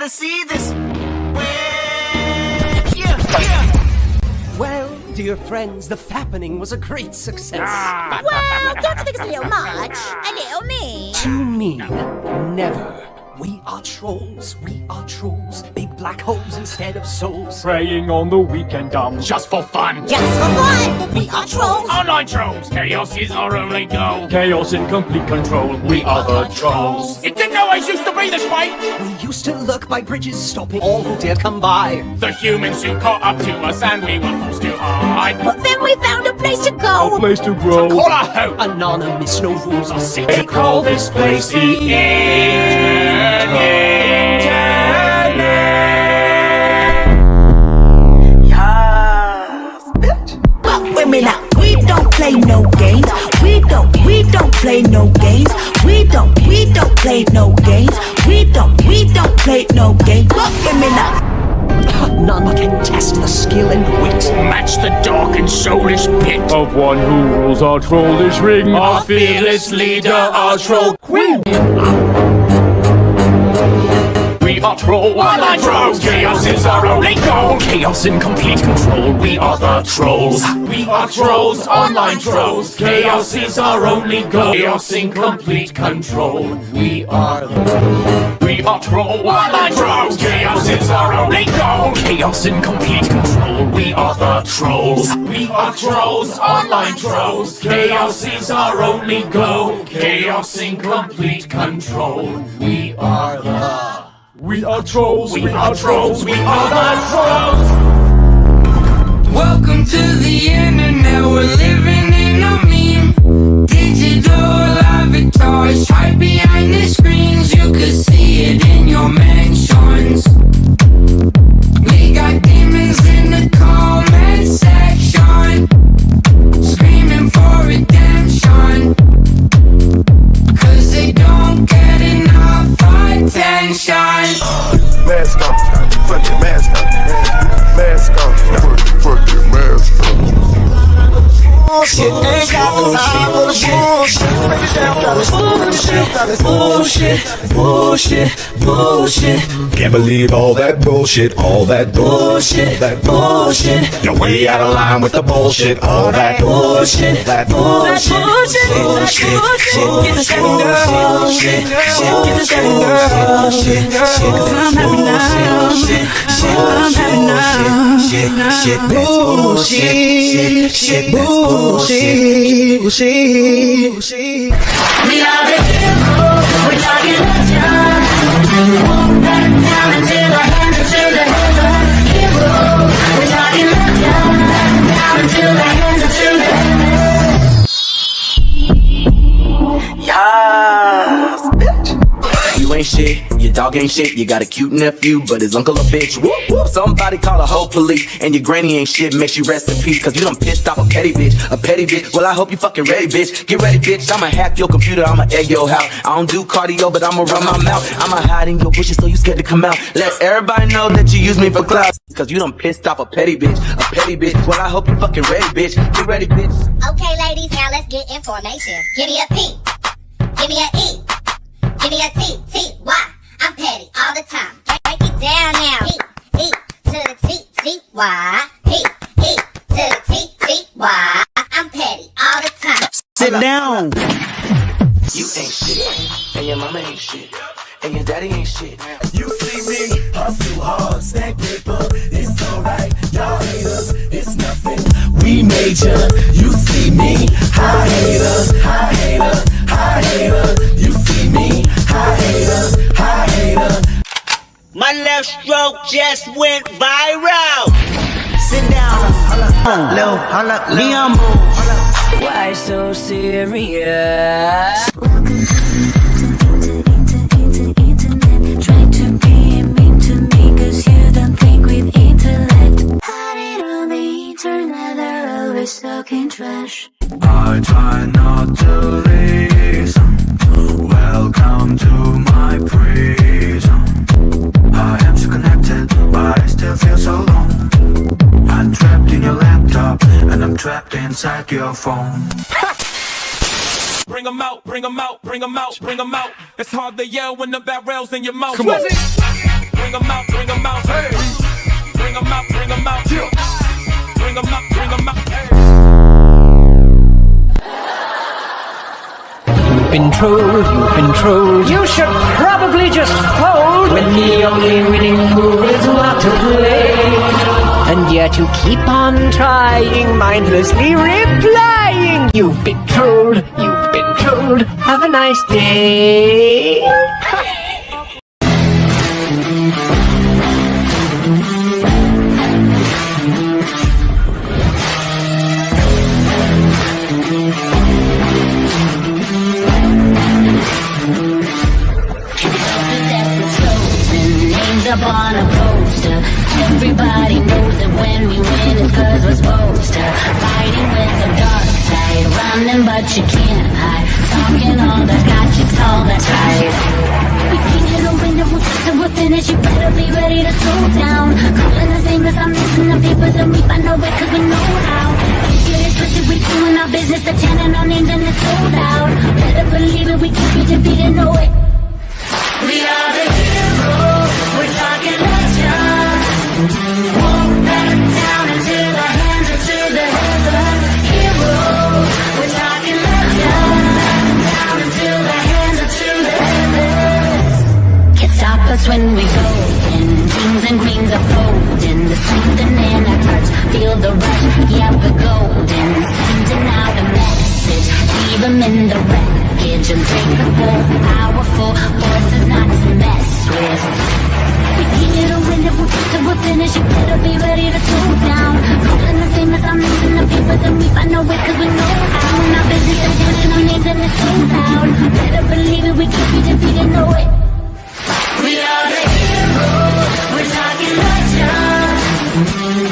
wanna see this. Yeah. Well, dear friends, the fappening was a great success. Well, don't you think it's a little much? A little mean? Too mean. Never. We are trolls. We are trolls. Big black holes instead of souls. Praying on the weekend dumb. Just for fun. Just for fun! We are trolls! Online trolls. Chaos is our only goal. Chaos in complete control. We are the trolls. It didn't always used to be this way. We used to lurk by bridges, stopping all who dare come by. The humans who caught up to us and we were forced to hide. But then we found a place to A go! place to grow. Call our hope. Anonymous, no rules are safe. They call this place the But women out, we don't play no games. We don't play no games. We don't play no games. We don't play no games. But women out. None can test the skill and wit. Match the dark and soulless pit of one who rules our trollish ring. Our fearless leader, our troll queen. We are trolls. Online trolls. Chaos is our only goal. Chaos in complete control. We are the trolls. We are trolls. Online trolls. Chaos is our only goal. Chaos in complete control. We are trolls. Online trolls. Chaos is our only goal. Chaos in complete control. We are the trolls. We are trolls. Online trolls. Chaos is our only goal. Chaos in complete control. We are trolls. We are trolls. We are the trolls. Welcome to the internet. We're living in a meme. Digital avatars hide behind the screens. You could see it in your mansions. We got demons in the comment section, screaming for redemption, 'cause they don't get enough attention. Mask on, fuck your mask on. Mask on, fuck your mask on. Bullshit, ain't got the time for the bullshit. Bullshit. Can't believe all that bullshit, bullshit. You're way out of line with the bullshit, all that bullshit, bullshit. Get the second girl, shit, get the second girl, shit, 'cause I'm having now, I'm having now, bullshit. We are the heroes, we're talking legends. Won't back down until our hands are to the heaven. Heroes, we're talking legends. Down until our hands are to the heaven. Yes, bitch. You ain't shit, your dog ain't shit. You got a cute nephew, but his uncle a bitch. Whoop, whoop. Somebody call the whole police. And your granny ain't shit, makes you rest in peace. 'Cause you done pissed off a petty bitch. Well, I hope you fucking ready, bitch. Get ready, bitch. I'ma hack your computer, I'ma egg your house. I don't do cardio, but I'ma run my mouth. I'ma hide in your bushes so you scared to come out. Let everybody know that you use me for clout. 'Cause you done pissed off a petty bitch. Well, I hope you fucking ready, bitch. Get ready, bitch. Okay, ladies, now let's get information. Give me a P, give me a E, give me a T, T-Y. I'm petty all the time. Break it down now. P, E to the T, T-Y. P, E to the T, T-Y. I'm petty all the time. Sit down. You ain't shit, and your mama ain't shit, and your daddy ain't shit. You see me hustle hard, stack paper, it's alright. Y'all haters, it's nothing. We major. You see me, high haters, high hater, high hater. You see me, high haters, high hater. My left stroke just went viral. Sit down, Liam. Why so serious? Try to be mean to me 'cause you don't think with intellect. Hide on the internet, they're always talking trash. I try not to listen. Welcome to my prison. I am so connected, but I still feel so alone. I'm trapped in your laptop, and I'm trapped inside your phone. Bring 'em out, bring 'em out, bring 'em out, bring 'em out. It's hard to yell when the barrel's in your mouth. Come on. Bring bring 'em out, bring 'em out. Hey, bring 'em out, bring 'em out. Bring 'em out, bring 'em out. You've been trolled. You should probably just fold when the only winning move is not to play. And yet you keep on trying, mindlessly replying. You've been trolled. Have a nice day. Up on a poster. Everybody knows that when we win it's cause we're supposed to. Fighting with the dark side, running but you can't hide. Talking all that's got you tall, that's right. We can't open the roof till we're finished, you better be ready to throw down. Calling the same as I'm missing the papers and we find our way cause we know how. Get it twisted, we doing our business, the chanting our names and it's sold out. Better believe it, we can't be defeated, no way. We are the heroes, we're talking legends. Won't back down into the hands or to the heaven. Heroes, we're talking legends. Down into the hands or to the heavens. Can't stop us when we go in. Kings and queens are folding. The something in our hearts, feel the rush, yeah we're golden. Sending out a message, leave them in the wreckage. Unbreakable, powerful, forces not to mess with. We can't win it, we're finished, you better be ready to throw down. Calling the same as I'm missing the papers and we find our way cause we know how. Our business is dancing, our names and it's so loud. Better believe it, we can't be defeated, no way. We are the heroes, we're talking legends.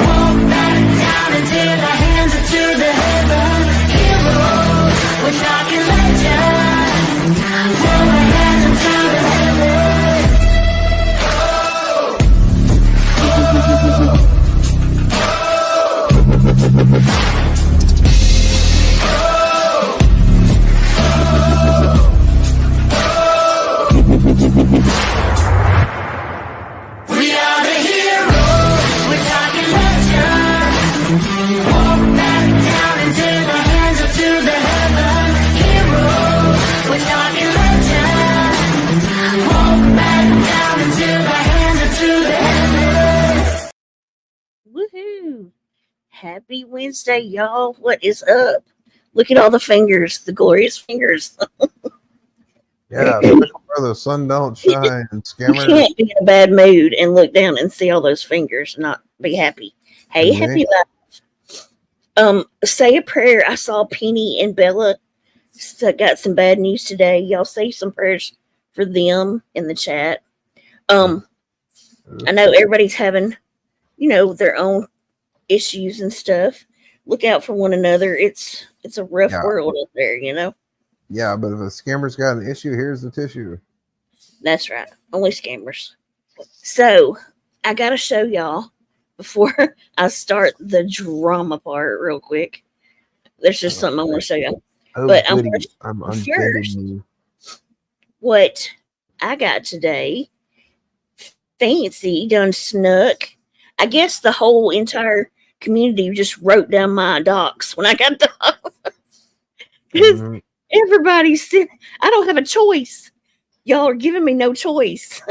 Won't back down into the hands or to the heaven. Heroes, we're talking legends. Throw our hands into the heavens. We are the heroes, we're talking legends. Walk back down into the hands or to the heaven. Heroes, we're talking legends. Walk back down into the hands or to the heavens. Woohoo! Happy Wednesday, y'all. What is up? Look at all the fingers, the glorious fingers. Yeah, especially where the sun don't shine and You scammers. can't be in a bad mood and look down and see all those fingers and not be happy. Hey, Mhm. happy life. Say a prayer. I saw Penny and Bella got some bad news today. Y'all say some prayers for them in the chat. I know everybody's having, their own issues and stuff. Look out for one another. It's a rough Yeah. world out there, Yeah, but if a scammer's got an issue, here's the tissue. That's right. Only scammers. So I gotta show y'all before I start the drama part real quick. There's just something I want to show y'all. Oh, But I'm goody. gonna I'm first unkidding you. what I got today. Fancy done snuck. I guess the whole entire community just wrote down my docs when I got docs. Because Mhm. everybody's said, I don't have a choice. Y'all are giving me no choice.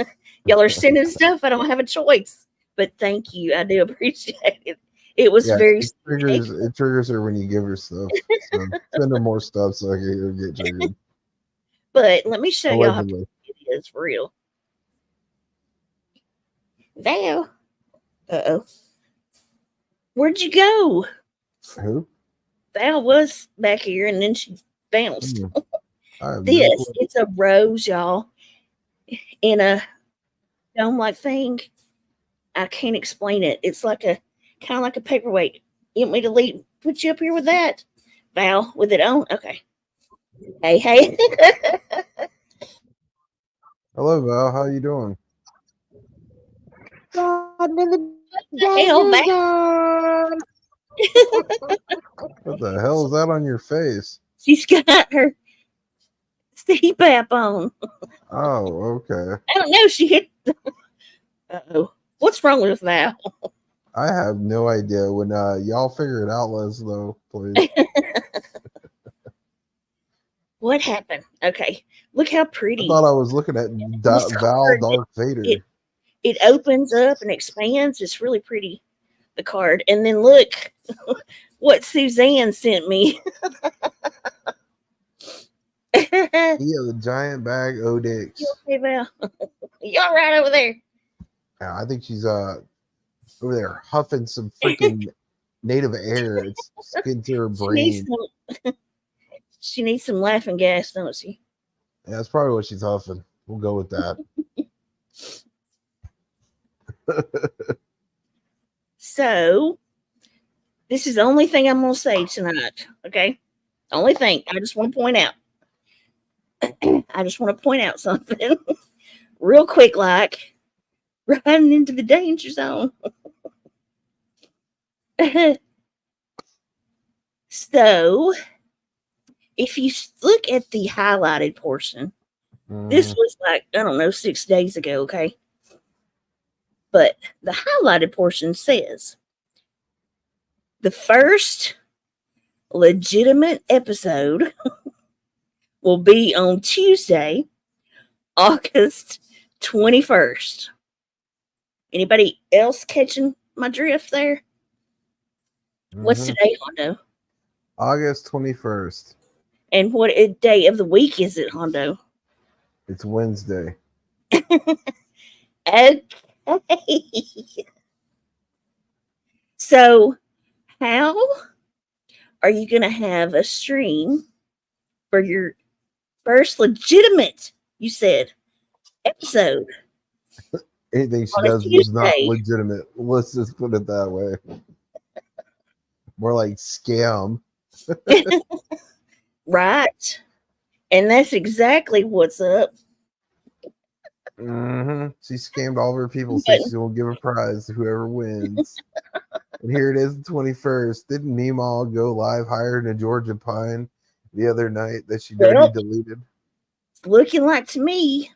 Y'all are sending stuff. I don't have a choice. But thank you. I do appreciate it. It was Yeah, very it triggers her when you give her stuff. So send her more stuff so I can get triggered. But let me show y'all how Allegedly. it is for real. Val. Uh-oh. Where'd you go? Who? Val was back here and then she bounced. I have no This, clue. it's a rose, y'all, in a dome-like thing. I can't explain it. It's like kind of like a paperweight. You want me to put you up here with that? Val, with it on? Okay. Hey. Hello, Val. How you doing? Hell, Val. What the hell is that on your face? She's got her CPAP on. Oh, okay. I don't know. She hit Uh-oh. What's wrong with that? I have no idea. When y'all figure it out, let us know, please. What happened? Okay. Look how pretty. I thought I was looking at Val Darth Vader. It opens up and expands. It's really pretty, the card. And then look what Suzanne sent me. Yeah, the giant bag Odix. Okay, Val. Y'all right over there. Yeah, I think she's over there huffing some freaking native air. It's getting to her brain. She needs some laughing gas, don't she? Yeah, that's probably what she's huffing. We'll go with that. So, this is the only thing I'm going to say tonight, okay? Only thing. I just want to point out. I just want to point out something real quick, like running into the danger zone. So, if you look at the highlighted portion, this was like, I don't know, 6 days ago, okay? But the highlighted portion says the first legitimate episode will be on Tuesday, August 21st. Anybody else catching my drift there? What's today, Hondo? August 21st. And what day of the week is it, Hondo? It's Wednesday. Okay. So, how are you going to have a stream for your first legitimate, you said, episode? Anything she does is not legitimate. Let's just put it that way. More like scam. Right. And that's exactly what's up. She scammed all of her people, so she will give a prize to whoever wins. And here it is, the 21st. Didn't Meemaw go live higher than a Georgia Pine the other night that she already deleted? It's looking like to me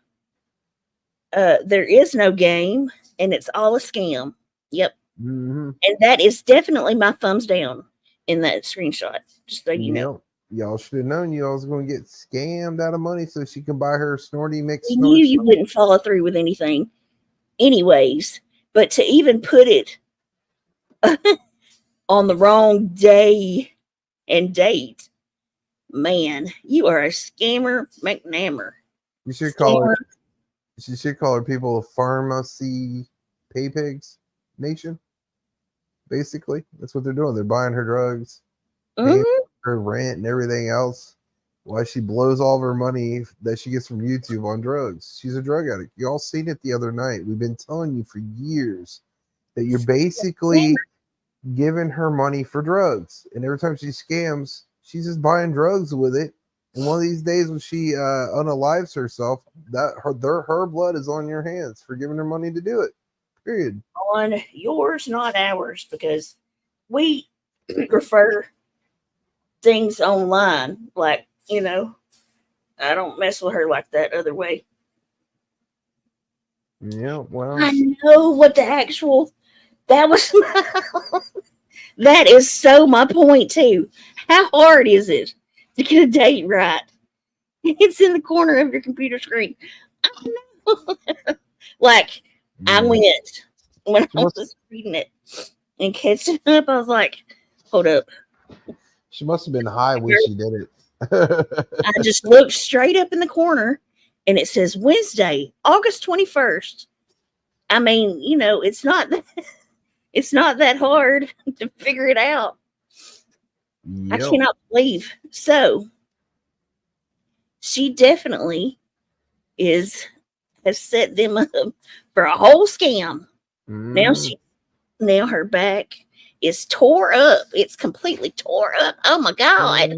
there is no game, and it's all a scam. Yep. And that is definitely my thumbs down in that screenshot, just so you know. Y'all should have known you all was going to get scammed out of money so she can buy her snorty mix. We knew you wouldn't follow through with anything anyways, but to even put it on the wrong day and date, man, you are a scammer McNammer. You should call her. She should call her people a pharmacy pay pigs nation. Basically, that's what they're doing. They're buying her drugs, paying her rent, and everything else. While she blows all of her money that she gets from YouTube on drugs. She's a drug addict. Y'all seen it the other night. We've been telling you for years that you're basically giving her money for drugs, and every time she scams, she's just buying drugs with it. And one of these days, when she unalives herself, that her blood is on your hands for giving her money to do it. Period. On yours, not ours, because we refer things online. Like, you know, I don't mess with her like that other way. Yeah, well, I know what the actual that was. That is so my point too. How hard is it to get a date right? It's in the corner of your computer screen. I know. Like, I went when I was reading it and catching up. I was like, hold up. She must have been high when she did it. I just looked straight up in the corner and it says Wednesday, August 21st. I mean, you know, it's not that hard to figure it out. Yep. I cannot believe. So she definitely has set them up for a whole scam. Now her back is tore up. It's completely tore up. Oh my God.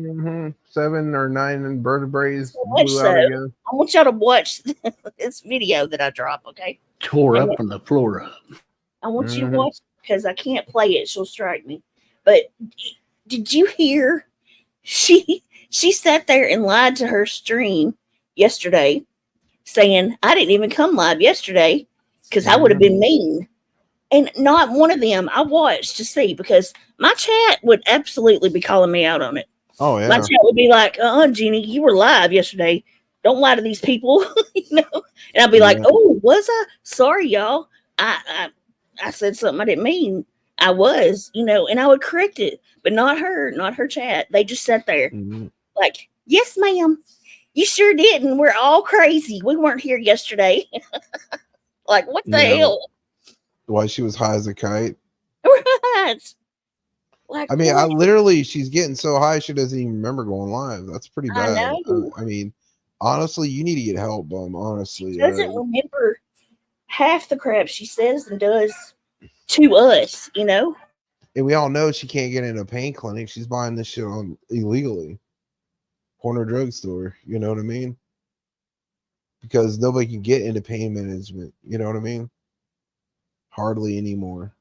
7 or 9 vertebrae blew out again. I want y'all to watch this video that I drop, okay? Tore up from the floor up. I want you to watch because I can't play it. She'll strike me. But did you hear? She sat there and lied to her stream yesterday, saying, I didn't even come live yesterday because I would have been mean. And not one of them I watched to see, because my chat would absolutely be calling me out on it. Oh yeah. My chat would be like, Jeannie, you were live yesterday. Don't lie to these people. And I'd be like, oh, was I? Sorry, y'all. I said something I didn't mean. I was, and I would correct it, but not her chat. They just sat there like, yes, ma'am. You sure didn't. We're all crazy. We weren't here yesterday. Like, what the hell? Why she was high as a kite. Right. Like, I mean, she's getting so high she doesn't even remember going live. That's pretty bad. I mean, honestly, you need to get help, Bum. Honestly. She doesn't remember half the crap she says and does to us, And we all know she can't get in a pain clinic. She's buying this shit on illegally. Corner drugstore. You know what I mean? Because nobody can get into pain management. You know what I mean? Hardly anymore.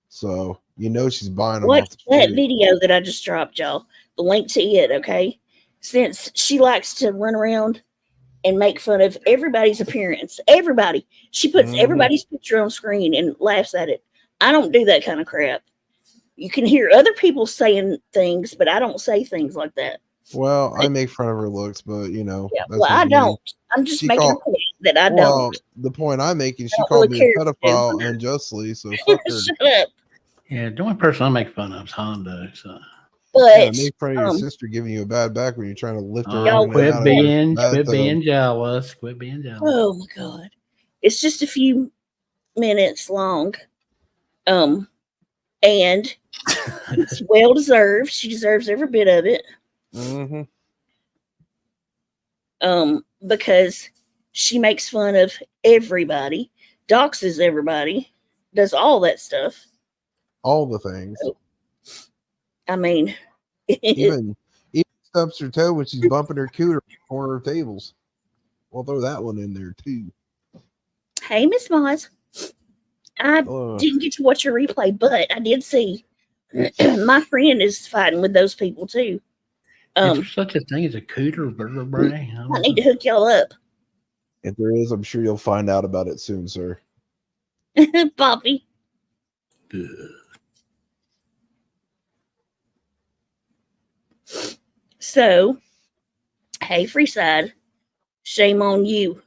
So she's buying them. Watch that video that I just dropped, y'all. The link to it, okay? Since she likes to run around and make fun of everybody's appearance. Everybody. She puts everybody's picture on screen and laughs at it. I don't do that kind of crap. You can hear other people saying things, but I don't say things like that. Well, I make fun of her looks, but Yeah, well, I don't. I'm just making a point that I don't. The point I'm making, she called me a pedophile unjustly, so fuck her. Shut up. Yeah, the only person I make fun of is Hondo. So, but make fun of your sister giving you a bad back when you're trying to lift her. Quit being jealous. Quit being jealous. Oh my God, it's just a few minutes long, and it's well deserved. She deserves every bit of it. Because she makes fun of everybody, doxes everybody, does all that stuff. All the things. I mean, even stumps her toe when she's bumping her cooter in the corner of tables. We'll throw that one in there too. Hey, Miss Moz. I didn't get to watch your replay, but I did see my friend is fighting with those people too. Is there such a thing as a cooter vertebrae? I need to hook y'all up. If there is, I'm sure you'll find out about it soon, sir. Poppy. So, hey, Freeside, shame on you.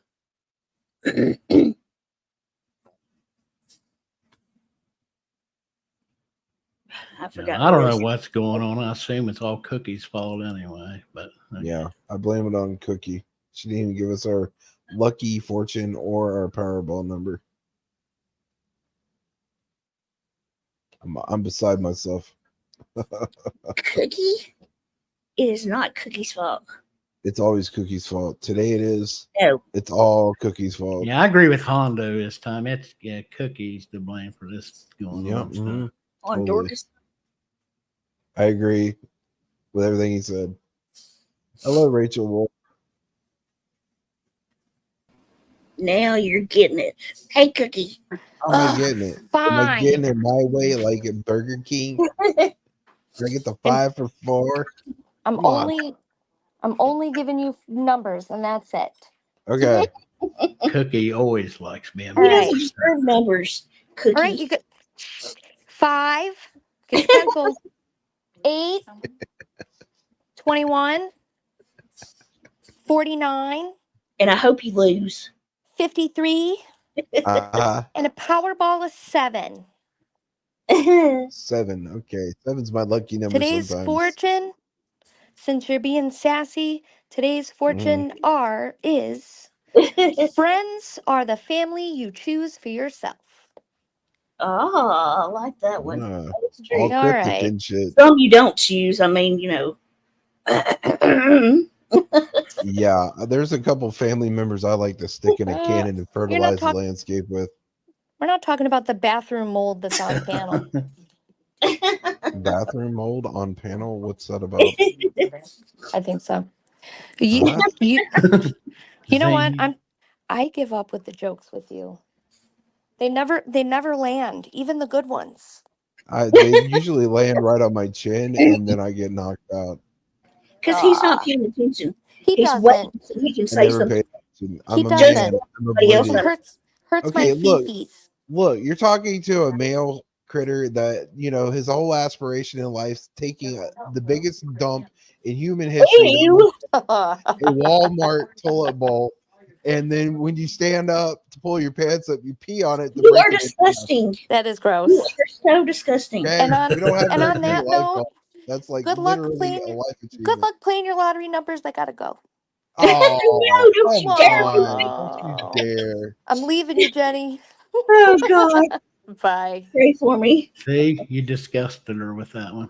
I forgot. I don't know what's going on. I assume it's all Cookie's fault anyway. But yeah, I blame it on Cookie. She didn't even give us our lucky fortune or our Powerball number. I'm beside myself. Cookie? It is not Cookie's fault. It's always Cookie's fault. Today it is. No. It's all Cookie's fault. Yeah, I agree with Hondo this time. It's Cookie's to blame for this going on. On Dorcas. I agree with everything he said. Hello, Rachel Wolf. Now you're getting it. Hey, Cookie. How am I getting it? Fine. Am I getting it my way like at Burger King? Did I get the 5 for $4? I'm only giving you numbers, and that's it. Okay. Cookie always likes being. He doesn't deserve numbers. Cookie. All right, you got 5. Get your pencil. 8. 21. 49. And I hope you lose. 53. And a Powerball is 7. 7. Okay. 7's my lucky number. Today's sometimes. fortune, since you're being sassy, today's fortune is friends are the family you choose for yourself. Oh, I like that one. All cryptic and shit. Some you don't choose. I mean, Yeah, there's a couple family members I like to stick in a cannon and fertilize the landscape with. We're not talking about the bathroom mold that's on panel. Bathroom mold on panel? What's that about? I think so. You know what? I give up with the jokes with you. They never land, even the good ones. They usually land right on my chin, and then I get knocked out. Because he's not paying attention. He doesn't. Waiting so he can say something Listen, He I'm a doesn't. man. I'm Somebody else oblivious. Hurts Okay, my look, feefies. look. You're talking to a male critter that his whole aspiration in life is taking the biggest dump in human history, Ew. a Walmart toilet bowl, and then when you stand up to pull your pants up, you pee on it to You break are it. disgusting. That is You gross. are so disgusting. Okay, And on we don't have and very on many that life note, goals. That's like good luck literally playing a your life good achievement. luck playing your lottery numbers. I gotta go. Oh, No, don't come you dare. on! Don't you dare! I'm leaving you, Jenny. Oh God. Bye. Pray for me. See, you disgusted her with that one.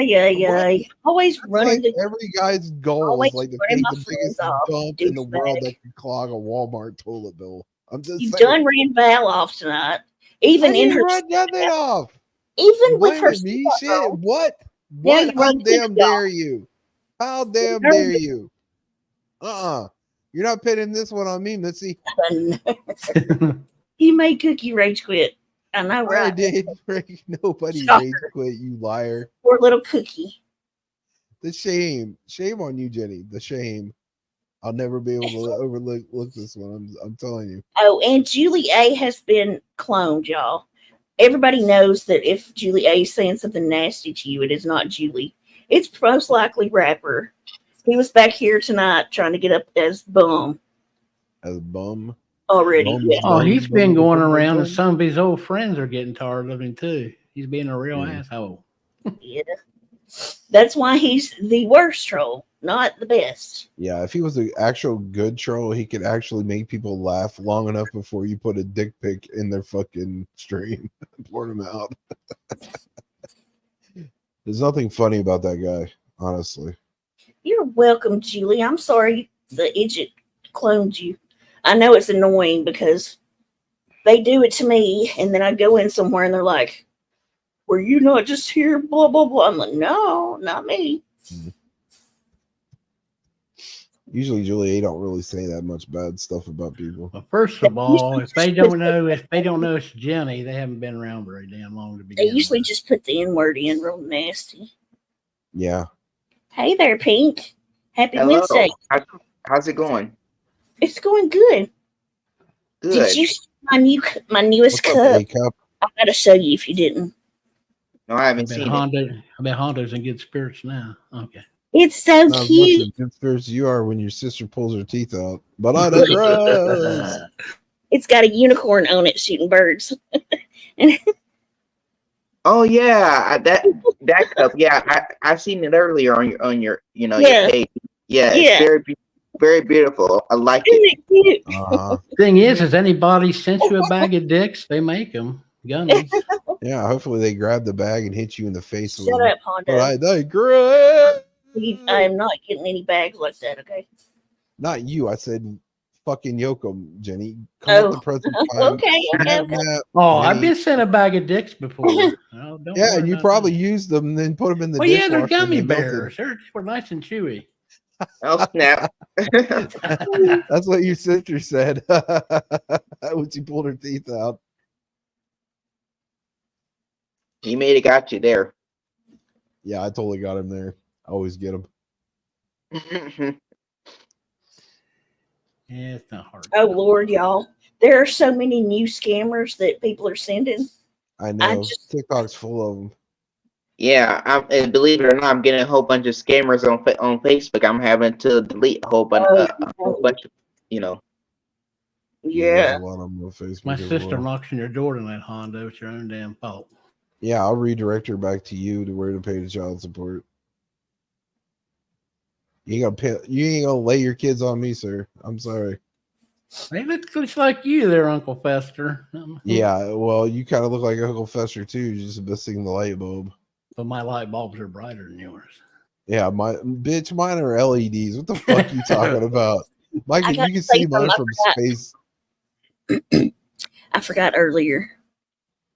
Yeah. Always That's running like every guy's goal is always like to running take my the biggest friends off. dump in the world Douchebag. that can clog a Walmart toilet bill. I'm just You've saying. done ran Val off tonight. I Even in didn't her run nothing off. even You with her blaming me? Shit. wrong. What? Now What? you How run damn Cookie dare off. you? How damn dare you? You're not pinning this one on me, Missy. You made Cookie rage quit. I know, I right? did. Nobody Shocker. rage quit, you liar. Poor little Cookie. The shame. Shame on you, Jenny. The shame. I'll never be able to overlook this one. I'm telling you. Oh, and Julie A has been cloned, y'all. Everybody knows that if Julie A is saying something nasty to you, it is not Julie. It's most likely Rapper. He was back here tonight trying to get up as bum As a bum. already. Bum, Yeah. Oh, bum, he's bum, been bum, going bum, around, bum. and some of his old friends are getting tired of him too. He's being a real asshole. Yeah. That's why he's the worst troll, not the best. Yeah, if he was an actual good troll, he could actually make people laugh long enough before you put a dick pic in their fucking stream and pour them out. There's nothing funny about that guy, honestly. You're welcome, Julie. I'm sorry the idiot cloned you. I know it's annoying because they do it to me, and then I go in somewhere and they're like, "Were you not just here?" Blah blah blah. I'm like, "No, not me." Usually, Julie A don't really say that much bad stuff about people. Well, first of all, if they don't know it's Jenny, they haven't been around very damn long to They begin usually with. just put the N word in real nasty. Yeah. Hey there, Pink. Happy Hello. Wednesday. How's it going? It's going good. Good. Did you see my newest What's up, cup? A-Cup? I gotta show you if you didn't. No, I I haven't bet seen it. Hondo's in good spirits now. Okay. It's so Not as much cute. as good spirits you are when your sister pulls her teeth out. But I digress. It's got a unicorn on it shooting birds. Oh yeah, that cup. Yeah, I've seen it earlier on your your Yeah. page. Yeah, it's Yeah. very beautiful. I like Isn't it. it cute? Thing is, has anybody sent you a bag of dicks? They make them gummies. Yeah, hopefully they grab the bag and hit you in the face with Shut them. up, Hondo. But I digress. I am not getting any bags like that, okay? Not you. I said fucking Yokum, Jenny. Come up the present time. Okay. Oh, Jenny. I've been sent a bag of dicks before. Oh, don't Yeah, worry and you about probably used them and then put them in the Well, yeah, dishwasher. they're gummy and they melted. bears. They were nice and chewy. Oh snap! That's what your sister said when she pulled her teeth out. He made it got you there. Yeah, I totally got him there. I always get him. Yeah, it's not hard. Oh, Lord, y'all. There are so many new scammers that people are sending. I know. TikTok's full of them. Yeah, and believe it or not, I'm getting a whole bunch of scammers on Facebook. I'm having to delete a whole bunch of, Yeah. There's a lot of them on Facebook. My as sister well. knocks on your door tonight, Hondo. It's your own damn fault. Yeah, I'll redirect her back to you to where to pay the child support. You ain't gonna lay your kids on me, sir. I'm sorry. Hey, looks like you there, Uncle Fester. Yeah, well, you kind of look like Uncle Fester too. You're just missing the light bulb. But my light bulbs are brighter than yours. Yeah, mine are LEDs. What the fuck you talking about? Mike, you can see mine from space. I forgot earlier.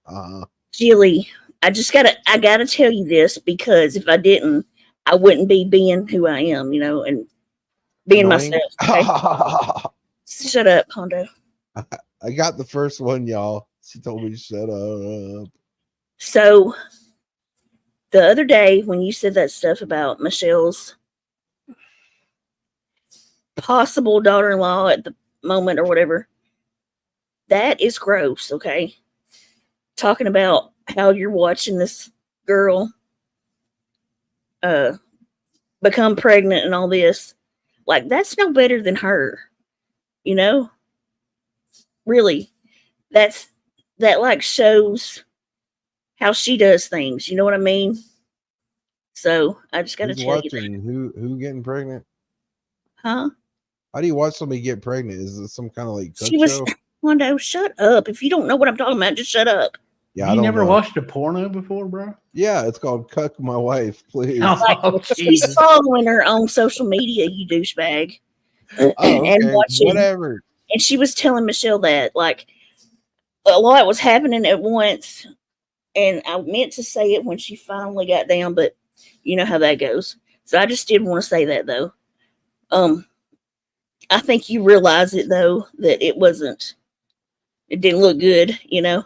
Uh-huh. Jilly, I gotta tell you this because if I didn't, I wouldn't be being who I am, and being Annoying? myself. Okay? Shut up, Hondo. I got the first one, y'all. She told me to shut up. So the other day when you said that stuff about Michelle's possible daughter-in-law at the moment or whatever. That is gross, okay? Talking about how you're watching this girl become pregnant and all this. Like, that's no better than her. You know? Really. That like shows how she does things. You know what I mean? So I just gotta Who's tell you that. watching who getting pregnant? Huh? How do you watch somebody get pregnant? Is it some kind of like cook She was show? Wando, shut up. If you don't know what I'm talking about, just shut up. Yeah, You I don't never know. watched a porno before, bro? Yeah, it's called Cuck My Wife, please. Like, she's following her on social media, you douchebag. Oh, okay, And watching. whatever. And she was telling Michelle that, like, a lot was happening at once. And I meant to say it when she finally got down, but you know how that goes. So I just did want to say that, though. I think you realize it, though, that it didn't look good, you know?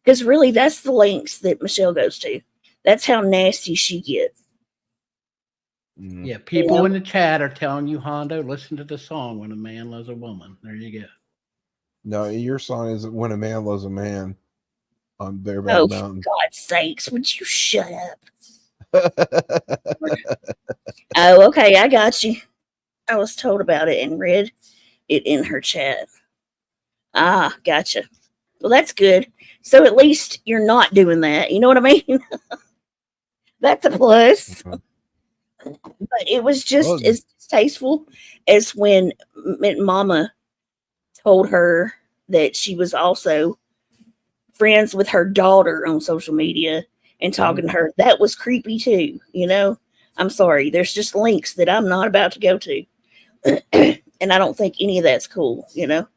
Because really, that's the lengths that Michelle goes to. That's how nasty she gets. Yeah, people in the chat are telling you, Hondo, listen to the song When a Man Loves a Woman. There you go. No, your song is When a Man Loves a Man on Bareback Oh, Mountain. for God's sakes, would you shut up? Oh, okay, I got you. I was told about it and read it in her chat. Ah, gotcha. Well, that's good. So at least you're not doing that. You know what I mean? That's a plus. But it was just as distasteful as when Mama told her that she was also friends with her daughter on social media and talking to her. That was creepy too, you know? I'm sorry. There's just links that I'm not about to go to. And I don't think any of that's cool, you know?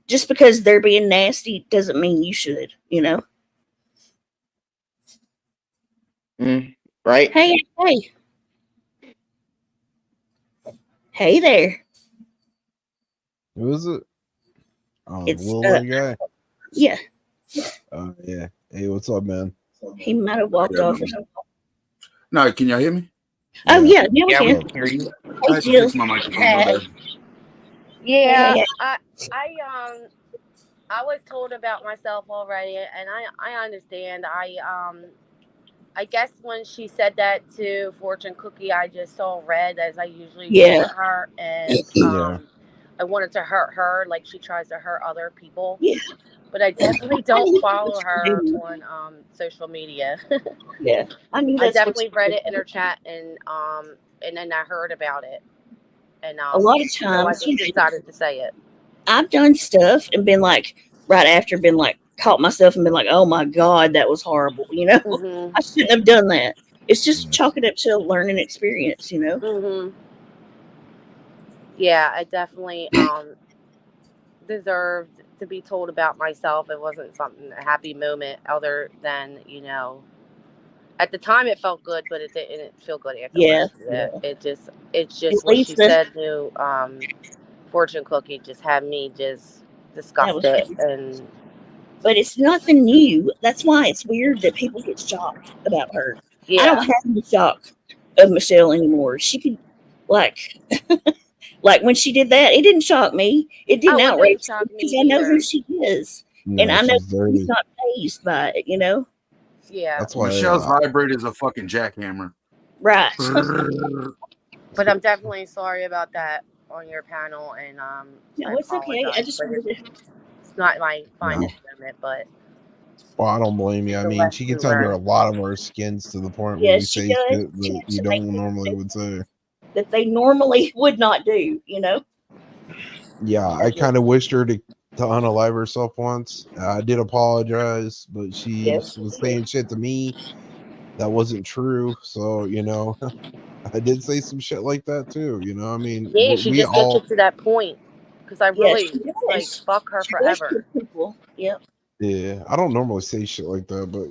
Just because they're being nasty doesn't mean you should, you know? Right? Hey. Hey there. Who is it? Oh, It's little white guy. Yeah. Yeah. Hey, what's up, man? He might have walked off or something. No, can y'all hear me? Oh yeah, now we Yeah, can. we can hear you. I had to fix my microphone. My bad. Yeah, Yeah. I was told about myself already, and I understand. I guess when she said that to Fortune Cookie, I just saw red as I usually do Yeah. to her, and I wanted to hurt her like she tries to hurt other people. Yeah. But I definitely don't follow her on social media. Yeah, I knew I that's what definitely you read did. it in her chat, and then I heard about it, and A lot of so I times, just decided to say it. I've done stuff and been like, right after, been like, caught myself and been like, oh my God, that was horrible. You know, Mm-hmm. I shouldn't have done that. It's just chalk it up to a learning experience, you know? Mm-hmm. Yeah, I definitely deserved to be told about myself. It wasn't a happy moment other than, at the time it felt good, but it didn't feel good Yeah. afterwards. It's just At what least she said to Fortune Cookie just had me just disgusted. And but it's nothing new. That's why it's weird that people get shocked about her. I don't have any shock of Michelle anymore. She could, like, like when she did that, it didn't shock me. It didn't it outrage didn't shock me because me I know who either. she is, No, and I know she's dirty. she's not fazed by it. You know, Yeah. That's why Michelle's vibrator is a fucking jackhammer. right? But I'm definitely sorry about that on your panel, and No, it's okay. I just wanted to. It's not my finest moment, but Well, I don't blame you. I the mean, lesson she gets under a learned. lot of our skins to the point where Yeah, we she say does. shit She that has you to make don't normally would say. that they normally would not do. You know. Yeah, I kind of wished her to unalive herself once. I did apologize, but she Yes. was saying shit to me that wasn't true. So, I did say some shit like that too. I mean, Yeah, she we just gets all. it to that point because I Yeah, really she like does. fuck her She does forever. to people. Yep. Yeah, I don't normally say shit like that, but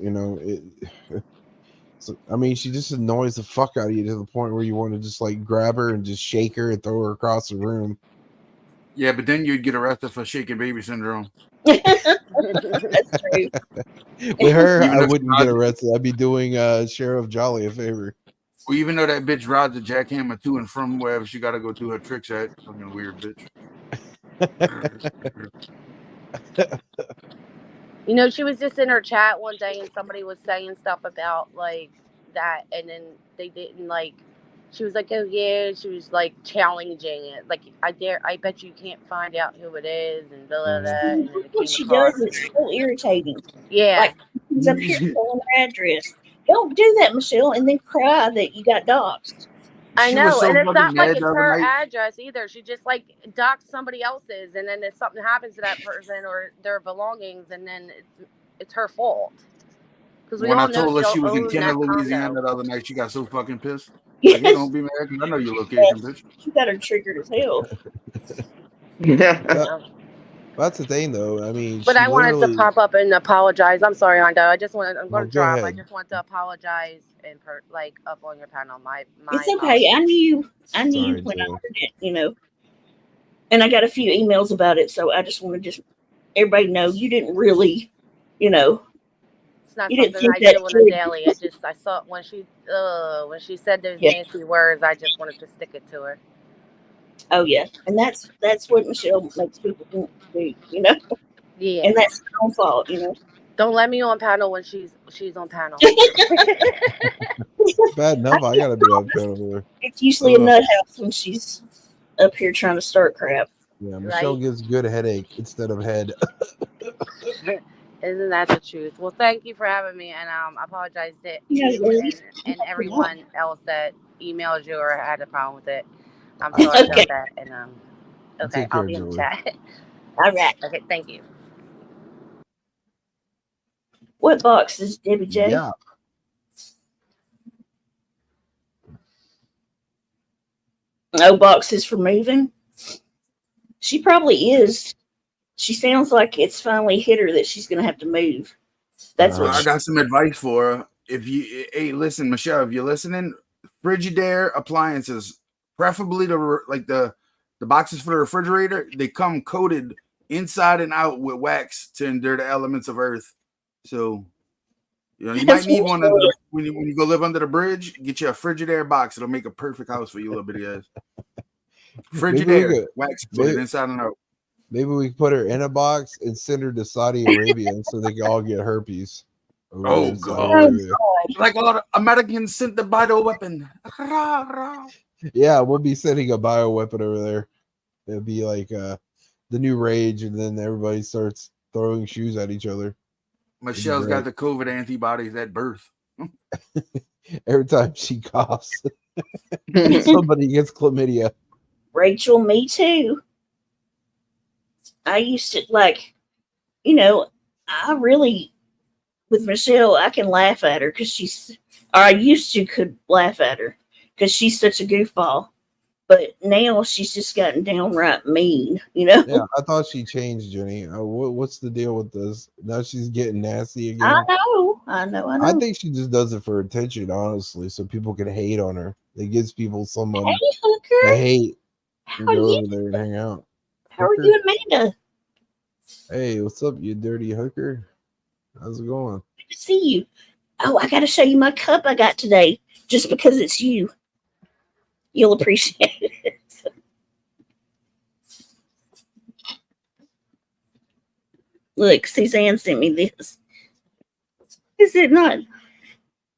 so, I mean, she just annoys the fuck out of you to the point where you want to just like grab her and just shake her and throw her across the room. Yeah, but then you'd get arrested for shaking baby syndrome. That's true. With her, Even I if wouldn't you're get not- arrested. I'd be doing Sheriff Jolly a favor. Well, even though that bitch rides a jackhammer to and from wherever she got to go do her tricks at, fucking weird bitch. You know, she was just in her chat one day and somebody was saying stuff about like that, and then they didn't like. She was like, "Oh yeah," she was like challenging it. Like, I bet you can't find out who it is, and blah blah blah. And then it What came she across. does is so irritating. Yeah. Like, she's up here telling her address. Don't do that, Michelle, and then cry that you got doxxed. I She know, was so and it's fucking not like mad it's the other her night. address either. She just like doxed somebody else's, and then if something happens to that person or their belongings, and then it's her fault. Because we When all I know told she her she don't was in own Kenner, that Louisiana condo. the other night, she got so fucking pissed. Yes. Like, hey, don't be mad because I know your location, bitch. She got her triggered as hell. That's the thing, though. I mean, But she I wanted to literally. pop up and apologize. I'm sorry, Hondo. I'm Oh, going to go drop. I ahead. just want to apologize and like up on your panel. My It's okay. apologies. I knew Sorry, when I Joe. heard it, you know. And I got a few emails about it, so I just want to everybody know you didn't really, you know. It's not You didn't something think I that do on a daily. I saw when she said those Yeah. nasty words. I just wanted to stick it to her. Oh yeah, and that's what Michelle makes people want to do, you know. Yeah. And that's her own fault, you know. Don't let me on panel when she's on panel. Bad enough. I gotta be on panel with her. It's usually a Ugh. nut house when she's up here trying to start crap. Yeah, Michelle Right. gives good headache instead of head. Isn't that the truth? Well, thank you for having me, and I apologize to Yeah, you ladies. and everyone else that emailed you or had a problem with it. I'm sorry Okay. about that, and okay, Take I'll care, be in the Joey. chat. All right. Okay, thank you. What box is Debbie J? Yeah. No boxes for moving. She probably is. She sounds like it's finally hit her that she's going to have to move. That's what I got some advice for her. If you, hey, listen, Michelle, if you're listening, Frigidaire appliances, preferably the boxes for the refrigerator, they come coated inside and out with wax to endure the elements of earth. So, you know, you might need one when you go live under the bridge. Get you a Frigidaire box; it'll make a perfect house for you, little bitty ass. Frigidaire, wax coated inside and out. Maybe we could put her in a box and send her to Saudi Arabia so they can all get herpes. Oh God! Like all the Americans sent the bioweapon. Yeah, we'll be sending a bioweapon over there. It'll be like the new rage, and then everybody starts throwing shoes at each other. Michelle's got the COVID antibodies at birth. Every time she coughs, somebody gets chlamydia. Rachel, me too. I used to I really, with Michelle, I can laugh at her because I used to could laugh at her because she's such a goofball. But now she's just gotten downright mean, you know? Yeah, I thought she changed, Jenny. What's the deal with this? Now she's getting nasty again. I know. I think she just does it for attention, honestly, so people can hate on her. It gives people someone to hate and go over there and hang out. How are you, Amanda? Hey, what's up, you dirty hooker? How's it going? Good to see you. Oh, I got to show you my cup I got today just because it's you. You'll appreciate it. Look, Suzanne sent me this. Is it not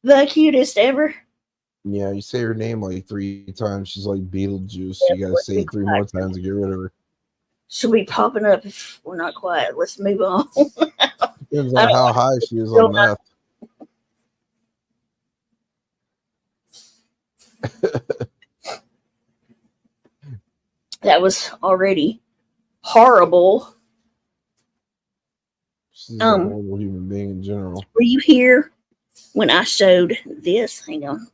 the cutest ever? Yeah, you say her name like 3 times. She's like Beetlejuice. You gotta say it 3 more times to get rid of her. She'll be popping up if we're not quiet. Let's move on. Depends on how high she is on meth. That was already horrible. She's a horrible human being in general. Were you here when I showed this? Hang on.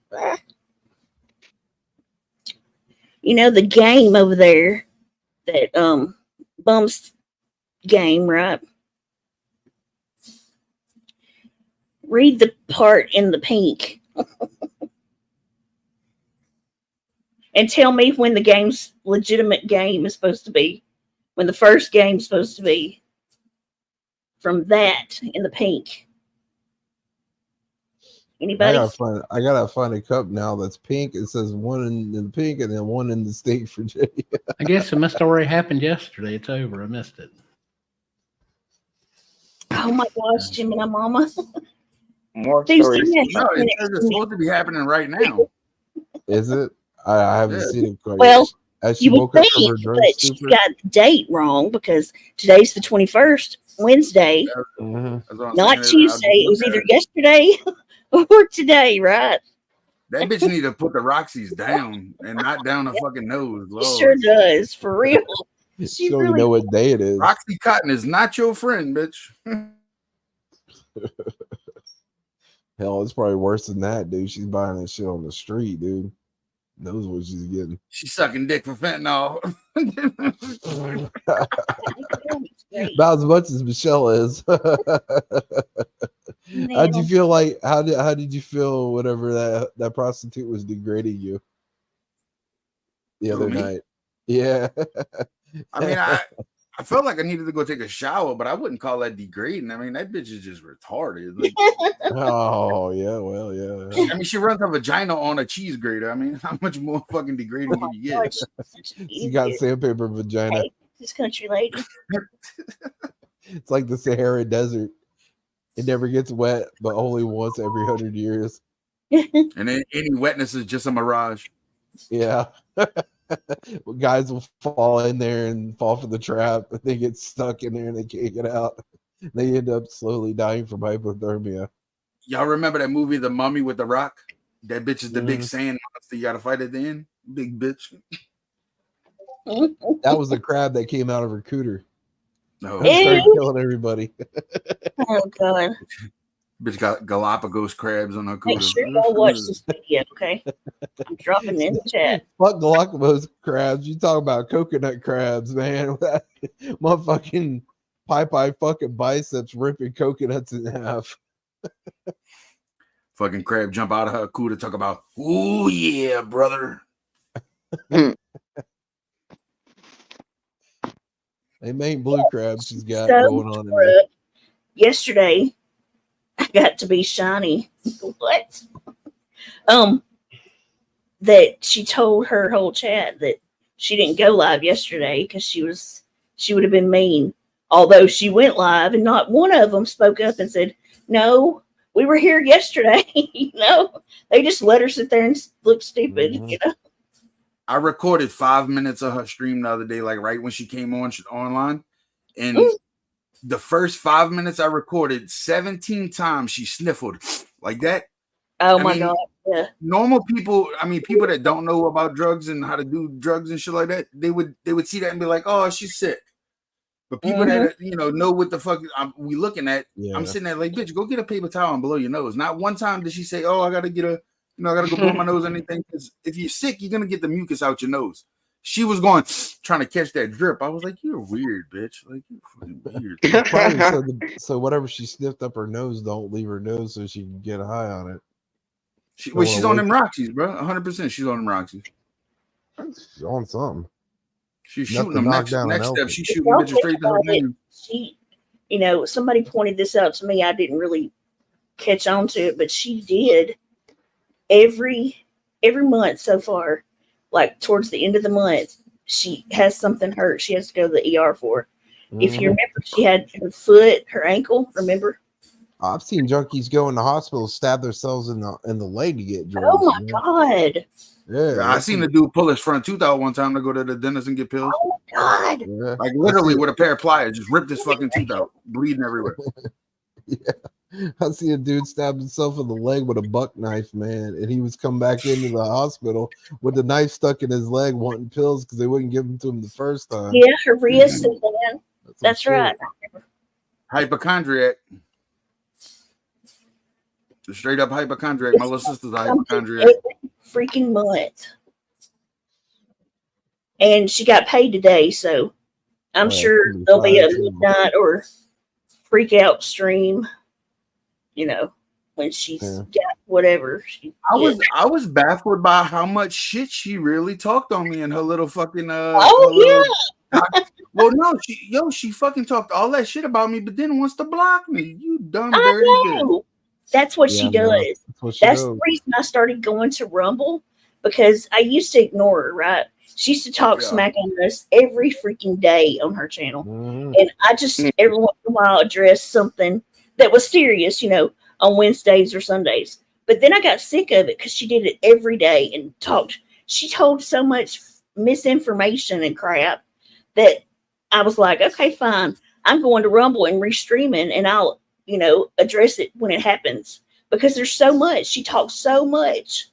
You know the game over there, that bumps game, right? Read the part in the pink. And tell me when the game's legitimate game is supposed to be. When the first game's supposed to be. From that in the pink. Anybody? I gotta find a cup now that's pink. It says one in the pink and then one in the state of Virginia. I guess it must have already happened yesterday. It's over. I missed it. Oh my gosh, Jim and Mama. More These stories. things No, it says it's supposed to be happening right now. Is it? I haven't Yeah. seen it quite. Well, as she you would woke up from think, her drug but she's stupor. got the date wrong because today's the 21st, Wednesday, Mhm. not Tuesday. It was either yesterday or today, right? That bitch need to put the Roxy's down and not down her fucking nose. She Lord. sure does, for real. She don't even know what day it is. Roxy Cotton is not your friend, bitch. Hell, it's probably worse than that, dude. She's buying that shit on the street, dude. Knows what she's getting. She's sucking dick for fentanyl. About as much as Michelle is. How'd you feel like? How did you feel? Whatever that prostitute was degrading you the other me? night. Yeah. I mean, I felt like I needed to go take a shower, but I wouldn't call that degrading. I mean, that bitch is just retarded. Like, Oh yeah, well yeah. I mean, she runs her vagina on a cheese grater. I mean, how much more fucking degrading can you get? She got sandpaper vagina. Hey, this country lady. It's like the Sahara Desert. It never gets wet, but only once every 100 years. And then any wetness is just a mirage. Yeah. Guys will fall in there and fall for the trap, but they get stuck in there and they can't get out. They end up slowly dying from hypothermia. Y'all remember that movie, The Mummy with the Rock? That bitch is the big Mhm. sand monster you gotta fight at the end. Big bitch. That was the crab that came out of her cooter. No. And started killing everybody. Oh god. Bitch got Galapagos crabs on her cooter. Make sure y'all watch this video, okay? I'm dropping it in the chat. Fuck Galapagos crabs. You talk about coconut crabs, man. Motherfucking Popeye fucking biceps ripping coconuts in half. Fucking crab jump out of her cooter, talk about, ooh yeah, brother. They made blue crabs she's got So going on in there. yesterday, I got to be shiny. What? That she told her whole chat that she didn't go live yesterday because she would have been mean. Although she went live and not one of them spoke up and said, "No, we were here yesterday." You know, they just let her sit there and look stupid. Mm-hmm. You know. I recorded 5 minutes of her stream the other day, like right when she came online. And the first 5 minutes I recorded, 17 times she sniffled like that. Oh my God. Yeah. Normal people, I mean, people that don't know about drugs and how to do drugs and shit like that, they would see that and be like, oh, she's sick. But people that, know what the fuck we looking at, I'm sitting there like, bitch, go get a paper towel and blow your nose. Not one time did she say, oh, I got to get I got to go blow my nose or anything. Because if you're sick, you're going to get the mucus out your nose. She was going, trying to catch that drip. I was like, you're weird, bitch. Like, you're fucking weird. Probably so whatever she sniffed up her nose, don't leave her nose so she can get high on it. She's on them Roxy's, bro. 100% she's on them Roxy's. She's on something. She's Enough shooting to them. knock down Next an step, elephant. she's shooting bitches straight to her name. She, somebody pointed this out to me. I didn't really catch on to it, but she did every month so far, like towards the end of the month, she has something hurt. She has to go to the ER for. If you remember, she had her foot, her ankle. Remember? I've seen junkies go in the hospital, stab themselves in the leg to get drugs. Oh my God! Yeah, I seen the dude pull his front tooth out one time to go to the dentist and get pills. Oh my God! Yeah. Like literally with a pair of pliers, just ripped his fucking tooth out, bleeding everywhere. Yeah, I see a dude stab himself in the leg with a buck knife, man, and he was come back into the hospital with the knife stuck in his leg, wanting pills because they wouldn't give them to him the first time. Yeah, her wrist, man. That's right. Hypochondriac. Straight up hypochondriac. My little sister's a hypochondriac. Every freaking month. And she got paid today, so I'm sure there'll be a midnight or freak out stream, when she's got whatever. I was baffled by how much shit she really talked on me in her little fucking well, no, she fucking talked all that shit about me, but then wants to block me. You dumb dirty bitch. That's what she does. That's what she That's does. the reason I started going to Rumble, because I used to ignore her, right? She used to talk smack on us every freaking day on her channel. And I just every once in a while address something that was serious, on Wednesdays or Sundays. But then I got sick of it because she did it every day and she told so much misinformation and crap that I was like, okay, fine. I'm going to Rumble and restreaming, and I'll, address it when it happens, because there's so much. She talks so much.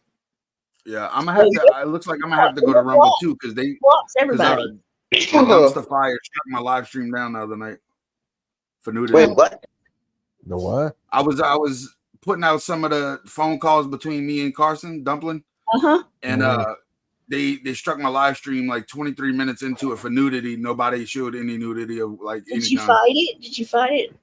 Yeah, I'm gonna have to. It looks like I'm gonna have to go to Rumble too, because they blocks everybody. Dumpster Fire shut my live stream down the other night for nudity. Wait, what? The what? I was putting out some of the phone calls between me and Carson Dumpling, and they struck my live stream like 23 minutes into it for nudity. Nobody showed any nudity of like. Did you fight it? Did you fight it?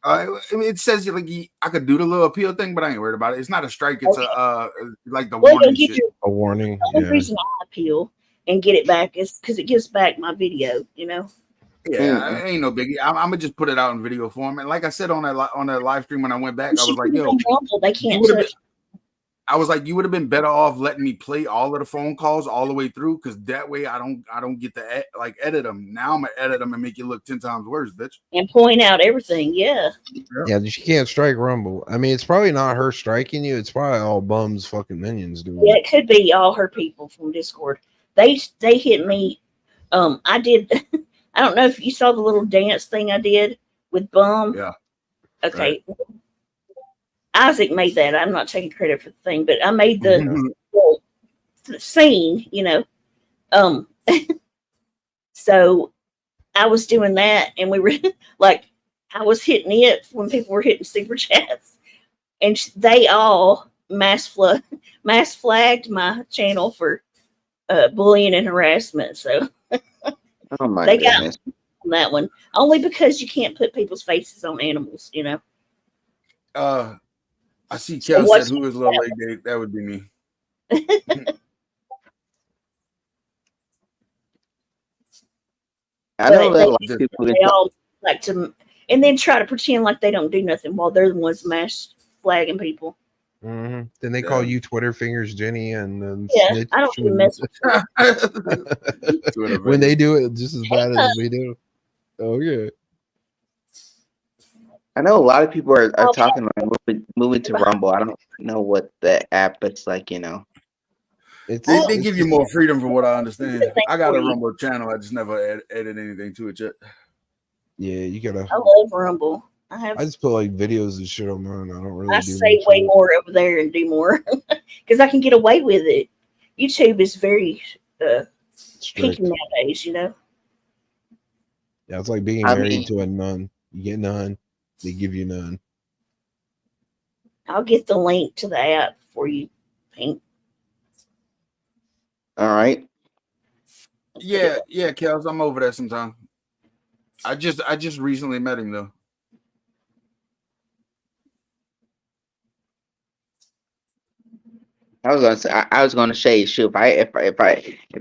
I mean, it says like I could do the little appeal thing, but I ain't worried about it. It's not a strike. It's a like the warning shit. A warning. The only reason I appeal and get it back is because it gives back my video. Yeah, it ain't no biggie. I'm gonna just put it out in video form. And like I said on that live stream when I went back, I was like, "Yo, they can't touch." I was like, you would have been better off letting me play all of the phone calls all the way through, because that way I don't get to edit them. Now I'm gonna edit them and make you look 10 times worse, bitch. And point out everything. Yeah, she can't strike Rumble. I mean, it's probably not her striking you. It's probably all bums fucking minions doing it. It could be all her people from Discord. They hit me. I did. I don't know if you saw the little dance thing I did with Bum. Yeah. Okay. Right. Isaac made that. I'm not taking credit for the thing, but I made the scene, So I was doing that, and we were like, I was hitting it when people were hitting super chats, and they all mass flagged my channel for bullying and harassment. So oh my they goodness. got that one only because you can't put people's faces on animals, I see Kel said, who is Lil Ray Dave? That would be me. I know that they all like to, and then try to pretend like they don't do nothing while they're the ones mass flagging people. Then they call you Twitter fingers, Jenny, and then I don't even mess with when they do it just as bad as we do. Oh yeah. I know a lot of people are talking about moving to Rumble. I don't know what the app is like, They give you more freedom from what I understand. I got a Rumble channel. I just never edit anything to it yet. Yeah, you gotta. I love Rumble. I just put like videos and shit on mine. I don't really. I say way more over there and do more because I can get away with it. YouTube is very picky nowadays, Yeah, it's like being married to a nun. You get none, they give you none. I'll get the link to the app for you, Pink. All right. Yeah, Kels, I'm over there sometime. I just recently met him though. I was gonna say, shoot, if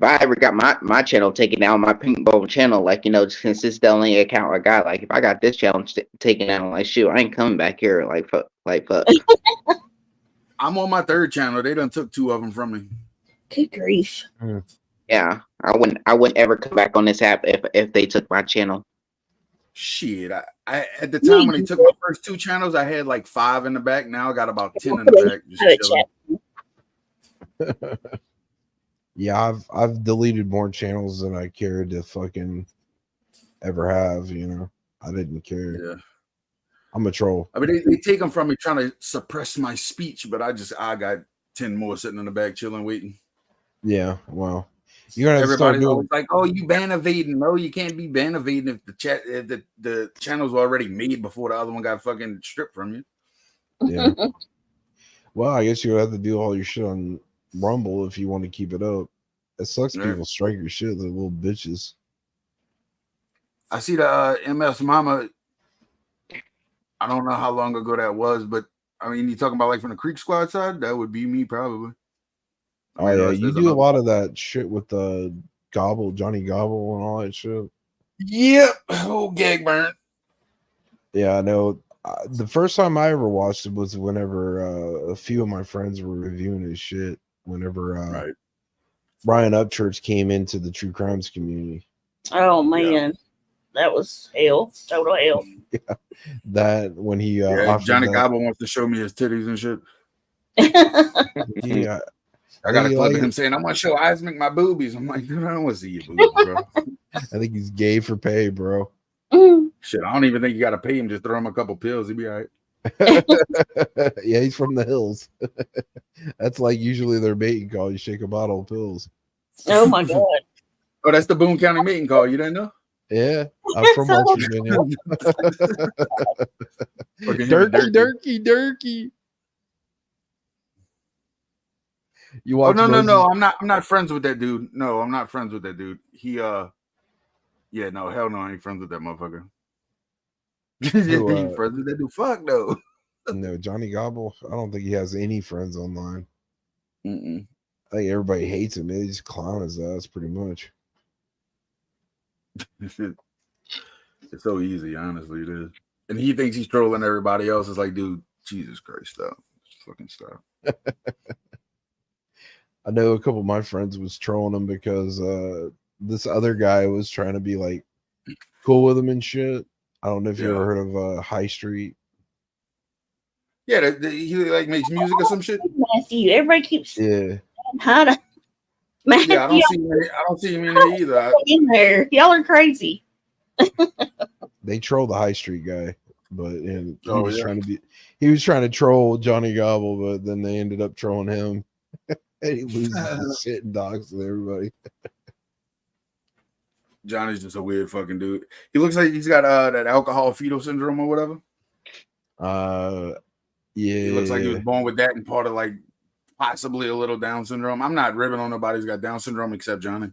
I ever got my channel taken down, my Pink Bowl channel, since this is the only account I got, if I got this channel taken down, shoot, I ain't coming back here, fuck. I'm on my third channel. They done took 2 of them from me. Good grief. Yeah, I wouldn't ever come back on this app if they took my channel. Shit, I at the time when they took my first 2 channels, I had 5 in the back. Now I got about 10 in the back. Just chilling. Yeah, I've deleted more channels than I cared to fucking ever have. I didn't care. Yeah, I'm a troll. I mean, they take them from me trying to suppress my speech, but I got 10 more sitting in the back chilling, waiting. Yeah, well, you're gonna everybody's always like, "Oh, you ban evading." No, you can't be ban evading if the channels were already made before the other one got fucking stripped from you. Yeah. Well, I guess you have to do all your shit on Rumble if you want to keep it up. It sucks. People strike your shit, they're little bitches. I see the MS Mama. I don't know how long ago that was, but I mean, you talking about from the Creek Squad side? That would be me probably. Oh yeah, you do a lot of that shit with the Johnny Gobble and all that shit. Yep, whole gag burn. Yeah, I know. The first time I ever watched it was whenever a few of my friends were reviewing his shit. Whenever Ryan Upchurch came into the true crimes community. Oh man, that was hell, total hell. Yeah, that when he Johnny offered Gobble wants to show me his titties and shit. Yeah, I got a clip of him saying, "I want to show Isaac my boobies." I'm like, dude, I don't want to see your boobies, bro. I think he's gay for pay, bro. Shit, I don't even think you got to pay him. Just throw him a couple pills. He'd be all right. Yeah, he's from the hills. That's like usually their mating call. You shake a bottle of pills. Oh my god. Oh, that's the Boone County mating call. You didn't know? Yeah, I'm from West Virginia. Durkee. You watch? Oh no. I'm not friends with that dude. No, I'm not friends with that dude. He yeah, no, hell no, I ain't friends with that motherfucker. You friends with that dude? Fuck no. No, Johnny Gobble. I don't think he has any friends online. I think everybody hates him. They just clown his ass pretty much. It's so easy, honestly, it is. And he thinks he's trolling everybody else. It's like, dude, Jesus Christ, stop. Just fucking stop. I know a couple of my friends was trolling him because this other guy was trying to be like cool with him and shit. I don't know if you ever heard of High Street. Yeah, he like makes music or some shit. Matthew, everybody keeps how to Matthew. Yeah, I don't see him in there either. In there, y'all are crazy. They troll the High Street guy, but he was trying to troll Johnny Gobble, but then they ended up trolling him. And he loses his shit and dogs with everybody. Johnny's just a weird fucking dude. He looks like he's got that alcohol fetal syndrome or whatever. Yeah. He looks like he was born with that and part of like possibly a little Down syndrome. I'm not ribbing on nobody who's got Down syndrome except Johnny.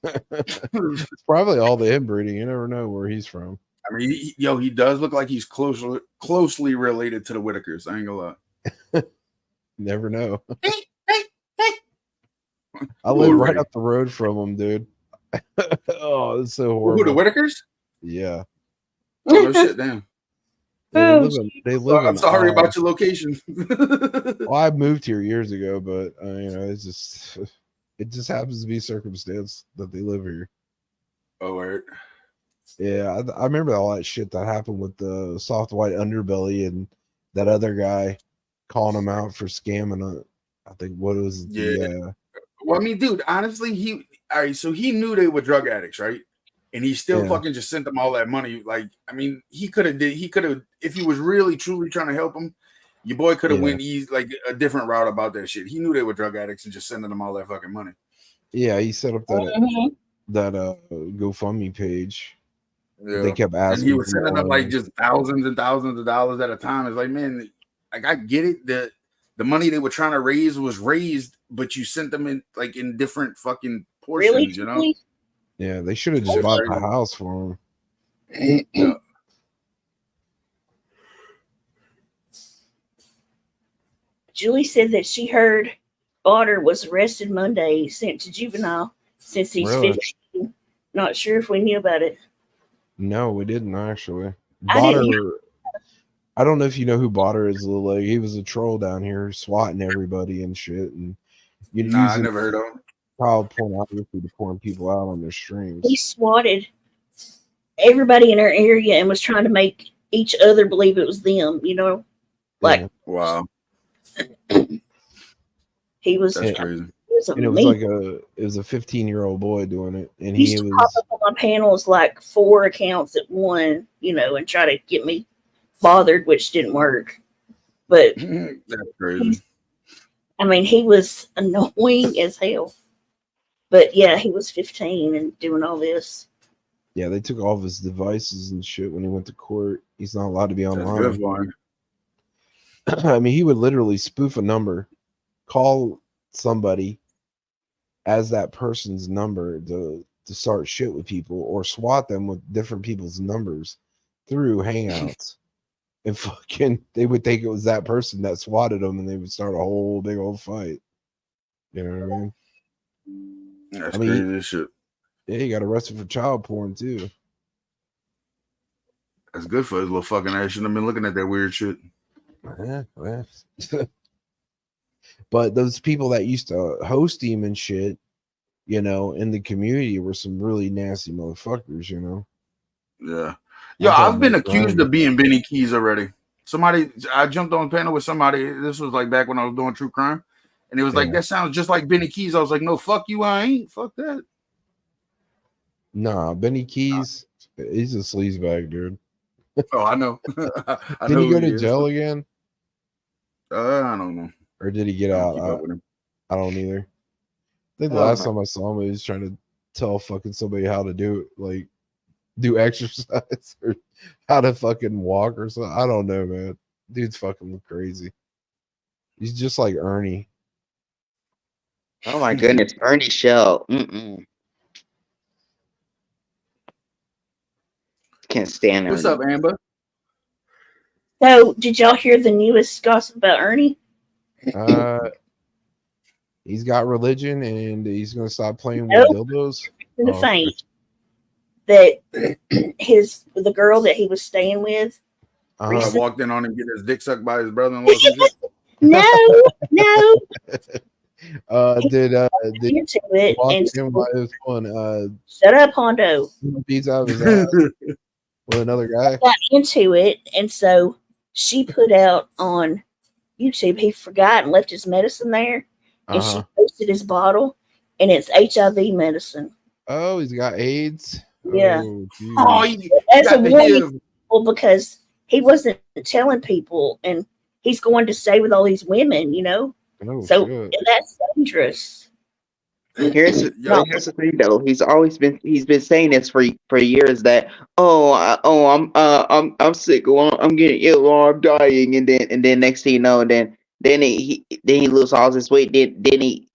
It's probably all the inbreeding. You never know where he's from. I mean, he does look like he's closely related to the Whitakers. I ain't gonna lie. Never know. I live right up the road from him, dude. Oh, it's so horrible. Who, the Whitakers? Yeah. Oh, no shit, damn. They live I'm sorry about your location. Well, I moved here years ago, but it just happens to be circumstance that they live here. Oh, right. Yeah, I remember all that shit that happened with the soft white underbelly and that other guy calling him out for scamming. I think what was Well, I mean, dude, honestly, so he knew they were drug addicts, right? And he still fucking just sent them all that money. Like, I mean, he could have, if he was really truly trying to help them, your boy could have went like a different route about that shit. He knew they were drug addicts and just sending them all that fucking money. Yeah, he set up that GoFundMe page. Yeah. They kept asking. And he was sending up like just thousands and thousands of dollars at a time. It's like, man, like I get it that the money they were trying to raise was raised, but you sent them in like in different fucking portions, you know? Yeah, they should have just bought the house for him. Yeah. Julie said that she heard Otter was arrested Monday, sent to juvenile since he's 15. Not sure if we knew about it. No, we didn't actually. Botter, I don't know if you know who Botter is, Lil. He was a troll down here, swatting everybody and shit, and I never heard of him. Child pornography to porn people out on their streams. He swatted everybody in our area and was trying to make each other believe it was them. You know, like wow. He was. That's crazy. And it was like it was a 15-year-old boy doing it, and he used to pop up on my panels like 4 accounts at one, and try to get me bothered, which didn't work. But that's crazy. I mean, he was annoying as hell. But yeah, he was 15 and doing all this. Yeah, they took all of his devices and shit when he went to court. He's not allowed to be online. That's good. I mean, he would literally spoof a number, call somebody as that person's number to start shit with people, or swat them with different people's numbers through Hangouts. And fucking, they would think it was that person that swatted them, and they would start a whole big old fight. You know what I mean? That's crazy as shit. Yeah, he got arrested for child porn too. That's good for his little fucking ass. Shouldn't have been looking at that weird shit. Yeah, well. But those people that used to host him and shit, you know, in the community were some really nasty motherfuckers, you know. Yeah. Yo, I've been accused of being Benny Keys already. I jumped on a panel with somebody. This was like back when I was doing true crime. And it was like, that sounds just like Benny Keys. I was like, no, fuck you, I ain't. Fuck that. Nah, Benny Keys, he's a sleazebag, dude. Oh, I know. Did he go to jail again? I don't know. Or did he get out? I don't either. I think the last time I saw him, he was trying to tell fucking somebody how to do exercise or how to fucking walk or something. I don't know, man. Dude's fucking crazy. He's just like Ernie. Oh my goodness, Ernie Shell. Mm-mm. Can't stand Ernie. What's up, Amber? So, did y'all hear the newest gossip about Ernie? He's got religion and he's gonna stop playing with dildos. The thing that the girl that he was staying with walked in on him getting his dick sucked by his brother-in-law. No. Did into it walk and in while it was fun? Shut up, Hondo. Beats out of his ass with another guy. Got into it, and so she put out on YouTube. He forgot and left his medicine there, and she posted his bottle, and it's HIV medicine. Oh, he's got AIDS. Yeah. As a warning, because he wasn't telling people, and he's going to stay with all these women, you know. Oh, so that's dangerous. Here's the thing, though. He's been saying this for years that I'm sick, or I'm getting ill, or I'm dying, and then next thing you know, then he loses all his weight. Then he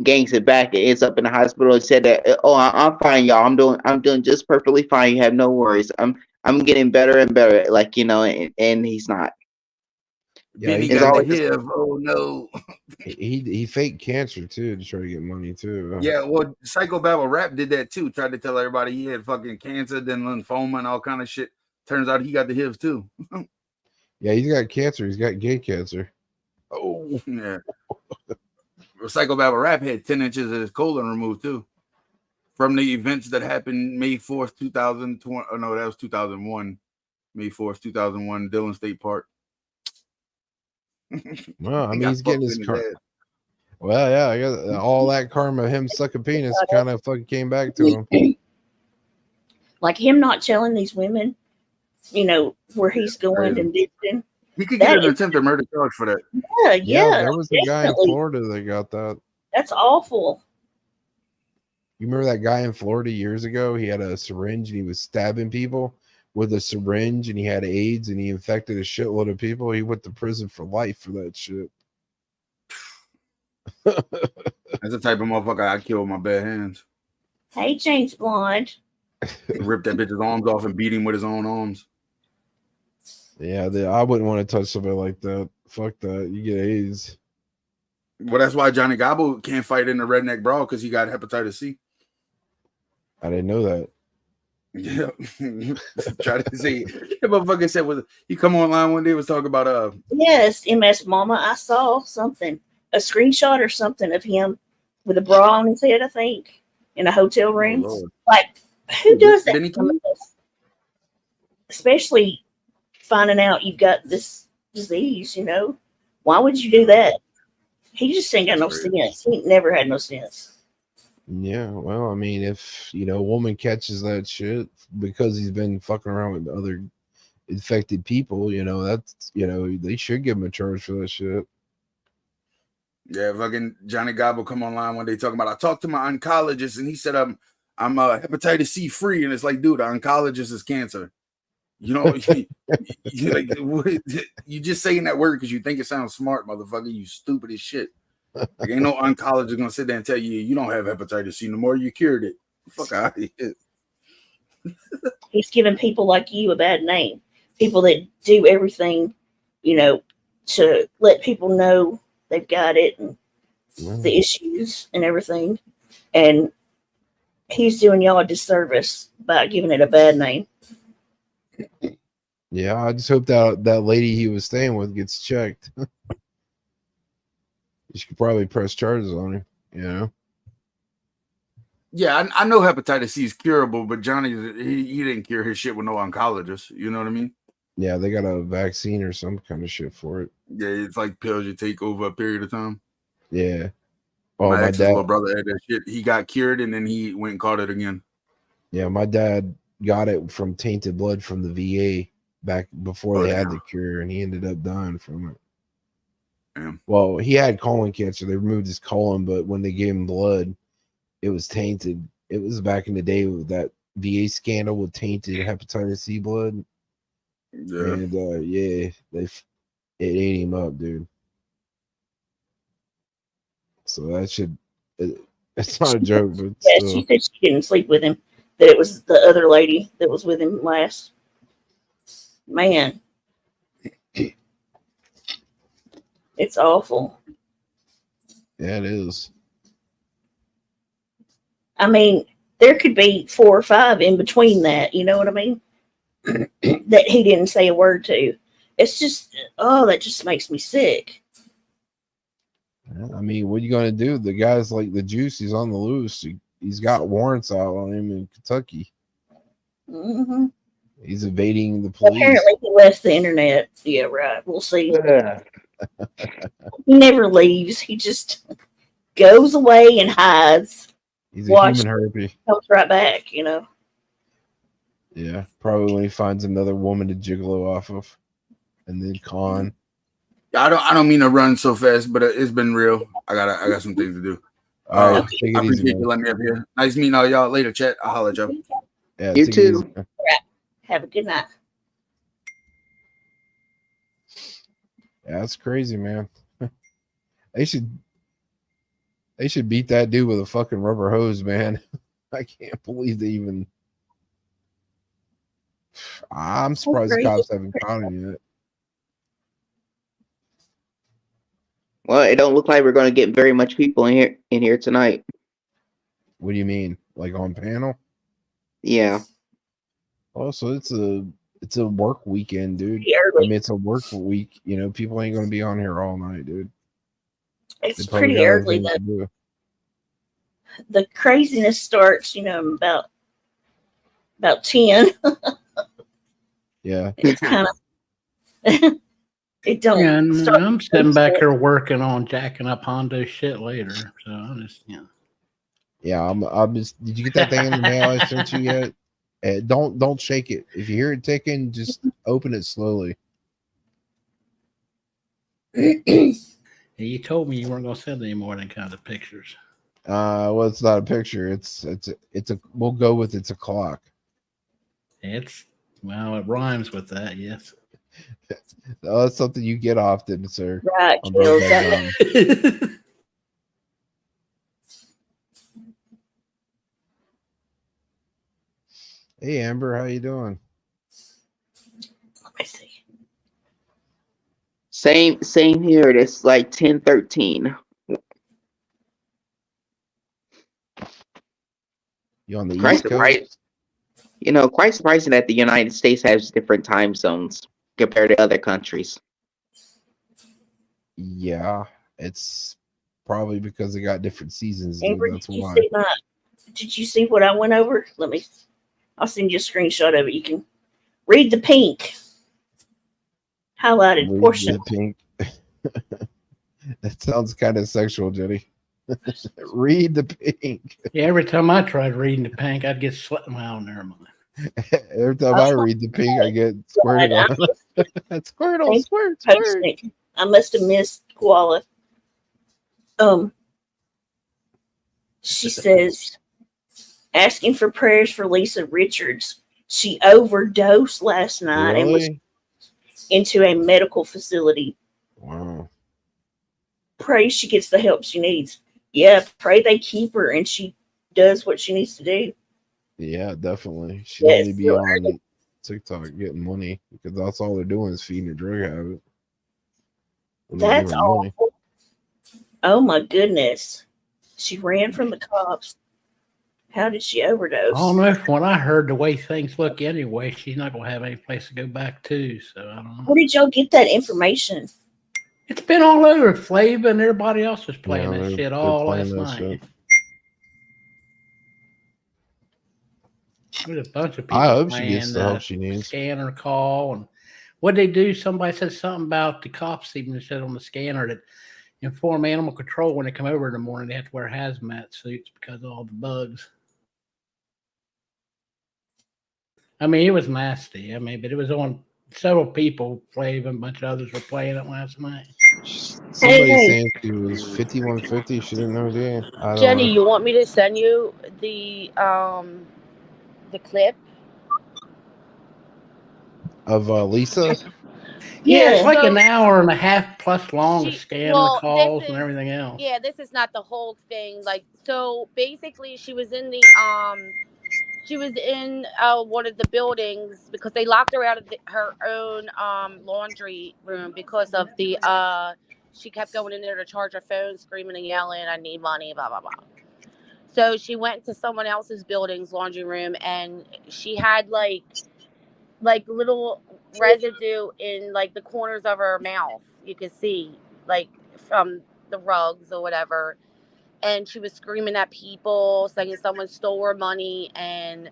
gains it back and ends up in the hospital and said that I'm fine, y'all. I'm doing just perfectly fine. You have no worries. I'm getting better and better. Like and he's not. Yeah, he got the HIV. Oh no. He faked cancer too to try to get money too. Yeah, well, Psycho Babble Rap did that too. Tried to tell everybody he had fucking cancer, then lymphoma and all kind of shit. Turns out he got the HIV too. Yeah, he's got cancer. He's got gay cancer. Oh yeah. Psycho Babble Rap had 10 inches of his colon removed too, from the events that happened May 4th, 2020. Oh no, that was 2001. May 4th, 2001, Dillon State Park. Well, I mean, he's getting his karma. Well, yeah, I guess all that karma, him sucking penis, kind of fucking came back to him. Like him not telling these women, where he's going and visiting. He could get an attempted murder charge for that. Yeah. There was a guy in Florida that got that. That's awful. You remember that guy in Florida years ago? He had a syringe and he was stabbing people with a syringe, and he had AIDS and he infected a shitload of people. He went to prison for life for that shit. That's the type of motherfucker I kill with my bare hands. Hey, James Blonde. Rip that bitch's arms off and beat him with his own arms. Yeah, I wouldn't want to touch somebody like that. Fuck that. You get AIDS. Well, that's why Johnny Gobble can't fight in the redneck brawl, because he got hepatitis C. I didn't know that. Yeah, try to see. That motherfucker said he come online one day was talking about Yes, MS Mama. I saw something, a screenshot or something of him with a bra on his head, I think, in a hotel room. Like, who does that? Especially finding out you've got this disease, Why would you do that? He just ain't got no sense. He never had no sense. Yeah, well, I mean, if a woman catches that shit because he's been fucking around with other infected people, that's they should give him a charge for that shit. Yeah, fucking Johnny Gobble come online one day talking about, I talked to my oncologist and he said I'm hepatitis C free, and it's like, dude, the oncologist is cancer. You just saying that word because you think it sounds smart, motherfucker. You stupid as shit. Like, ain't no oncologist gonna sit there and tell you don't have hepatitis C no more. You cured it. Fuck out of here. He's giving people like you a bad name. People that do everything, to let people know they've got it and the issues and everything. And he's doing y'all a disservice by giving it a bad name. Yeah, I just hope that lady he was staying with gets checked. You should probably press charges on her, you know? Yeah, I know hepatitis C is curable, but Johnny, he didn't cure his shit with no oncologist. You know what I mean? Yeah, they got a vaccine or some kind of shit for it. Yeah, it's like pills you take over a period of time. Yeah. Oh, my my ex's dad. little brother had that shit. He got cured and then he went and caught it again. Yeah, my dad got it from tainted blood from the VA back before they had the cure, and he ended up dying from it. Damn. Well, he had colon cancer. They removed his colon, but when they gave him blood, it was tainted. It was back in the day with that VA scandal with tainted hepatitis C blood. Yeah. And yeah, it ate him up, dude. So that should it's not a joke, but Yeah, still. she said she didn't sleep with him. That it was the other lady that was with him last. Man, it's awful. Yeah, it is. I mean, there could be 4 or 5 in between that. You know what I mean? That he didn't say a word to. It's just, that just makes me sick. I mean, what are you going to do? The guy's like the juice. He's on the loose. He's got warrants out on him in Kentucky. Mm-hmm. He's evading the police. Apparently, he left the internet. Yeah, right. We'll see. He never leaves. He just goes away and hides. He's a human herpy. Comes right back, you know. Yeah, probably when he finds another woman to gigolo off of, and then con. I don't mean to run so fast, but it's been real. I got some things to do. All right, I take it easy, appreciate man. you letting me up here. Nice meeting all y'all. Later, chat. I'll holler at y'all. Yeah, You take it easy. too. Right. Have a good night. Yeah, that's crazy, man. They should beat that dude with a fucking rubber hose, man. I can't believe they even. I'm surprised the cops haven't caught him yet. Well, it don't look like we're going to get very much people in here tonight. What do you mean? Like on panel? Yeah. Oh, so it's a work weekend, dude. I mean, it's a work week. You know, people ain't going to be on here all night, dude. It's pretty early, though. The craziness starts, about 10. Yeah. It's kind of it don't. Yeah, and start I'm sitting back here working on jacking up Hondo shit later. So I'm just, Yeah, I'm just. Did you get that thing in the mail I sent you yet? Don't shake it. If you hear it ticking, just open it slowly. You told me you weren't going to send any more than kind of pictures. Well, it's not a picture. It's a. We'll go with it's a clock. Well, it rhymes with that. Yes. Oh, that's something you get often, sir. Right. Hey, Amber, how you doing? Let me see. Same here. It's like 10:13. You on the Quite East Coast? Quite surprising that the United States has different time zones compared to other countries. Yeah, it's probably because they got different seasons. Dude. Amber, That's did you why. did you see what I went over? I'll send you a screenshot of it. You can read the pink highlighted portion. The pink. That sounds kind of sexual, Jenny. Read the pink. Yeah, every time I tried reading the pink, I'd get sweating. Well, never mind. Every time I read the pink, I get squirted on. Squirtle, squirt. I must have missed Koala. She says, asking for prayers for Lisa Richards. She overdosed last night and was into a medical facility. Wow. Pray she gets the help she needs. Yeah, pray they keep her and she does what she needs to do. Yeah, definitely. She'd only be on TikTok getting money because that's all they're doing is feeding a drug habit. That's awful. Oh my goodness. She ran from the cops. How did she I overdose? don't know. From what I heard, the way things look anyway, she's not going to have any place to go back to. So I don't know. Where did y'all get that information? It's been all over. Flava and everybody else was playing Yeah, that they're shit all playing last that night. shit. There's a bunch of I people hope she playing gets the help she needs. scanner call. And what they do, somebody said something about the cops even said on the scanner that inform animal control when they come over in the morning, they have to wear hazmat suits because of all the bugs. I mean, it was nasty. I mean, but it was on several people playing, a bunch of others were playing it last night. Somebody saying she was 5150. She didn't know the. I don't Jenny, know. you want me to send you the clip? Of Lisa? Yeah, it's like an So hour and a half plus long to scan the calls and everything else. Yeah, this is not the whole thing. Like, so basically, she was in one of the buildings because they locked her out of her own laundry room because of the she kept going in there to charge her phone, screaming and yelling, "I need money," blah blah blah. So she went to someone else's building's laundry room, and she had like little residue in like the corners of her mouth. You could see like from the rugs or whatever. And she was screaming at people, saying someone stole her money, and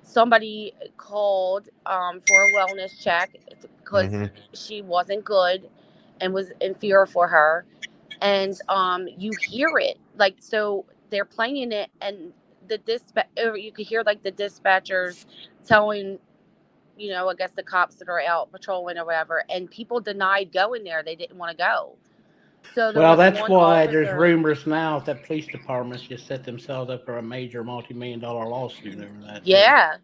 somebody called for a wellness check because she wasn't good and was in fear for her. And you hear it like, so they're playing it, and you could hear like the dispatchers telling, I guess the cops that are out patrolling or whatever, and people denied going there. They didn't want to go. So there Well, was that's one why there's officer. rumors now that police departments just set themselves up for a major multi-million-dollar lawsuit over that. Yeah.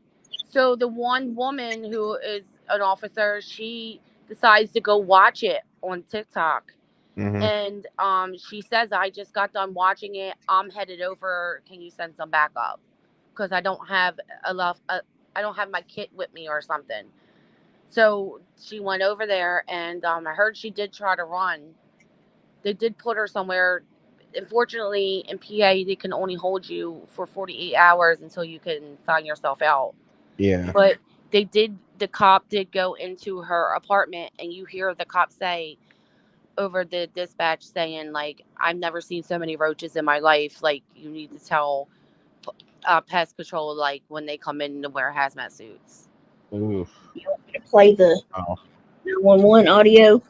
So the one woman who is an officer, she decides to go watch it on TikTok. And she says, "I just got done watching it. I'm headed over. Can you send some backup? Because I don't have I don't have my kit with me or something." So she went over there, and I heard she did try to run. They did put her somewhere. Unfortunately, in PA, they can only hold you for 48 hours until you can sign yourself out. Yeah. But the cop did go into her apartment, and you hear the cop say over the dispatch saying, like, "I've never seen so many roaches in my life. Like, you need to tell pest control, like, when they come in to wear hazmat suits." Oof. You want me to play the 911 audio?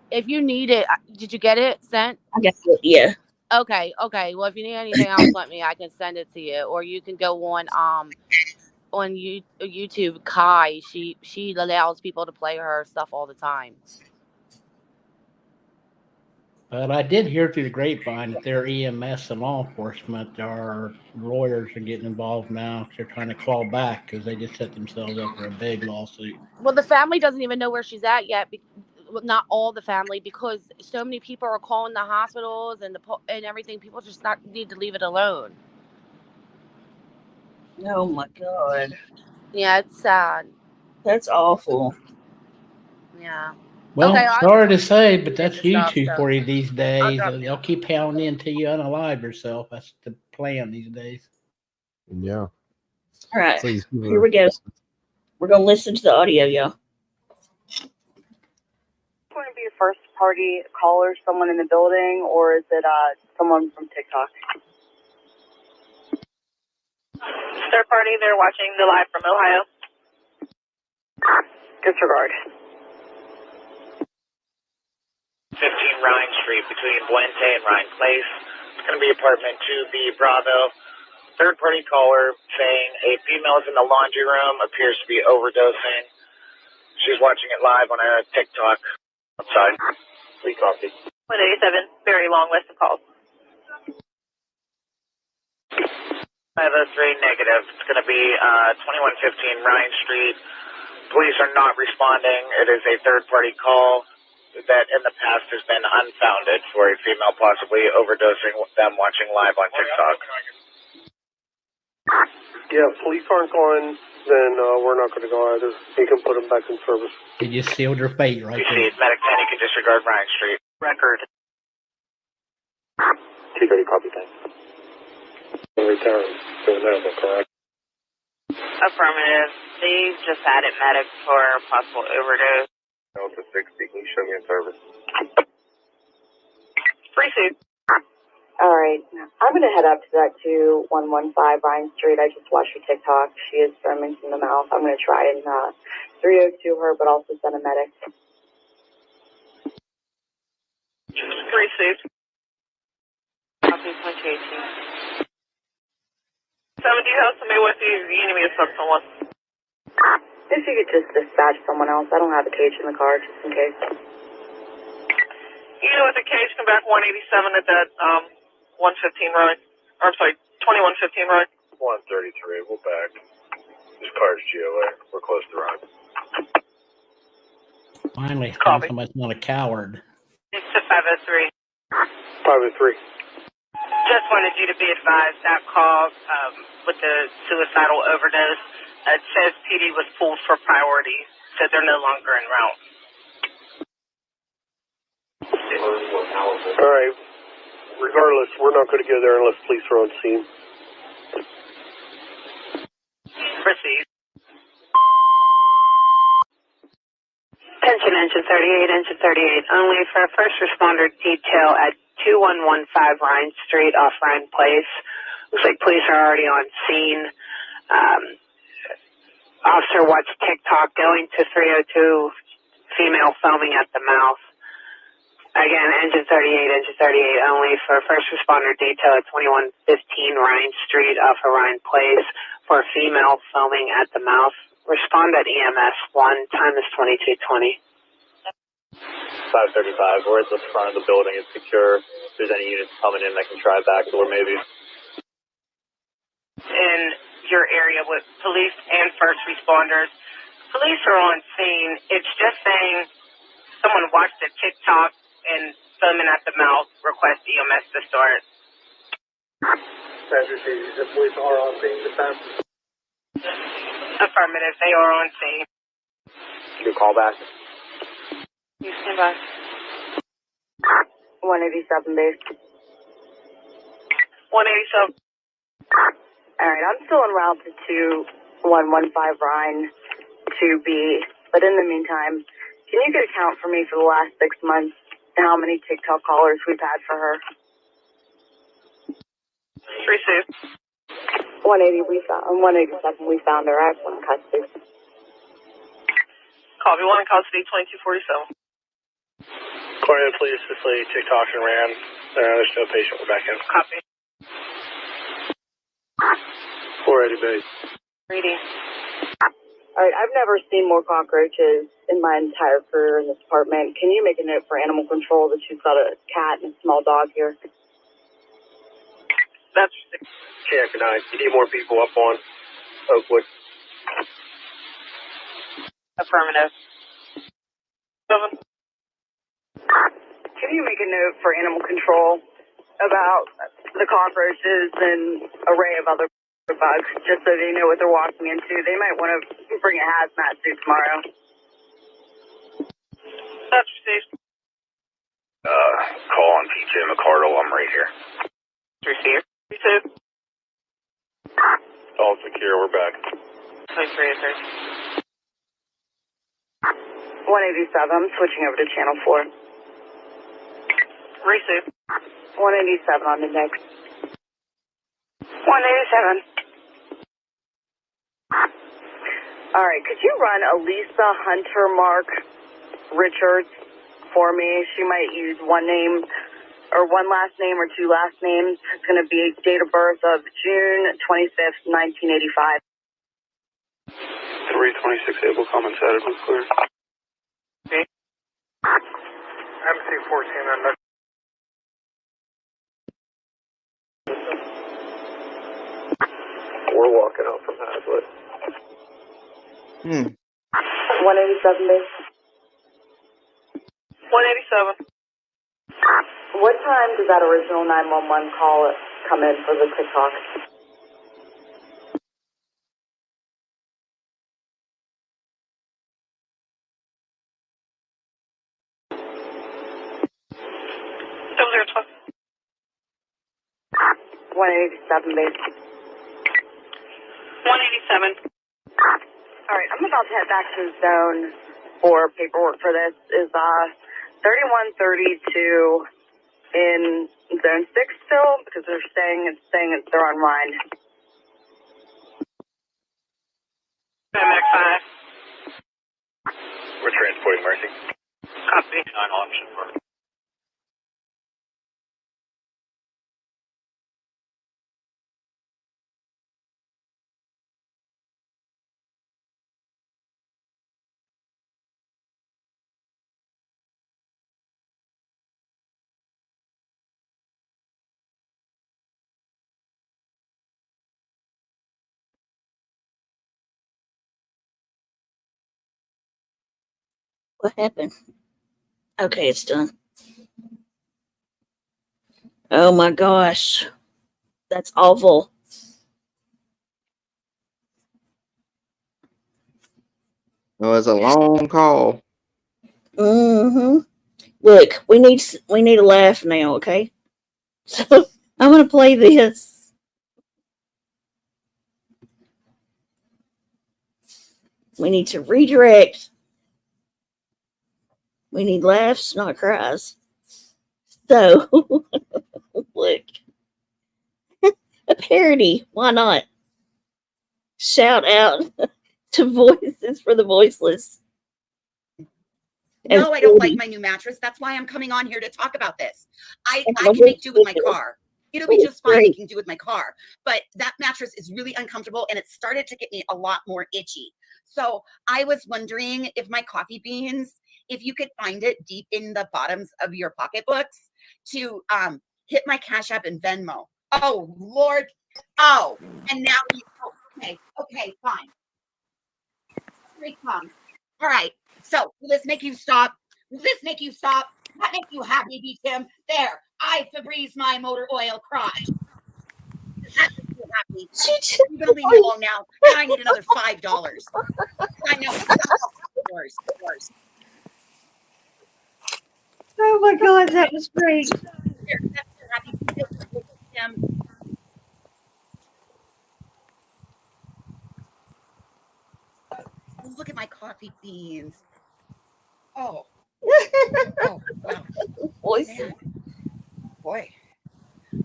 If you need it, did you get it sent? I got it, yeah. Okay. Well, if you need anything else, I can send it to you, or you can go on YouTube. Kai, she allows people to play her stuff all the time. But I did hear through the grapevine that their EMS and law enforcement, our lawyers are getting involved now. They're trying to claw back because they just set themselves up for a big lawsuit. Well, the family doesn't even know where she's at yet. Not all the family, because so many people are calling the hospitals and and everything. People just need to leave it alone. Oh my God. Yeah, it's sad. That's awful. Yeah. Well, Okay, sorry to say, but that's stuff, YouTube so for you these days. drop They'll keep pounding until you unalive yourself. That's the plan these days. Yeah. All right. So Here we go. We're going to listen to the audio, y'all. Going to be a first party caller, someone in the building, or is it someone from TikTok? Third party, they're watching the live from Ohio. Disregard. 15 Rhine Street between Buente and Rhine Place. It's going to be apartment 2B Bravo. Third party caller saying a female is in the laundry room, appears to be overdosing. She's watching it live on a TikTok outside. Free coffee. 187, very long list of calls. 503 negative. It's going to be 2115 Rhine Street. Police are not responding. It is a third party call that in the past has been unfounded for a female possibly overdosing them watching live on TikTok. Yeah, if police aren't going, then we're not going to go either. You can put them back in service. They just sealed their fate right there. Medic 10, you can disregard Rhine Street. Record. T-30, copy, thanks. return to the medical, correct? Affirmative. They just added medic for possible overdose. Delta 60, can you show me a service? Proceed. All right. I'm going to head up to that 2115 Ryan Street. I just watched her TikTok. She is foaming from the mouth. I'm going to try and 302 her, but also send a medic. Proceed. Copy, 2018. 7, do you have somebody with you? You need me to sub someone. If you could just dispatch someone else. I don't have a cage in the car, just in case. You know, with the cage, come back 187 at that 115 ride. Or, I'm sorry, 2115 ride. 133, we're back. This car's GOA. We're close to run. Finally, Copy. somebody's not a coward. It's to 503. 503. Just wanted you to be advised that call with the suicidal overdose. It says PD was pulled for priority, so they're no longer en route. All right. Regardless, we're not going to go there unless police are on scene. Proceed. Attention, engine 38, engine 38. Only for a first responder detail at 2115 Ryan Street off Ryan Place. Looks like police are already on scene. Officer watched TikTok going to 302, female foaming at the mouth. Again, engine 38 only for first responder detail at 2115 Ryan Street off of Ryan Place for a female foaming at the mouth. Respond at EMS 1, time is 22:20. 535, we're at the front of the building, it's secure. If there's any units coming in that can try back door maybe. In your area with police and first responders. Police are on scene. It's just saying someone watched a TikTok and foaming at the mouth, request EMS to start. The police are on scene this time. Affirmative, they are on scene. You call back. You stand by. 187 base. 187. All right, I'm still en route to 2115 Ryan 2B, but in the meantime, can you get a count for me for the last 6 months how many TikTok callers we've had for her? 32. 187, we found her. I have one in custody. Copy, one in custody, 2247. According to the police, this lady TikTok and ran. There's no patient. We're back in. Copy. 480 base. Reading. All right, I've never seen more cockroaches in my entire career in this department. Can you make a note for animal control that you've got a cat and a small dog here? That's check 9. You need more people up on Oakwood. Affirmative. 7. Can you make a note for animal control about the cockroaches and array of other bugs, just so they know what they're walking into? They might want to bring a hazmat suit tomorrow. That's received. Call on PJ McCardle. I'm right here. Received. Received. All secure. We're back. 23. 187. I'm switching over to channel 4. Received. 187 on the next. 187. All right, could you run Elisa Hunter Mark Richards for me? She might use one name or one last name or two last names. It's going to be date of birth of June 25th, 1985. 326 able common side of clear. Okay. MC 14 on that. We're walking out from Hazlitt. 187 base. 187. What time does that original 911 call come in for the TikTok? 187 base. 187. All right, I'm about to head back to the zone for paperwork for this. Is 3132 in zone 6 still? Because they're saying they're on line. MX5. We're transporting Mercy. Copy. 9 option for. What happened? Okay, it's done. Oh my gosh. That's awful. It was a long call. Mm-hmm. Look, we need a laugh now, okay? So I'm gonna play this. We need to redirect. We need laughs, not cries. So look. A parody. Why not? Shout out to Voices for the Voiceless. No, I don't like my new mattress. That's why I'm coming on here to talk about this. I can make do with my car. It'll be just fine making do with my car. But that mattress is really uncomfortable and it started to get me a lot more itchy. So I was wondering if my coffee beans, if you could find it deep in the bottoms of your pocketbooks to hit my Cash App and Venmo. Oh, Lord. Oh, and now okay, fine. Here he comes. All right. So will this make you stop? Will this make you stop? That make you happy, B. Tim? There. I Febreze my motor oil crotch. That makes you happy. You're gonna leave me alone now. And I need another $5. I know. Yours. Oh my God, that was great. Here, that's your happy, Tim. Look at my coffee beans. Oh. Oh, wow. Man. Boy.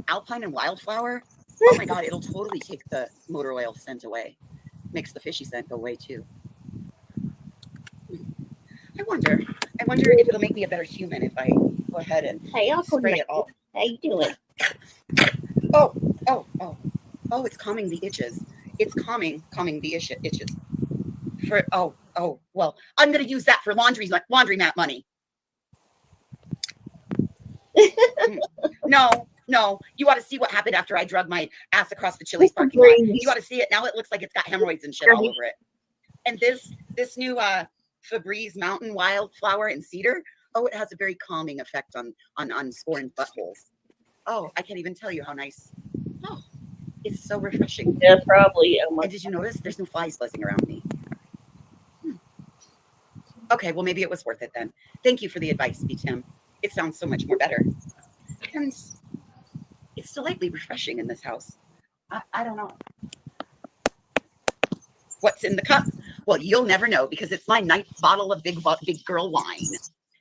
Alpine and Wildflower. Oh my God, it'll totally take the motor oil scent away. Makes the fishy scent go away too. I wonder if it'll make me a better human if I go ahead and spray it all. How you doing? Oh, it's calming the itches. It's calming the itches. Well, I'm gonna use that for laundromat money. No, you ought to see what happened after I drug my ass across the Chili's parking lot. You ought to see it. Now it looks like it's got hemorrhoids and shit all over it. And this new Febreze Mountain Wildflower and Cedar, it has a very calming effect on scorned buttholes. Oh, I can't even tell you how nice. Oh, it's so refreshing. Yeah, probably. And did you notice there's no flies buzzing around me? Okay, well, maybe it was worth it then. Thank you for the advice, B. Tim. It sounds so much more better. And it's delightfully refreshing in this house. I don't know. What's in the cup? Well, you'll never know because it's my ninth bottle of big girl wine.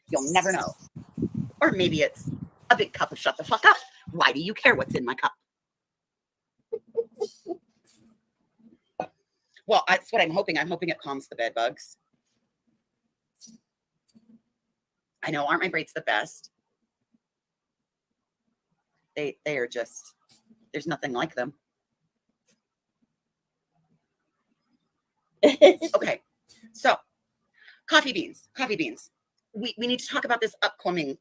You'll never know. Or maybe it's a big cup of shut the fuck up. Why do you care what's in my cup? Well, that's what I'm hoping. I'm hoping it calms the bed bugs. I know, aren't my braids the best? They are just, there's nothing like them. Okay, so coffee beans. We need to talk about this upcoming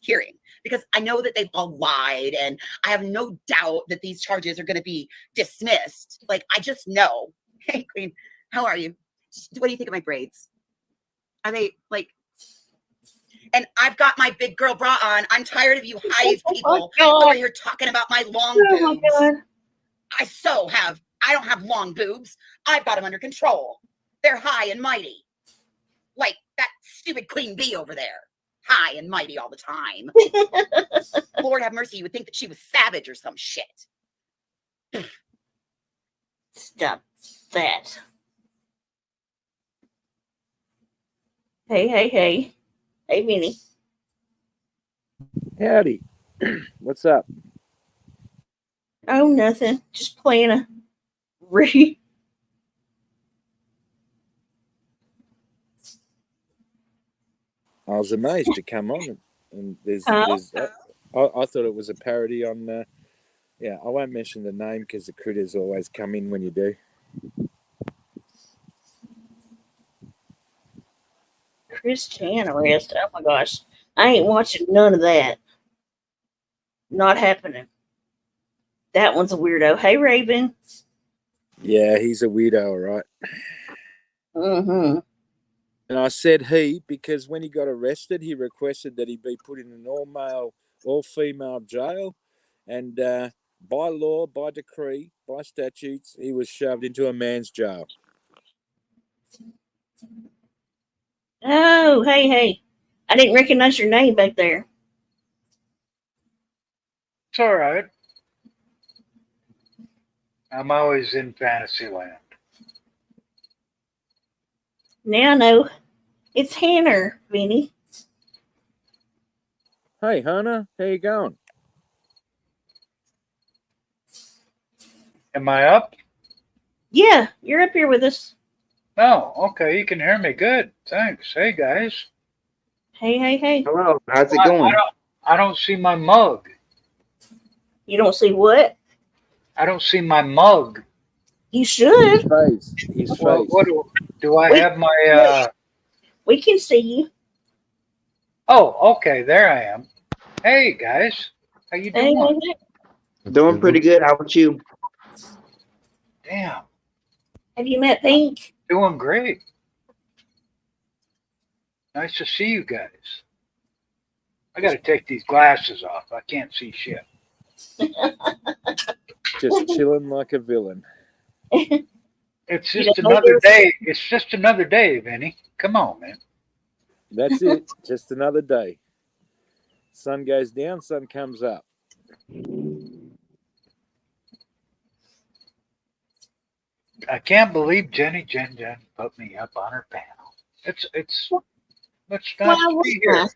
hearing because I know that they've all lied and I have no doubt that these charges are going to be dismissed. Like, I just know. Hey, Queen, how are you? What do you think of my braids? Are they like... And I've got my big girl bra on. I'm tired of you hive people over here talking about my long boobs. I don't have long boobs. I've got them under control. They're high and mighty. Like that stupid Queen Bee over there. High and mighty all the time. Lord have mercy, you would think that she was savage or some shit. Stop that. Hey, hey, hey. Hey, Vinny. Howdy. What's up? Oh, nothing. Just playing a re. I was amazed to come on and there's Huh? I thought it was a parody on yeah, I won't mention the name because the critters always come in when you do. Chris Chan arrest. Oh my gosh. I ain't watching none of that. Not happening. That one's a weirdo. Hey, Raven. Yeah, he's a weirdo, all right. Mm-hmm. And I said he because when he got arrested, he requested that he be put in an all-male, all-female jail. And by law, by decree, by statutes, he was shoved into a man's jail. Oh, hey, hey. I didn't recognize your name back there. It's all right. I'm always in fantasy land. Now I know. It's Hanner, Vinny. Hey, Hannah, how you going? Am I up? Yeah, you're up here with us. Oh, okay. You can hear me. Good. Thanks. Hey, guys. Hey, hey, hey. Hello. How's it going? I don't see my mug. You don't see what? I don't see my mug. You should. His Well, face. what do I have my? We can see you. Oh, okay. There I am. Hey, guys. How you Hey, doing? hey, hey. Doing pretty good. How about you? Damn. Have you met Pink? Doing great. Nice to see you guys. I got to take these glasses off. I can't see shit. Just chilling like a villain. It's just another day. It's just another day, Vinny. Come on, man. That's it. Just another day. Sun goes down, sun comes up. I can't believe Jen put me up on her panel. It's nice to be here.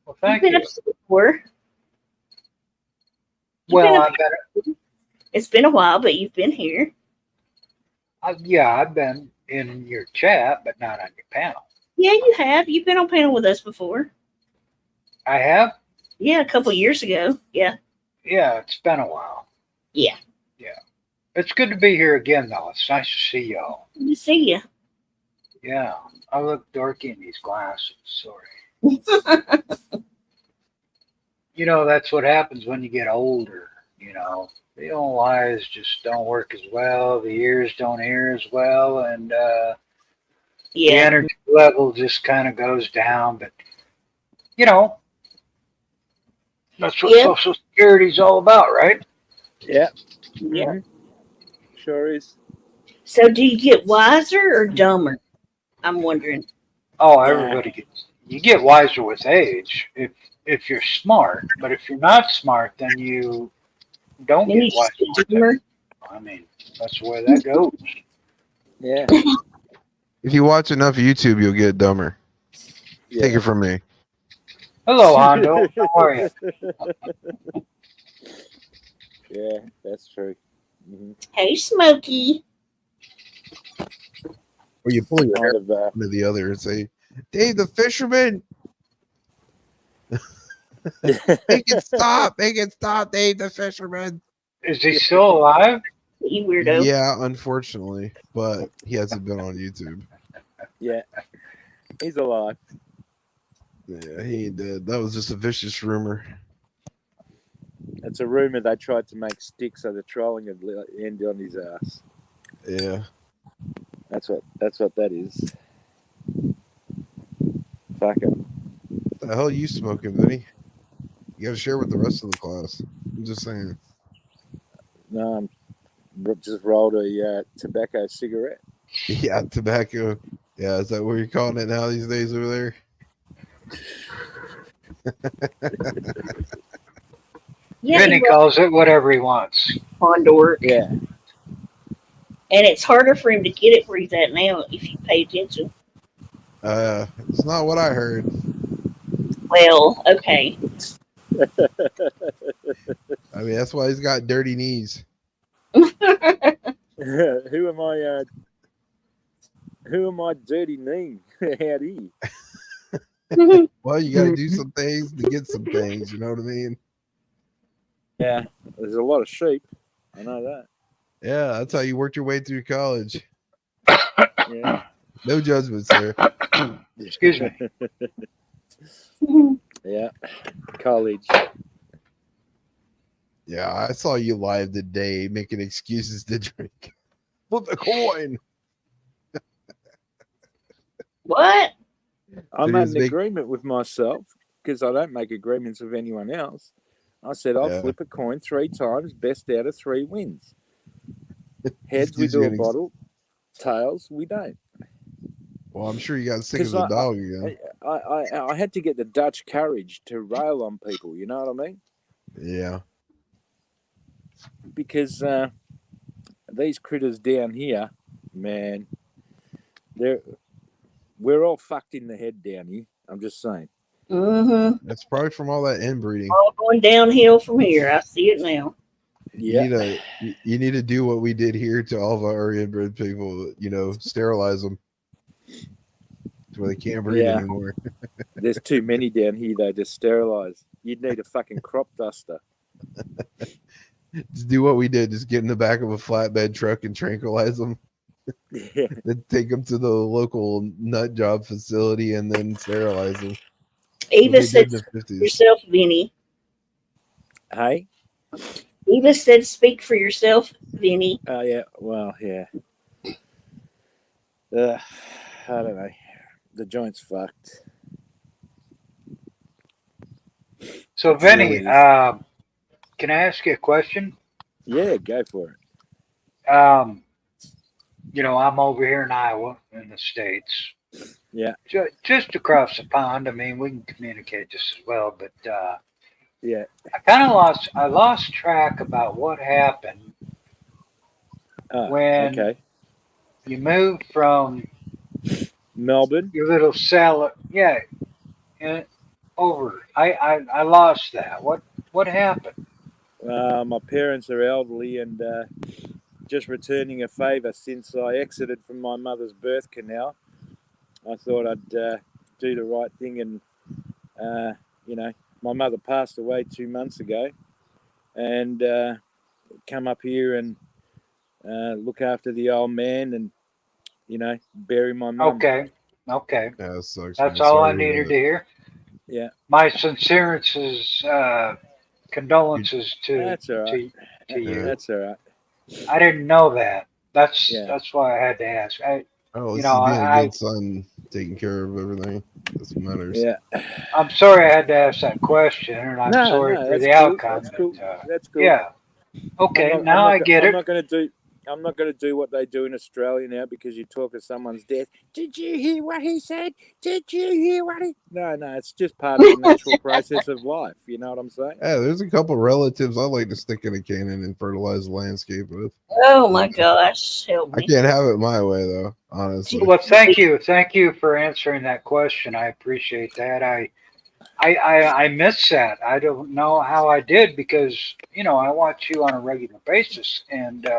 Well, thank you. Before. Well, it's been a while, but you've been here. Yeah, I've been in your chat, but not on your panel. Yeah, you have. You've been on panel with us before. I have? Yeah, a couple years ago. Yeah. Yeah, it's been a while. Yeah. Yeah. It's good to be here again, though. It's nice to see y'all. Good to see you. Yeah, I look dorky in these glasses. Sorry. You know, that's what happens when you get older. You know, the old eyes just don't work as well. The ears don't hear as well. And the energy level just kind of goes down. But, you know, that's what Social Security's all about, right? Yeah. Yeah. Mm-hmm. Sure is. So do you get wiser or dumber? I'm wondering. Oh, everybody gets. You get wiser with age if you're smart, but if you're not smart, then you don't get wiser. I mean, that's where that goes. Yeah. If you watch enough YouTube, you'll get dumber. Yeah. Take it from me. Hello, Hondo. How are you? Yeah, that's true. Mm-hmm. Hey, Smokey. Or you pull your hair into the other and say, Dave the fisherman. Make it stop. Make it stop, Dave the fisherman. Is he still alive? You weirdo. Yeah, unfortunately. But he hasn't been on YouTube. Yeah. He's alive. Yeah, he ain't dead. That was just a vicious rumor. It's a rumor they tried to make stick so the trolling would end on his ass. Yeah. That's what that is. Fuck it. What the hell are you smoking, Vinny? You gotta share with the rest of the class. I'm just saying. No, I'm just rolled a tobacco cigarette. Yeah, tobacco. Yeah, is that what you're calling it now these days over there? Yeah, Vinny calls it whatever he wants. Condor. Yeah. And it's harder for him to get it where he's at now if you pay attention. It's not what I heard. Well, okay. I mean, that's why he's got dirty knees. Who am I? Who am I? Dirty knee? Howdy. Well, you got to do some things to get some things. You know what I mean? Yeah. There's a lot of sheep. I know that. Yeah, that's how you worked your way through college. Yeah. No judgments there. Excuse me. Yeah. College. Yeah, I saw you live today making excuses to drink. Flip a coin. What? I made an agreement with myself because I don't make agreements with anyone else. I said I'll flip a coin 3 times, best out of 3 wins. Heads, we do a bottle. Tails, we don't. Well, I'm sure you got sick of the dog again. I had to get the Dutch courage to rail on people. You know what I mean? Yeah. Because these critters down here, man, we're all fucked in the head down here. I'm just saying. Mm-hmm. That's probably from all that inbreeding. All going downhill from here. I see it now. Yeah. You need to do what we did here to all of our inbred people. You know, sterilize them to where they can't breed anymore. There's too many down here. They just sterilize. You'd need a fucking crop duster. Just do what we did. Just get in the back of a flatbed truck and tranquilize them. Yeah. Then take them to the local nut job facility and then sterilize them. Eva said, "Speak for yourself, Vinny." Hey. Eva said, "Speak for yourself, Vinny." Oh yeah. Well, yeah. I don't know. The joint's fucked. So, Vinny, can I ask you a question? Yeah, go for it. You know, I'm over here in Iowa, in the States. Yeah. Just across the pond. I mean, we can communicate just as well, but yeah. I lost track about what happened when you moved from Melbourne, your little salad, and over. I lost that. What happened? My parents are elderly and just returning a favour since I exited from my mother's birth canal. I thought I'd do the right thing and, you know, my mother passed away 2 months ago and come up here and look after the old man and, you know, bury my mum. Okay. Yeah, that sucks. That's all I needed to hear. Yeah. My sincerences, condolences to you. That's all right. I didn't know that. That's why I had to ask. Being a good son, taking care of everything. That's what matters. Yeah. I'm sorry I had to ask that question, and I'm sorry for the outcome. That's cool. That's cool. Yeah. Okay, now I get it. I'm not going to do what they do in Australia now because you talk of someone's death. Did you hear what he said? Did you hear what he... No, it's just part of the natural process of life. You know what I'm saying? Yeah, there's a couple relatives I like to stick in a cannon and fertilize the landscape with. Oh my gosh, help me. I can't have it my way though, honestly. Well, thank you for answering that question. I appreciate that. I missed that. I don't know how I did because I watch you on a regular basis, and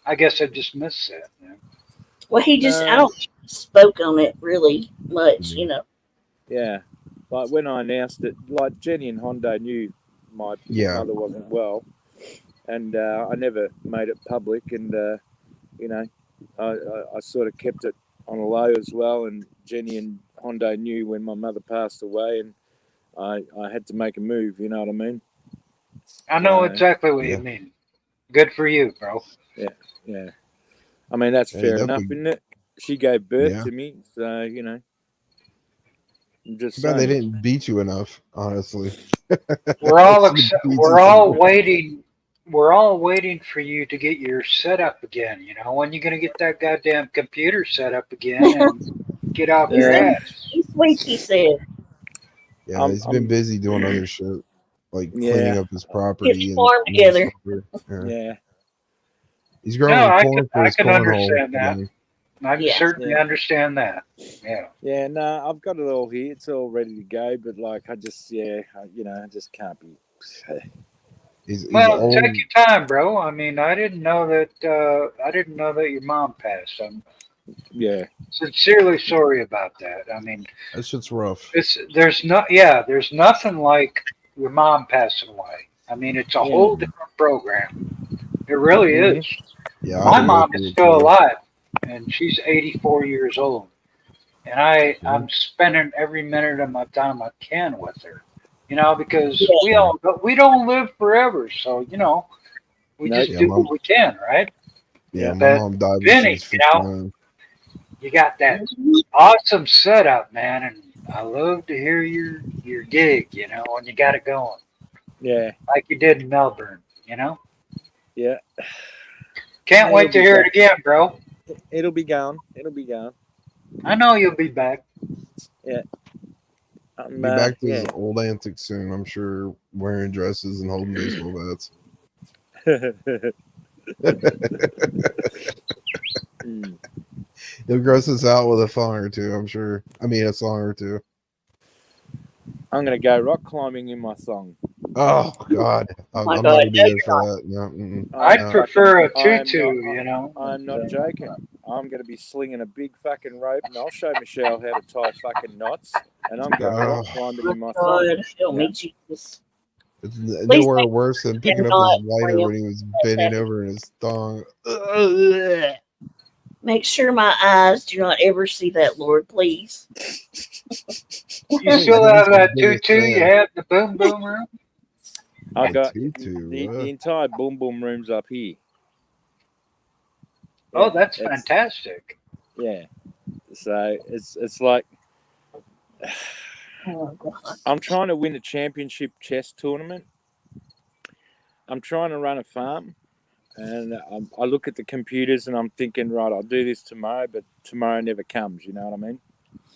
I guess I just missed that. Well, he just I don't spoke on it really much, Yeah, like when I announced it, like Jenny and Hondo knew my mother wasn't well, and I never made it public, and I sort of kept it on a low as well. And Jenny and Hondo knew when my mother passed away, and I had to make a move. You know what I mean? I know exactly what you mean. Good for you, bro. Yeah. I mean, that's fair enough, isn't it? She gave birth to me, so I'm just saying. They didn't beat you enough, honestly. We're all waiting. We're all waiting for you to get your setup again. When you gonna get that goddamn computer set up again and get off your ass? He's weak, he said. Yeah, he's been busy doing other shit. like Yeah. cleaning up his property. farm together. Yeah. He's No, growing I corn for I his can cornhole. understand that. I can certainly understand that. Yeah. Yeah, no, I've got it all here. It's all ready to go, but like, I just, I just can't be. He's Well, old. take your time, bro. I mean, I didn't know that. I didn't know that your mom passed. I'm sincerely sorry about that. I mean, that shit's rough. there's nothing like your mom passing away. I mean, it's a whole different program. It really is. Yeah, My mom is still alive, and she's 84 years old, and I'm spending every minute of my time I can with her. You know, because we don't live forever, so we just do what we can, right? Yeah, my But mom died when Vinny, she was 59. you got that awesome setup, man, and I love to hear your gig, when you got it going. Yeah. Like you did in Melbourne, Yeah. Can't wait to hear it again, bro. It'll be going. It'll be going. I know you'll be back. Yeah. Be back to his old antics soon, I'm sure, wearing dresses and holding baseball bats. He'll gross us out with a song or two, I'm sure. I mean, a song or two. I'm going to go rock climbing in my song. Oh, God. I'm not going to be there for that. No, I'd prefer a tutu, I'm not joking. I'm going to be slinging a big fucking rope, and I'll show Michelle how to tie fucking knots, and I'm going rock climbing in my song. Help me, Jesus. It's nowhere worse than picking up his lighter when he was bending over in his thong. Make sure my eyes do not ever see that, Lord, please. You still have that tutu you had in the boom boom room? I got the entire boom boom room's up here. Oh, that's fantastic. Yeah. So it's like I'm trying to win a championship chess tournament. I'm trying to run a farm, and I look at the computers and I'm thinking, right, I'll do this tomorrow, but tomorrow never comes. You know what I mean?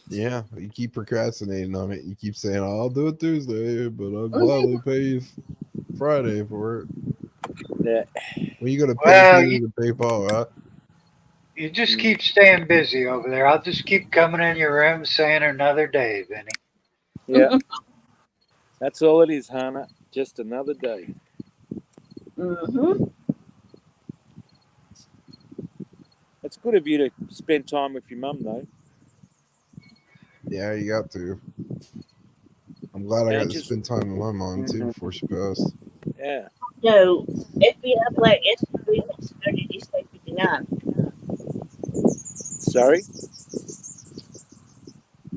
Yeah, you keep procrastinating on it. You keep saying, I'll do it Tuesday, but I'll gladly pay you Friday for it. Yeah. When you going to pay Peter to pay Paul, huh? You just keep staying busy over there. I'll just keep coming in your room saying another day, Vinny. Yeah. That's all it is, Hannah. Just another day. Mm-hmm. It's good of you to spend time with your mum, though. Yeah, you got to. I'm glad I got to spend time with my mom, too, before she passed. Yeah. No, FBI Black SUV wants to know, did he say 59? Sorry?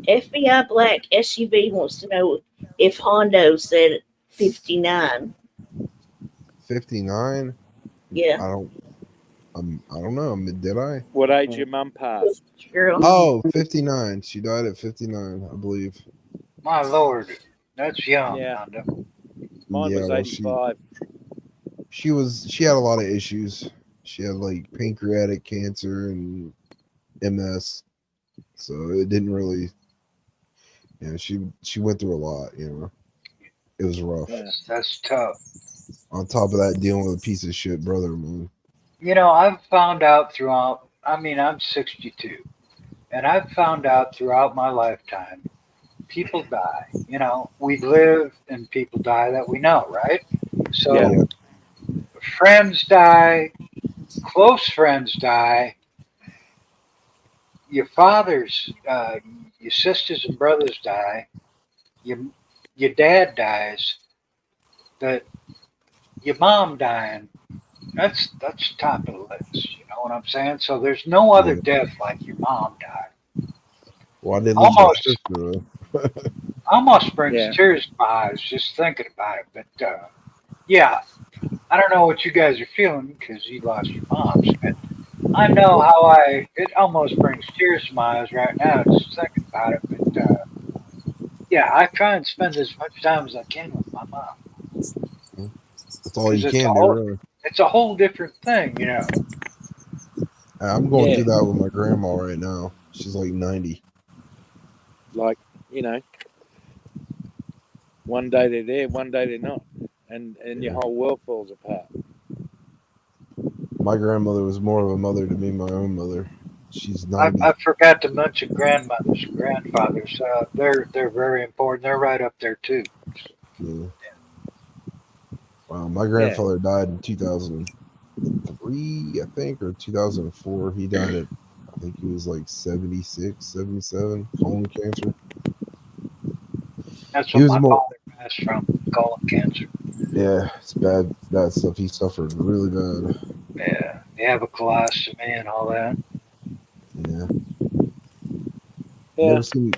FBI Black SUV wants to know if Hondo said 59. 59? Yeah. I don't know. Did I? What age your mum passed? Girl. Oh, 59. She died at 59, I believe. My Lord, that's young. Yeah. Hondo. Mine was 85. She had a lot of issues. She had like pancreatic cancer and MS. So it didn't really, she went through a lot, It was rough. That's tough. On top of that, dealing with a piece of shit brother, man. I've found out throughout, I'm 62, and I've found out throughout my lifetime, people die. We live and people die that we know, right? So friends die, close friends die, your fathers, your sisters and brothers die, your dad dies, but your mom dying, that's top of the list. You know what I'm saying? So there's no other death like your mom died. Well, I didn't lose my sister, though. Almost brings tears to my eyes just thinking about it. But yeah, I don't know what you guys are feeling because you lost your moms, but I know how it almost brings tears to my eyes right now just thinking about it. But yeah, I try and spend as much time as I can with my mom. That's all you can do, really. It's a whole different thing, I'm going through that with my grandma right now. She's like 90. Like, One day they're there, one day they're not, and your whole world falls apart. My grandmother was more of a mother to me than my own mother. She's I 90. forgot to mention grandmothers, grandfathers. They're very important. They're right up there too. Yeah. Wow, my grandfather died in 2003, I think, or 2004. He died at, I think he was like 76, 77, colon cancer. That's He what was my more, father passed from, colon cancer. yeah, it's bad stuff. He suffered really bad. Yeah, you have a colostomy and all that. Yeah. Yeah. Never seen.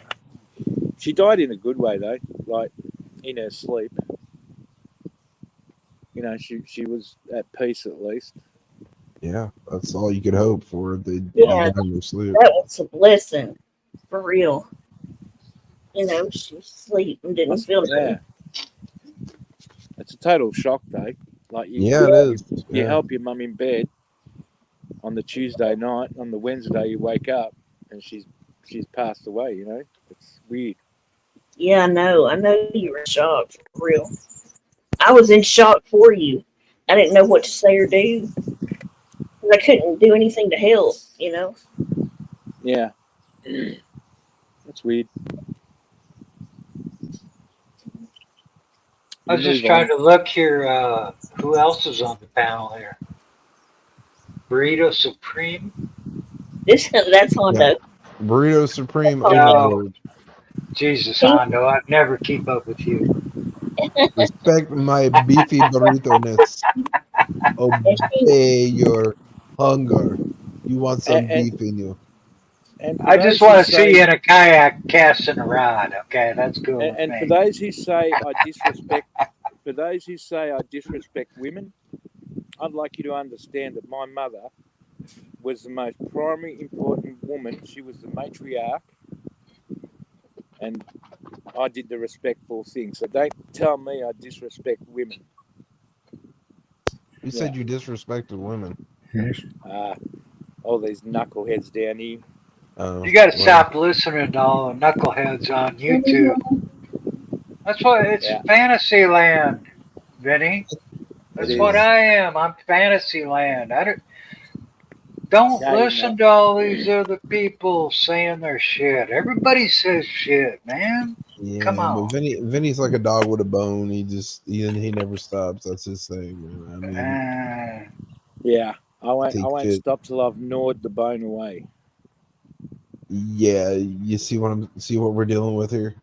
She died in a good way though, like in her sleep. You know, she was at peace at least. Yeah, that's all you could hope for. They Yeah, die in their sleep. that was a blessing, for real. You know, she was asleep and didn't feel nothing. It's a total shock though. Like Yeah, it is. You Yeah. help your mum in bed on the Tuesday night, on the Wednesday you wake up and she's passed away. You know, it's weird. Yeah, I know you were shocked, for real. I was in shock for you. I didn't know what to say or do. I couldn't do anything to help, you know. Yeah, that's weird. I was just trying to look here. Who else is on the panel here? Burrito Supreme. That's Hondo. Yeah. Burrito Supreme Hondo. Overlord. Jesus, Hondo, I'd never keep up with you. Respect my beefy burrito-ness. Obey your hunger. You want some beef in you. And I just want to see you in a kayak casting a rod. Okay, that's cool. And for those who say I disrespect, women, I'd like you to understand that my mother was the most primary important woman. She was the matriarch, and I did the respectful thing. So don't tell me I disrespect women. You said you disrespected women. All these knuckleheads down here. You got to stop listening to all the knuckleheads on YouTube. That's what it's fantasy land, Vinny. That's what I am. I'm fantasy land. Don't listen to all these other people saying their shit. Everybody says shit, man. Yeah, come on. But Vinny's like a dog with a bone. He never stops. That's his thing. Man. I mean, yeah, I won't stop till I've gnawed the bone away. Yeah, you see what we're dealing with here.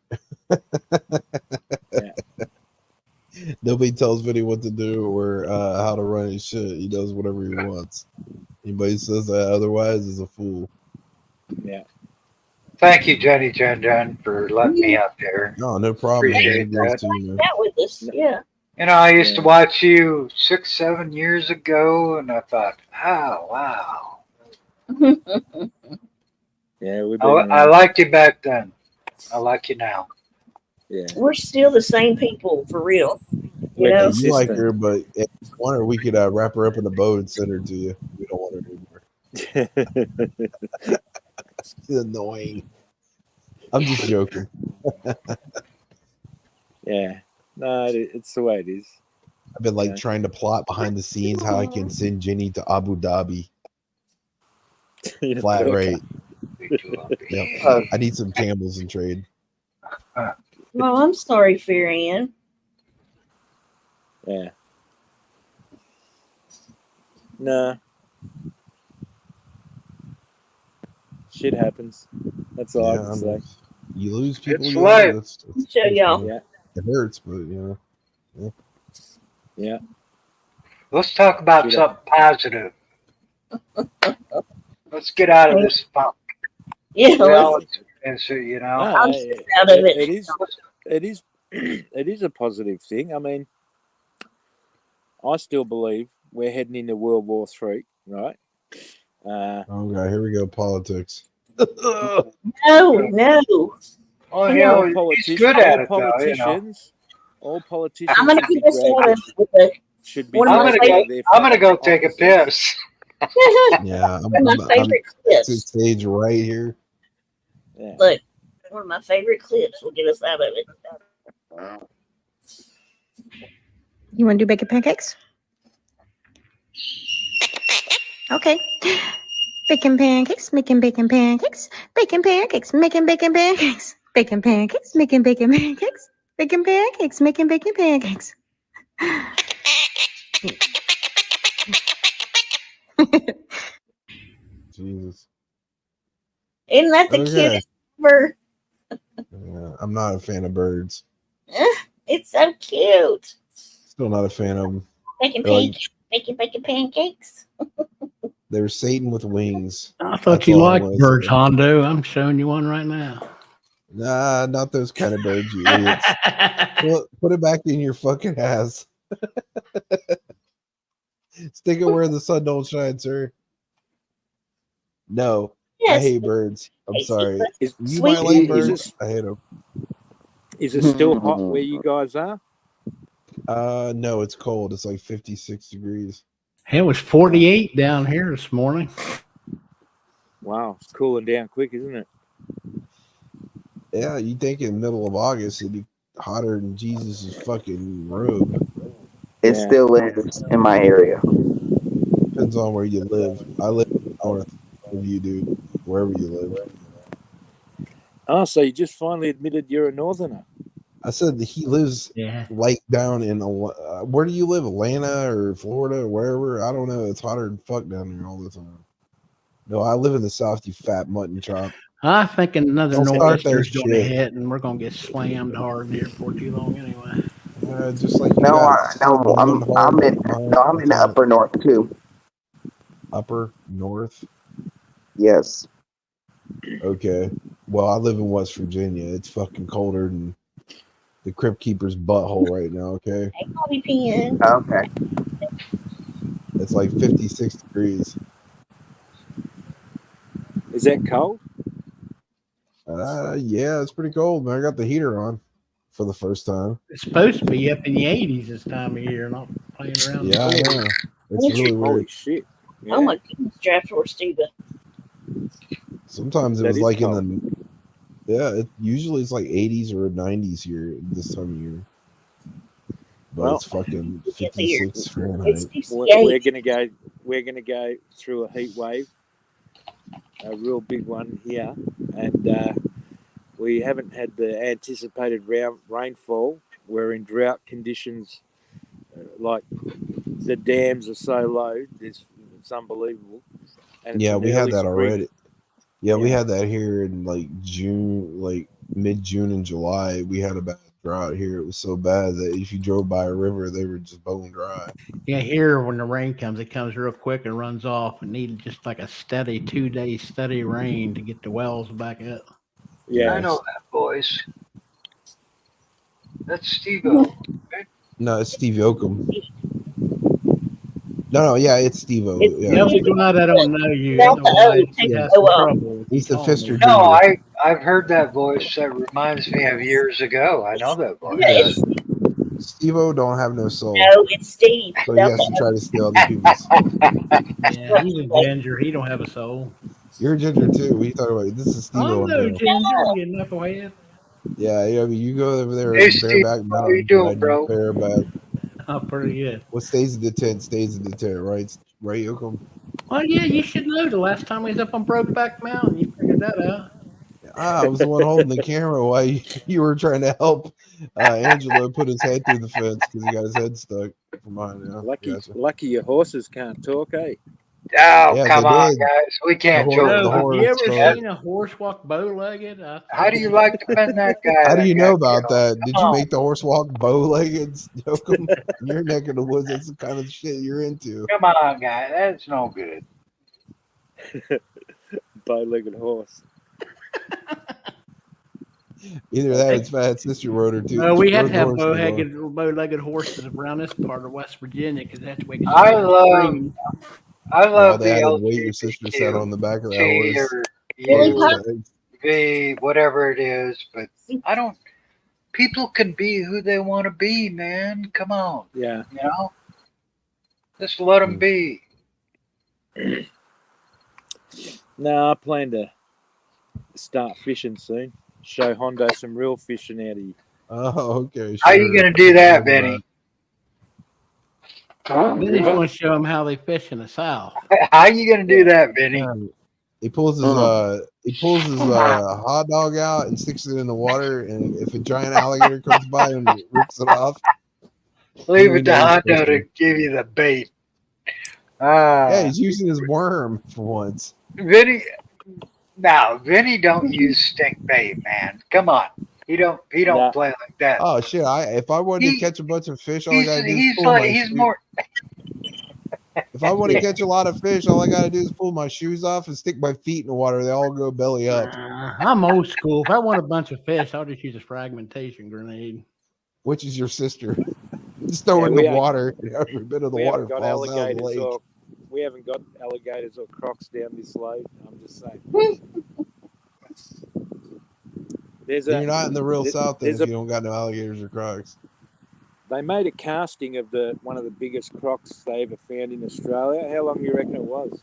Nobody tells Vinny what to do or how to run his shit. He does whatever he wants. Anybody says that otherwise is a fool. Yeah. Thank you, Jenny Jen, for letting me out there. No problem. Appreciate that. That with us, yeah. You know, I used to watch you 6-7 years ago, and I thought, oh, wow. Yeah, I liked you back then. I like you now. Yeah. We're still the same people, for real. You know? You like her, but if you want her, we could wrap her up in a bow and send her to you. We don't want her anymore. She's annoying. I'm just joking. Yeah. No, it's the way it is. I've been trying to plot behind the scenes how I can send Jenny to Abu Dhabi. Flat rate. Yep. I need some camels in trade. Well, I'm sorry, Farian. Yeah. Nah. Shit happens. That's all I can say. You lose people. It's life. Show y'all. Yeah. It hurts, but you know. Yeah. Let's talk about something positive. Let's get out of this funk. Yeah, you know. I'm just out of it. It is a positive thing. I mean, I still believe we're heading into World War III, right? Okay, here we go. Politics. No. Oh, yeah, he's good at it, though, you know. All politicians. I'm going to keep us on should be. I'm gonna go take a piss. Yeah, I'm my favorite clips. Stage right here. Yeah. Look, one of my favorite clips will get us out of it. You want to do bacon pancakes? Okay. Bacon pancakes, making bacon pancakes, bacon pancakes, making bacon pancakes, bacon pancakes, making bacon pancakes, bacon pancakes, making bacon pancakes. Jesus. Isn't that the Okay. cutest bird? Yeah, I'm not a fan of birds. It's so cute. Still not a fan of them. Making They're like, pancakes, making pancakes. they're Satan with wings. I thought That's you all I'm liked gonna birds, say. Hondo. I'm showing you one right now. Nah, not those kind of birds, you idiots. Put it back in your fucking ass. Stick it where the sun don't shine, sir. No, I Yes. hate birds. I'm sorry. You Sweet. might like Is birds. it I hate them. is it still hot where you guys are? No, it's cold. It's like 56 degrees. It was 48 down here this morning. Wow, it's cooling down quick, isn't it? Yeah, you think in the middle of August it'd be hotter than Jesus' fucking robe. It still is in my area. Depends on where you live. I live north of you, dude. Wherever you live. Oh, so you just finally admitted you're a northerner. I said that he lives like down in where do you live? Atlanta or Florida or wherever? I don't know. It's hotter than fuck down there all the time. No, I live in the South, you fat mutton chop. I think another Don't start that nor'easter's going to shit. hit, and we're going to get slammed hard here before too long anyway. Just like you No, got I'm in the upper north too. Upper north? Yes. Okay. Well, I live in West Virginia. It's fucking colder than the Crypt Keeper's butthole right now, okay? Hey, Bobby Pin. Okay. It's like 56 degrees. Is that cold? Yeah, it's pretty cold, man. I got the heater on for the first time. It's supposed to be up in the 80s this time of year, not playing around. Yeah, I know. It's really weird. Holy shit. Oh my goodness, draft horse Steva. Sometimes it That was is like cold. in the usually it's like 80s or 90s here this time of year. But Well, it's fucking 56 Fahrenheit. We're gonna go through a heat wave, a real big one here, and we haven't had the anticipated rainfall. We're in drought conditions, like the dams are so low, it's unbelievable. And it's Yeah, an we had early that spring. already. Yeah, we had that here in like June, like mid-June and July. We had a bad drought here. It was so bad that if you drove by a river, they were just bone dry. Yeah, here when the rain comes, it comes real quick and runs off. It needed just like a steady 2-day steady rain to get the wells back up. Yeah, I know that voice. That's Steve-O. No, it's Steve Yoakum. No, yeah, it's Steve-O. Yeah. They'll be glad I don't know you. Otherwise, you'd have some trouble. He's the Fister No, Jr. I've heard that voice. That reminds me of years ago. I know that voice. Yeah, Steve-O don't have no soul. No, it's Steve. So he has to try to steal other people's. Yeah, he's a ginger. He don't have a soul. You're a ginger too. What are you talking about? This is Steve-O. I'm no ginger, you knucklehead. Yeah, I mean, you go over there Hey, and Steve, bareback how you mountain, doing, riding bro? bareback. Oh, pretty good. What stays in the tent stays in the tent, right? Right, Yoakum? Well, yeah, you should know. The last time we was up on Brokeback Mountain, you figured that out. I was the one holding the camera while you were trying to help Angelo put his head through the fence because he got his head stuck from behind. Yeah, Lucky your horses can't talk, eh? Oh, Yes, come I on, did. guys. We can't The joke. horse- No, have you ever spoke. seen a horse walk bow-legged? How do you like to bend that guy? How do that you got know about killed? that? Did Come you on. make the horse walk bow-legged, Yoakum? In your neck of the woods, that's the kind of shit you're into. Come on, guy. That's no good. Bow-legged horse. Either that or it's Fat Sister rode her too. No, we had to have Rode the horse to the bow-legged horses around this part of West Virginia because that's where I love Oh, they the added weight. Your sister sat on the back of that horse. or Really? the whatever it is, but I don't. People can be who they want to be, man. Come on, Yeah. you know. Just let them be. No, I plan to start fishing soon. Show Hondo some real fishing out of you. Oh, okay. How you gonna do that, Benny? Then he's going to show them how they fish in the South. How you gonna do that, Vinny? He pulls his hot dog out and sticks it in the water, and if a giant alligator comes by and rips it off, Leave it to Hondo to give you the bait. Yeah, he's using his worm for once. Vinny don't use stink bait, man. Come on. He don't play like that. Oh shit! If I wanted to catch a bunch of fish, all I gotta do is pull my shoes. If I want to catch a lot of fish, all I gotta do is pull my shoes off and stick my feet in the water. They all go belly up. I'm old school. If I want a bunch of fish, I'll just use a fragmentation grenade. Which is your sister? Just throw it in the water. Every bit of the water got falls out of the alligators lake. we haven't got alligators or crocs down this lake. I'm just saying. You're not in the real South then if you don't got no alligators or crocs. They made a casting of one of the biggest crocs they ever found in Australia. How long do you reckon it was?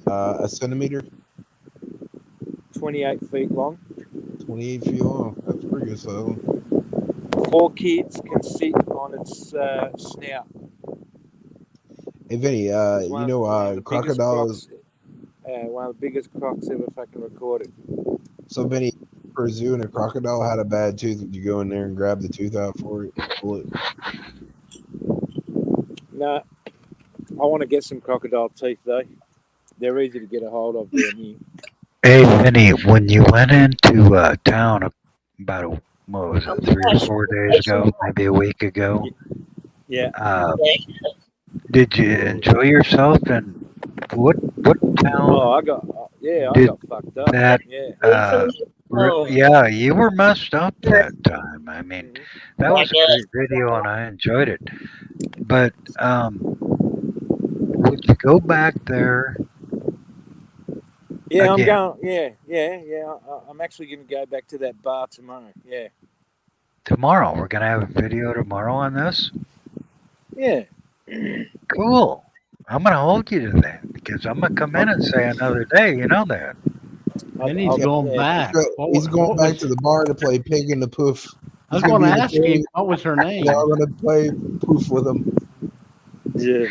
A centimeter. 28 feet long. 28 feet long. That's pretty good. So 4 kids can sit on its snout. Hey Vinny, you know crocodiles. One of the biggest crocs ever fucking recorded. So Vinny, for a zoo and a crocodile had a bad tooth, would you go in there and grab the tooth out for it? Pull it? No, I want to get some crocodile teeth though. They're easy to get a hold of down here. Hey Vinny, when you went into town about what was it, 3 or 4 days ago, maybe a week ago? Yeah. Did you enjoy yourself? And what town? Oh, I got fucked up. Yeah, you were messed up that time. I mean, that was a great video, and I enjoyed it. But would you go back there? Yeah, again? I'm going. Yeah. I'm actually going to go back to that bar tomorrow. Yeah. Tomorrow, we're gonna have a video tomorrow on this. Yeah. Cool. I'm gonna hold you to that because I'm gonna come in and say another day. You know that. And he's going back. He's going back to the bar to play Pig in the Poof. I was going to ask you, what was her name? Yeah, I'm going to play Poof with him. Yeah.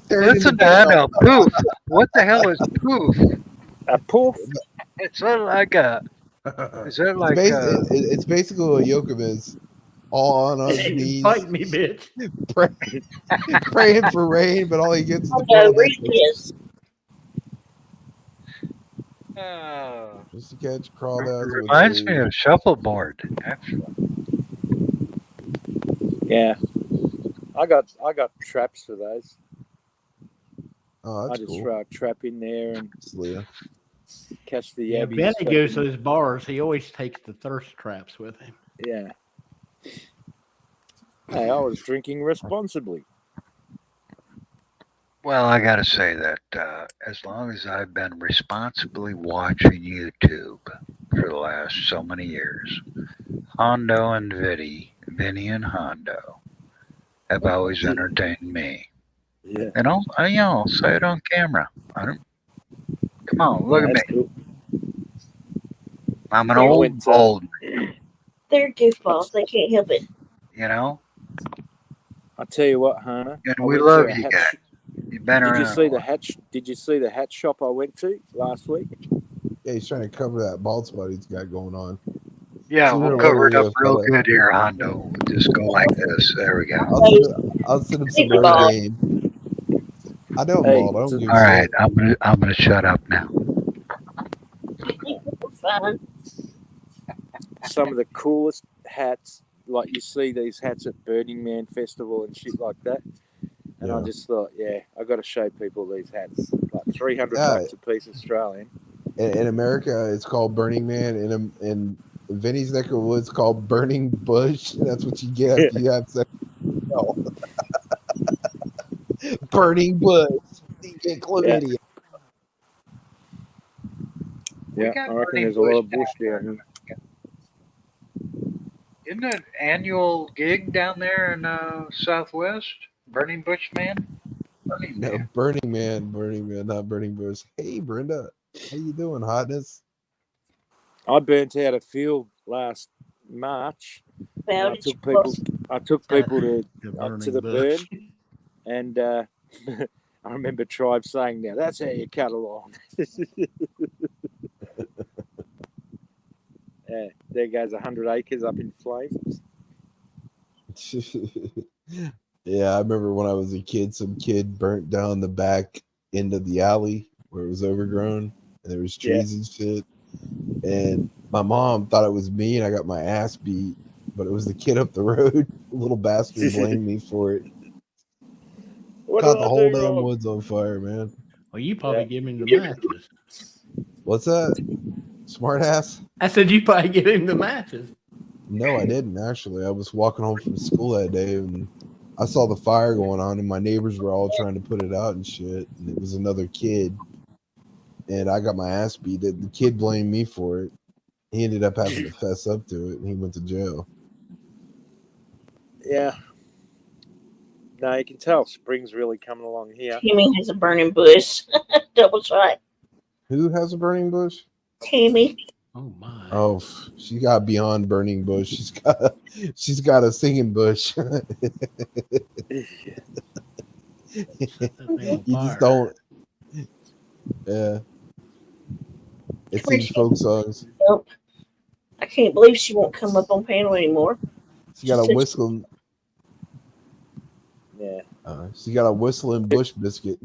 Listen to Anna. Poof. What the hell is Poof? A poof? It's like a. Is it like it's basically what Yoakum is. All on his knees. Fight me, bitch. Praying for rain, but all he gets is just to catch crawdads. Reminds me of shuffleboard, actually. Yeah. I got traps for those. Oh, that's I just cool. throw a trap in there and catch the yabbies. Benny goes to those bars. He always takes the thirst traps with him. Yeah. Hey, I was drinking responsibly. Well, I got to say that as long as I've been responsibly watching YouTube for the last so many years, Hondo and Vinny and Hondo have always entertained me. Yeah. And I'll say it on camera. Come on, look at me. Cool. I'm an old. They're goofballs. They can't help it. You know? I'll tell you what, Hannah. And we love you guys. You've been around. Did you see the hat shop I went to last week? Yeah, he's trying to cover that bald spot he's got going on. Yeah, we'll cover it up real good here, Hondo. We'll just go like this. There we go. I'll send him some game. I know I'm bald. I don't give a All right, shit. I'm gonna shut up now. Some of the coolest hats, like you see these hats at Burning Man Festival and shit like that. And I just thought, I got to show people these hats, like $300 a piece Australian. In America, it's called Burning Man. In Vinny's neck of the woods, called Burning Bush. That's what you get if you have sex. No. Burning Bush. You get chlamydia. Yeah, I reckon there's a lot of bush down here. Isn't it an annual gig down there in Southwest? Burning Bush Man? Burning Man, not Burning Bush. Hey, Brenda. How you doing, hotness? I burnt out a field last March Well, And I took people to the burn, and I remember Tribe saying, "Now that's how you cut along." There goes 100 acres up in flames. Yeah, I remember when I was a kid, some kid burnt down the back end of the alley where it was overgrown and there was trees and shit. And my mom thought it was me and I got my ass beat, but it was the kid up the road. Little bastard blamed me for it. Caught the whole damn woods on fire, man. Well, you probably give him the matches. What's that? Smart ass? I said you probably give him the matches. No, I didn't actually. I was walking home from school that day and I saw the fire going on and my neighbors were all trying to put it out and shit. And it was another kid. And I got my ass beat. The kid blamed me for it. He ended up having to fess up to it and he went to jail. Yeah. No, you can tell spring's really coming along here. Timmy has a burning bush. Double shot. Who has a burning bush? Tammy. Oh my. Oh, she got beyond burning bush. She's got a singing bush. You just don't. Yeah. It sings folk songs. Nope. I can't believe she won't come up on panel anymore. She got a whistling. Yeah. She got a whistling bush biscuit.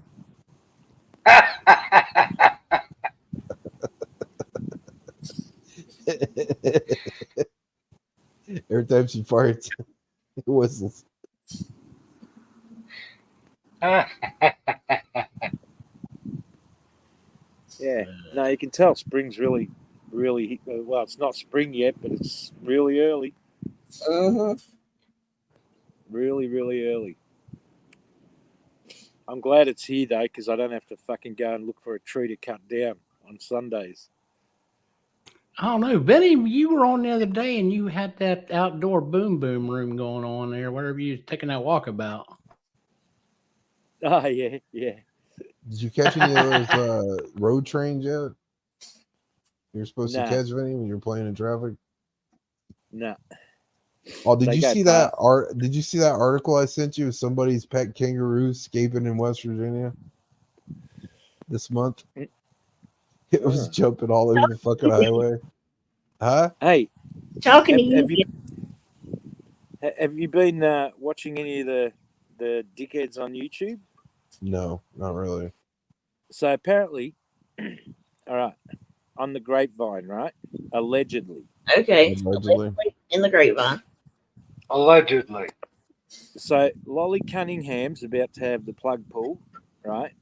Every time she farts, it whistles. Yeah. No, you can tell spring's really well. It's not spring yet, but it's really early. Really, really early. I'm glad it's here though, because I don't have to fucking go and look for a tree to cut down on Sundays. I don't know. Benny, you were on the other day and you had that outdoor boom boom room going on there, whatever you was taking that walkabout. Oh, yeah. Did you catch any of those road trains yet? You're supposed to catch any when you're playing in traffic? No. Oh, did you see that Did you see that article I sent you of somebody's pet kangaroo escaping in West Virginia this month? It was jumping all over the fucking highway. Huh? Hey, talking to you. Have you been watching any of the dickheads on YouTube? No, not really. So apparently, all right, on the grapevine, right? Allegedly. Okay. Allegedly. In the grapevine. Allegedly. So Lolly Cunningham's about to have the plug pulled, right?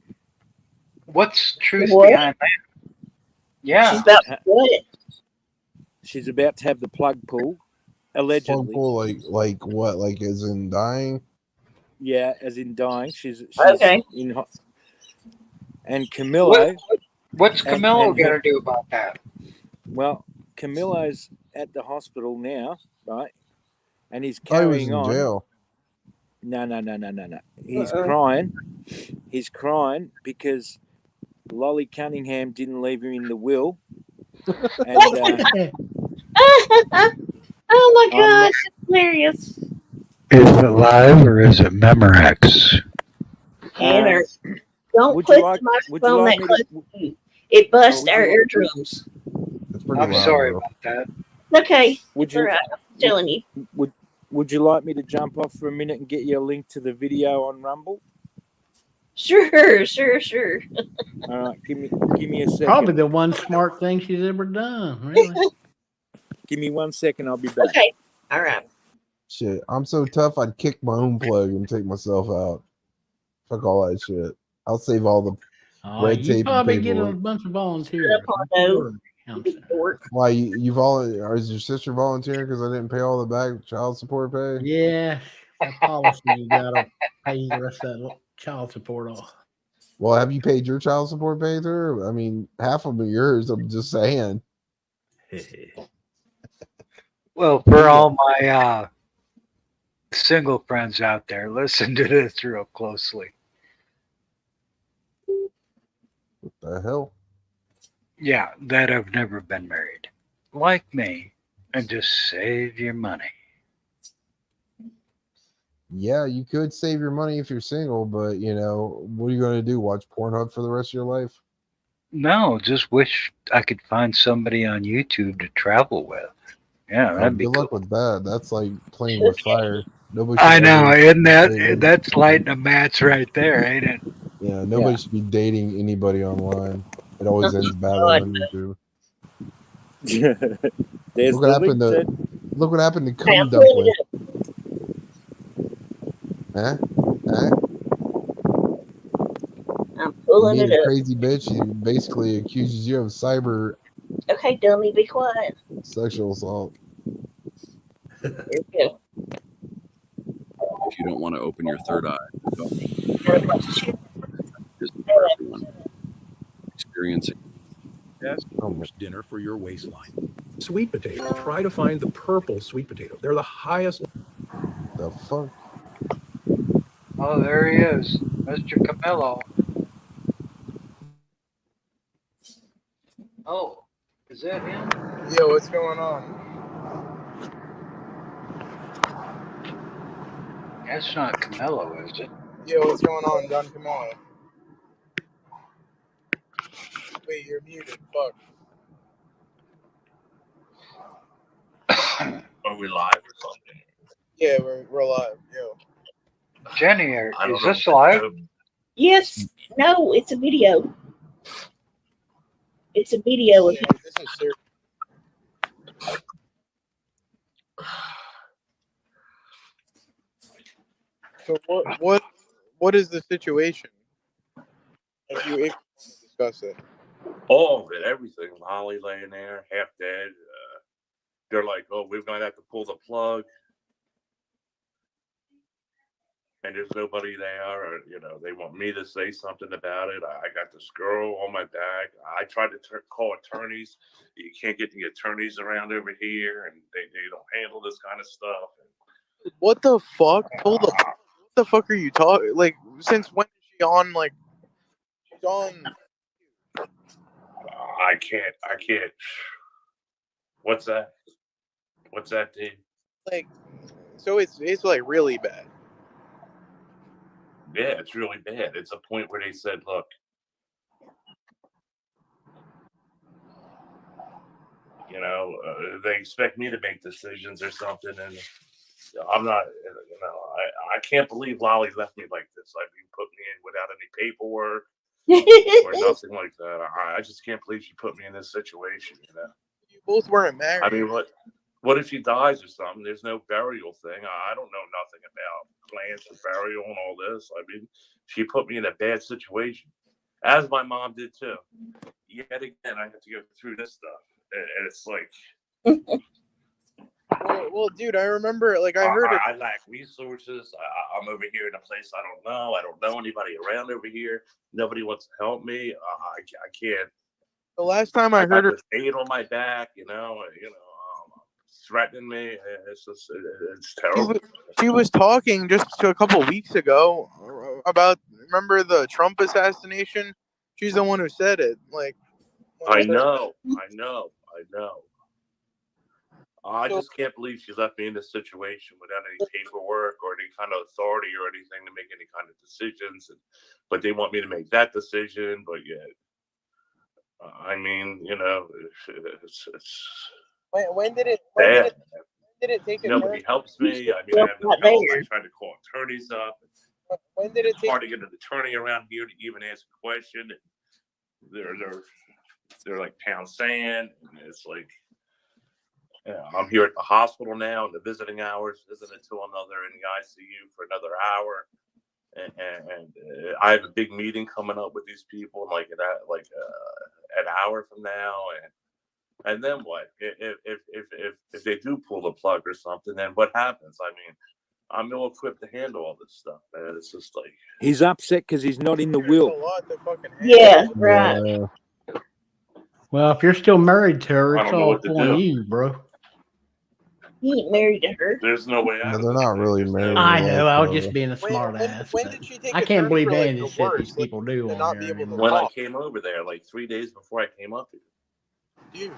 What's truth behind that? Yeah. She's about to do it. She's about to have the plug pulled, allegedly. Plug pull, like what? Like as in dying? Yeah, as in dying. She's okay. And Camillo. What's Camillo got to do about that? Well, Camillo's at the hospital now, right? And he's carrying on. Jail. No. He's crying. He's crying because Lolly Cunningham didn't leave him in the will. And, oh my gosh, it's hilarious. Is it live or is it Memorex? Tanner, don't put the microphone that close to you. It busts our eardrums. I'm sorry about that. Okay. Would you? Right. I'm telling you. Would you like me to jump off for a minute and get you a link to the video on Rumble? Sure. All right, give me a second. Probably the one smart thing she's ever done. Really. Give me 1 second. I'll be back. Okay. All right. Shit, I'm so tough. I'd kick my own plug and take myself out. Fuck all that shit. I'll save all the red tape. You probably and get a paperwork. bunch of volunteers. Why you volunteer? Or is your sister volunteering because I didn't pay all the back child support pay? Yeah, that policy you gotta pay the rest of that child support off. Well, have you paid your child support pay to her? I mean, half of them are yours. I'm just saying. Well, for all my single friends out there, listen to this real closely. What the hell? Yeah, that have never been married. Like me, and just save your money. Yeah, you could save your money if you're single, but you know, what are you going to do? Watch Pornhub for the rest of your life? No, just wish I could find somebody on YouTube to travel with. Yeah, Oh, that'd be good cool. luck with that. That's like playing with fire. Nobody should I know, ever isn't date. that's lighting a match right there, ain't it? Yeah, nobody should be dating anybody online. It always ends badly on YouTube. There's Look what the happened link, to Ted. look what happened to Hey, Cum I'm pulling Dumpling. Huh? Huh? I'm You pulling meet it a up. crazy bitch who basically accuses you of cyber Okay, dummy, be quiet. sexual assault. Here we go. If you don't want to open your third eye, don't. Isn't for everyone. Experiencing. Yes. Dinner for your waistline. Sweet potato. Try to find the purple sweet potato. They're the highest. The fuck? Oh, there he is, Mr. Camillo. Oh, is that him? Yo, what's going on? That's not Camillo, is it? Yo, what's going on, Don Camillo? Wait, you're muted. Fuck. Are we live or something? Yeah, we're live. Yo. Jenny, I don't is know. this live? Yes. No, it's a video. It's a video of him. This is serious. So what is the situation? If you want to discuss it. All of it, everything. Holly laying there, half dead. They're like, "Oh, we're gonna have to pull the plug," and there's nobody there. Or, they want me to say something about it. I got this girl on my back. I tried to call attorneys. You can't get the attorneys around over here, and they don't handle this kind of stuff. What the fuck? Hold up. What the fuck are you talking? Like, since when is she on? Like, she's on. I can't. What's that? What's that, Dave? Like, so it's like really bad. Yeah, it's really bad. It's a point where they said, "Look, they expect me to make decisions or something," and I'm not. I can't believe Lolly left me like this. I mean, put me in without any paperwork or nothing like that. I just can't believe she put me in this situation. You both weren't married. I mean, what if she dies or something? There's no burial thing. I don't know nothing about plans for burial and all this. I mean, she put me in a bad situation, as my mom did too. Yet again, I have to go through this stuff, and it's like. Well, dude, I remember, like, I heard it. I lack resources. I'm over here in a place I don't know. I don't know anybody around over here. Nobody wants to help me. I can't. The last time I heard her, pain on my back, threatening me. It's terrible. She was talking just a couple weeks ago about, remember the Trump assassination? She's the one who said it. Like, I know. I just can't believe she left me in this situation without any paperwork or any kind of authority or anything to make any kind of decisions. But they want me to make that decision. But yet, I mean, it's when did it take? Nobody helps me. I mean, I have no help. I tried to call attorneys up. When did it take? It's hard to get an attorney around here to even ask a question. They're like pound sand. And it's like. I'm here at the hospital now in the visiting hours, visiting to another in the ICU for another hour, and I have a big meeting coming up with these people in an hour from now, and then what? If they do pull the plug or something, then what happens? I mean, I'm ill equipped to handle all this stuff, man. It's just like he's upset because he's not in the will. Yeah, right. Well, if you're still married to her, I it's don't know all what to on do. you, bro. He ain't married to her. There's no way out. No, they're not really married. I know. I was just being a smart ass. When did she take I a can't turn believe for, any like, of the this shit worst, these people do to on not here be able to anymore. When I came over there, like 3 days before I came up here. Dude.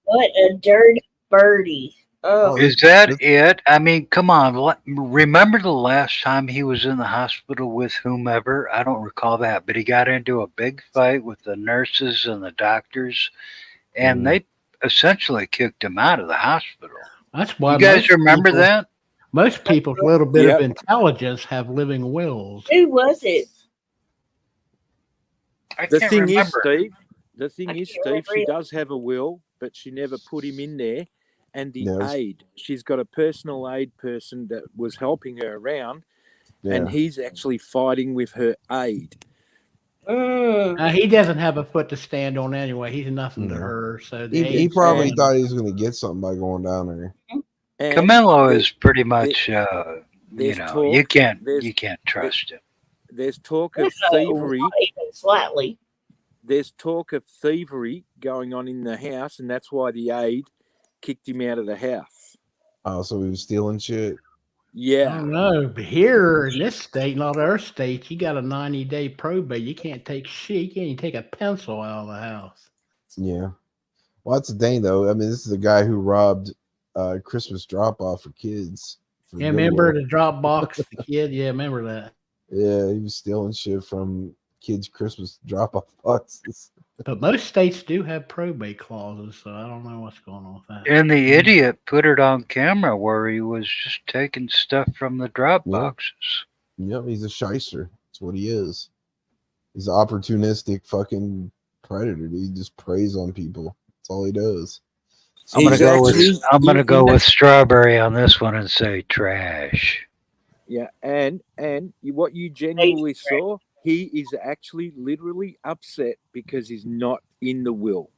What a dirty Birdie. Oh, Is that it? I mean, come on. Remember the last time he was in the hospital with whomever? I don't recall that, but he got into a big fight with the nurses and the doctors, and they essentially kicked him out of the hospital. That's why You guys remember people, that? Most people's little bit of intelligence have living wills. who was it? I The can't thing is, remember. Steve. The thing is, can't Steve. remember She either. does have a will, but she never put him in there. And the No. aide, she's got a personal aid person that was helping her around, and Yeah. he's actually fighting with her aide. He doesn't have a foot to stand on anyway. He's nothing to No. her. So He probably thought he was going to get something by going down there. And Camilo there- is pretty much, you there's know, talk- you can't there's- trust him. There's talk of thievery. Not even slightly. There's talk of thievery going on in the house, and that's why the aide kicked him out of the house. Oh, so he was stealing shit. I Yeah. don't know. But here in this state, not our state, you got a 90-day probate. You can't take shit. You can't even take a pencil out of the house. Yeah. Well, that's the thing, though. I mean, this is the guy who robbed Christmas drop off for kids. For Yeah, remember Goodwill. the drop box, the kid? Yeah, remember that. Yeah, he was stealing shit from kids' Christmas drop off boxes. But most states do have probate clauses, so I don't know what's going on with that. And the idiot put it on camera where he was just taking stuff from the drop boxes. Yep, he's a shyster. That's what he is. He's an opportunistic fucking predator. He just preys on people. That's all he does. I'm gonna go with strawberry on this one and say trash. Yeah, and what you genuinely saw, he is actually literally upset because he's not in the will.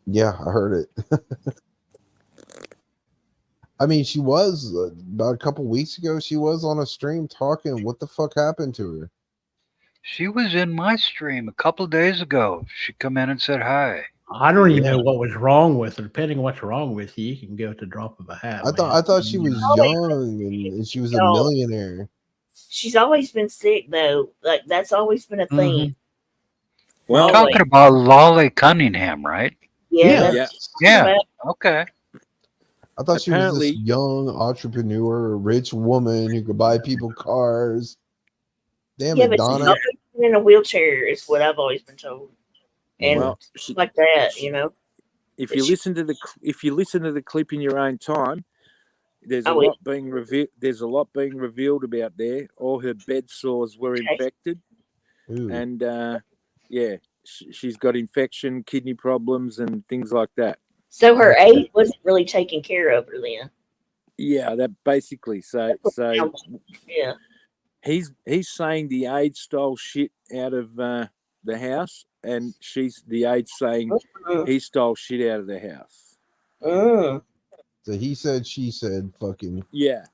Yeah, I heard it. I mean, she was about a couple weeks ago. She was on a stream talking. What the fuck happened to her? She was in my stream a couple days ago. She come in and said hi. I don't even know what was wrong with her. Depending on what's wrong with you, you can go at the drop of a hat. I thought she was young and she was a millionaire. She's always been sick though. Like that's always been a thing. We're Always. talking about Lolly Cunningham, right? Yeah. Yeah. Okay. I thought she was Apparently- this young entrepreneur, rich woman who could buy people cars. Damn Yeah, it, but she's Donna. always been in a wheelchair, is what I've always been told. And Well, like that, you know. If you listen to the clip in your own time, there's a Oh, wait. lot being revealed. There's a lot being revealed about there. All her bed sores were infected, and she's got infection, kidney problems, and things like that. So her aide wasn't really taking care of her then. Yeah, that basically. So Yeah. he's saying the aide stole shit out of the house, and the aide saying he stole shit out of the house. So he said, she said, fucking. Yeah,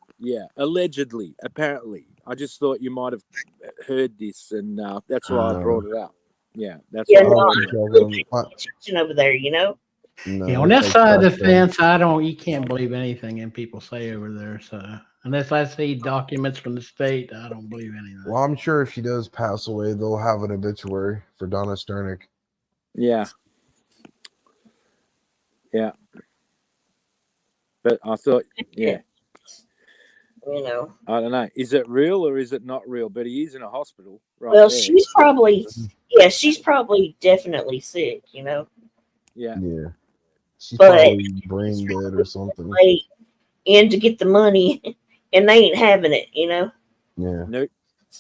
allegedly, apparently. I just thought you might have heard this, and that's why I brought it up. Yeah, that's Yeah, why. no, over there, you know. No, Yeah, on that side of the fence, you can't believe anything and people say over there. So unless I see documents from the state, I don't believe anything. Well, I'm sure if she does pass away, they'll have an obituary for Donna Sternick. Yeah. But I thought, yeah. You know. I don't know. Is it real or is it not real? But he is in a hospital, right? Well, there. she's probably definitely sick, you know. Yeah. She's But- probably brain dead or something. Like, and to get the money, and they ain't having it, you know. Yeah. Nope.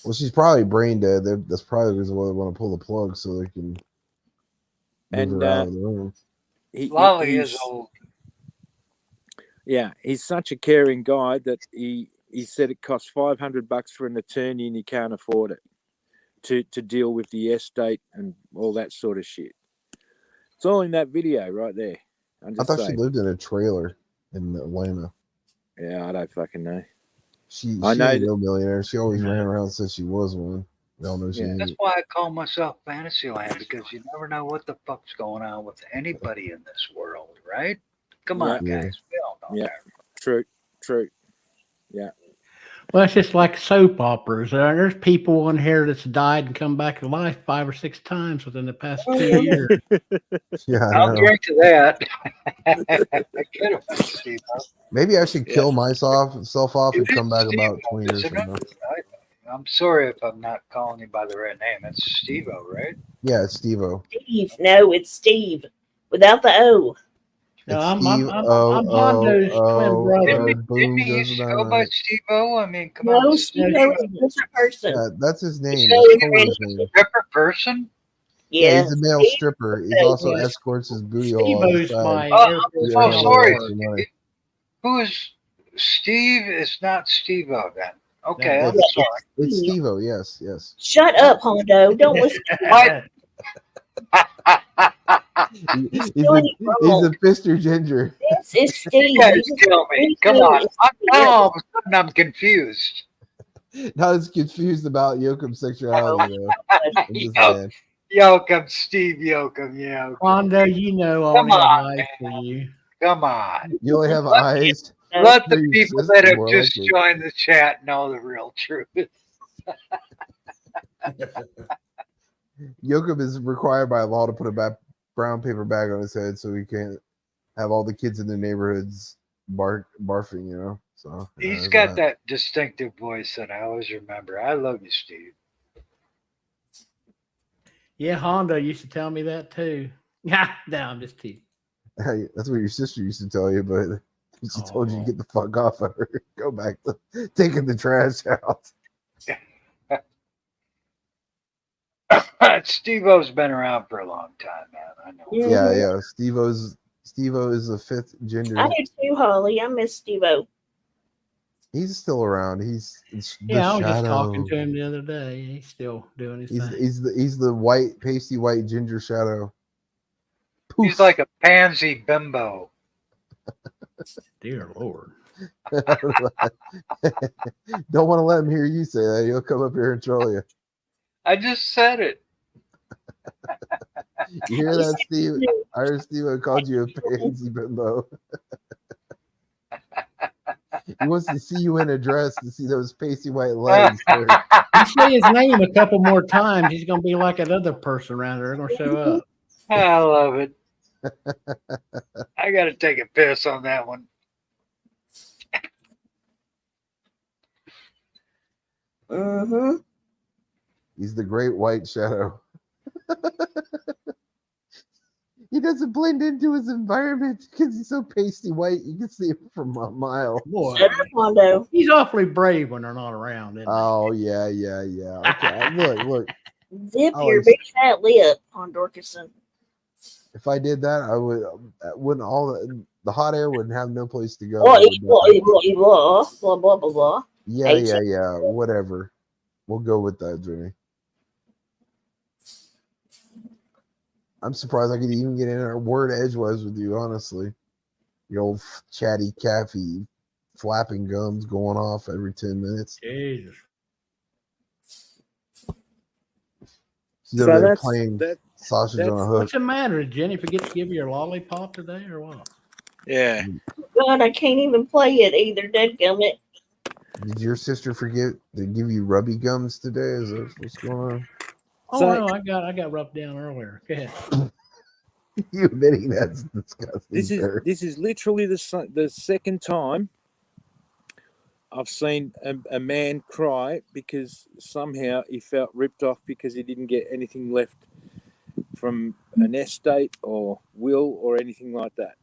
Well, she's probably brain dead. That's probably the reason why they want to pull the plug so they can move her out of the room. Lolly is old. Yeah, he's such a caring guy that he said it costs $500 for an attorney and he can't afford it to deal with the estate and all that sort of shit. It's all in that video right there. I thought she lived in a trailer in Atlanta. Yeah, I don't fucking know. She I know ain't that- no millionaire. She always ran around since she was one. We all know she ain't. That's why I call myself Fantasyland, because you never know what the fuck's going on with anybody in this world, right? Come on, Yeah. guys. We all know Yeah, that. true. Yeah. Well, it's just like soap operas. There's people in here that's died and come back to life 5 or 6 times within the past 2 years. Yeah, I I'll know. drink to that. I could have been Steve. Maybe I should kill myself off and come back about 20 years Isn't from it? now. I'm sorry if I'm not calling you by the right name. It's Steve-O, right? Yeah, it's Steve-O. Steve. No, it's Steve without the O. No, It's I'm Steve Hondo's twin brother. Didn't he used to go by Steve-O? I mean, come No, on. Steve-O is a different person. Yeah, that's his name. He's That's totally his name. Stripper person? Yeah, he's a male stripper. He also Yeah. escorts his booty hole on the Steve-O's side. my Air Force Yeah, Oh, sorry. for money. Who is Steve? Is not Steve-O then. Okay, No, I'm sorry. It's Steve-O. Yes, yes. Shut up, Hondo. Don't listen to What? He's a Mr. Ginger. This is Steve. You guys kill me. Come on. Now all of a sudden I'm confused. Not as confused about Yoakum's sexuality, though. I'm just saying. Yoakum, Steve Yoakum, yeah. Hondo, you know I Come only have on, eyes for you. Come on. You only have eyes. Let the for your people sister, that have more just likely. joined the chat know the real truth. Yoakum is required by law to put a brown paper bag on his head so he can't have all the kids in the neighborhoods barfing, you know. So He's got that distinctive voice that I always remember. I love you, Steve. Yeah, Hondo used to tell me that too. No, I'm just teasing. Hey, that's what your sister used to tell you, but she told you to get the fuck off of her. Go back to taking the trash out. Steve-O's been around for a long time, man. I know. Yeah. Steve-O is the fifth gender. I do too, Holly. I miss Steve-O. He's still around. He's Yeah, I was just shadow. talking to him the other day. He's still doing his thing. He's the white, pasty white ginger shadow. He's like a pansy bimbo. Dear Lord. Don't want to let him hear you say that. He'll come up here and troll you. I just said it. You hear that, Steve? I heard Steve called you a pansy bimbo. He wants to see you in a dress to see those pasty white legs. You say his name a couple more times, he's going to be like another person around there. They're going to show up. I love it. I got to take a piss on that one. Mm-hmm. He's the great white shadow. He doesn't blend into his environment because he's so pasty white. You can see him from a mile. Boy, Shut up, Hondo. he's awfully brave when they're not around. Isn't he? Oh yeah. Okay, look. Zip Oh, your it's- big fat lip, Hondorkison. If I did that, I wouldn't all the hot air wouldn't have no place to go. Blah, It would blah, die. blah, blah, blah, blah, blah. Yeah. Whatever. We'll go with that, Jimmy. I'm surprised I could even get in a word edgewise with you, honestly. The old chatty Caffy flapping gums going off every 10 minutes. Jesus. She's over there playing sausage on a hook. What's the matter? Did Jenny forget to give you your lollipop today or what? Yeah. God, I can't even play it either, dadgummit. Did your sister forget to give you rubby gums today? Is that what's going on? Oh So- no, I got rubbed down earlier. Go ahead. You admitting that's disgusting. This is literally the second time I've seen a man cry because somehow he felt ripped off because he didn't get anything left from an estate or will or anything like that.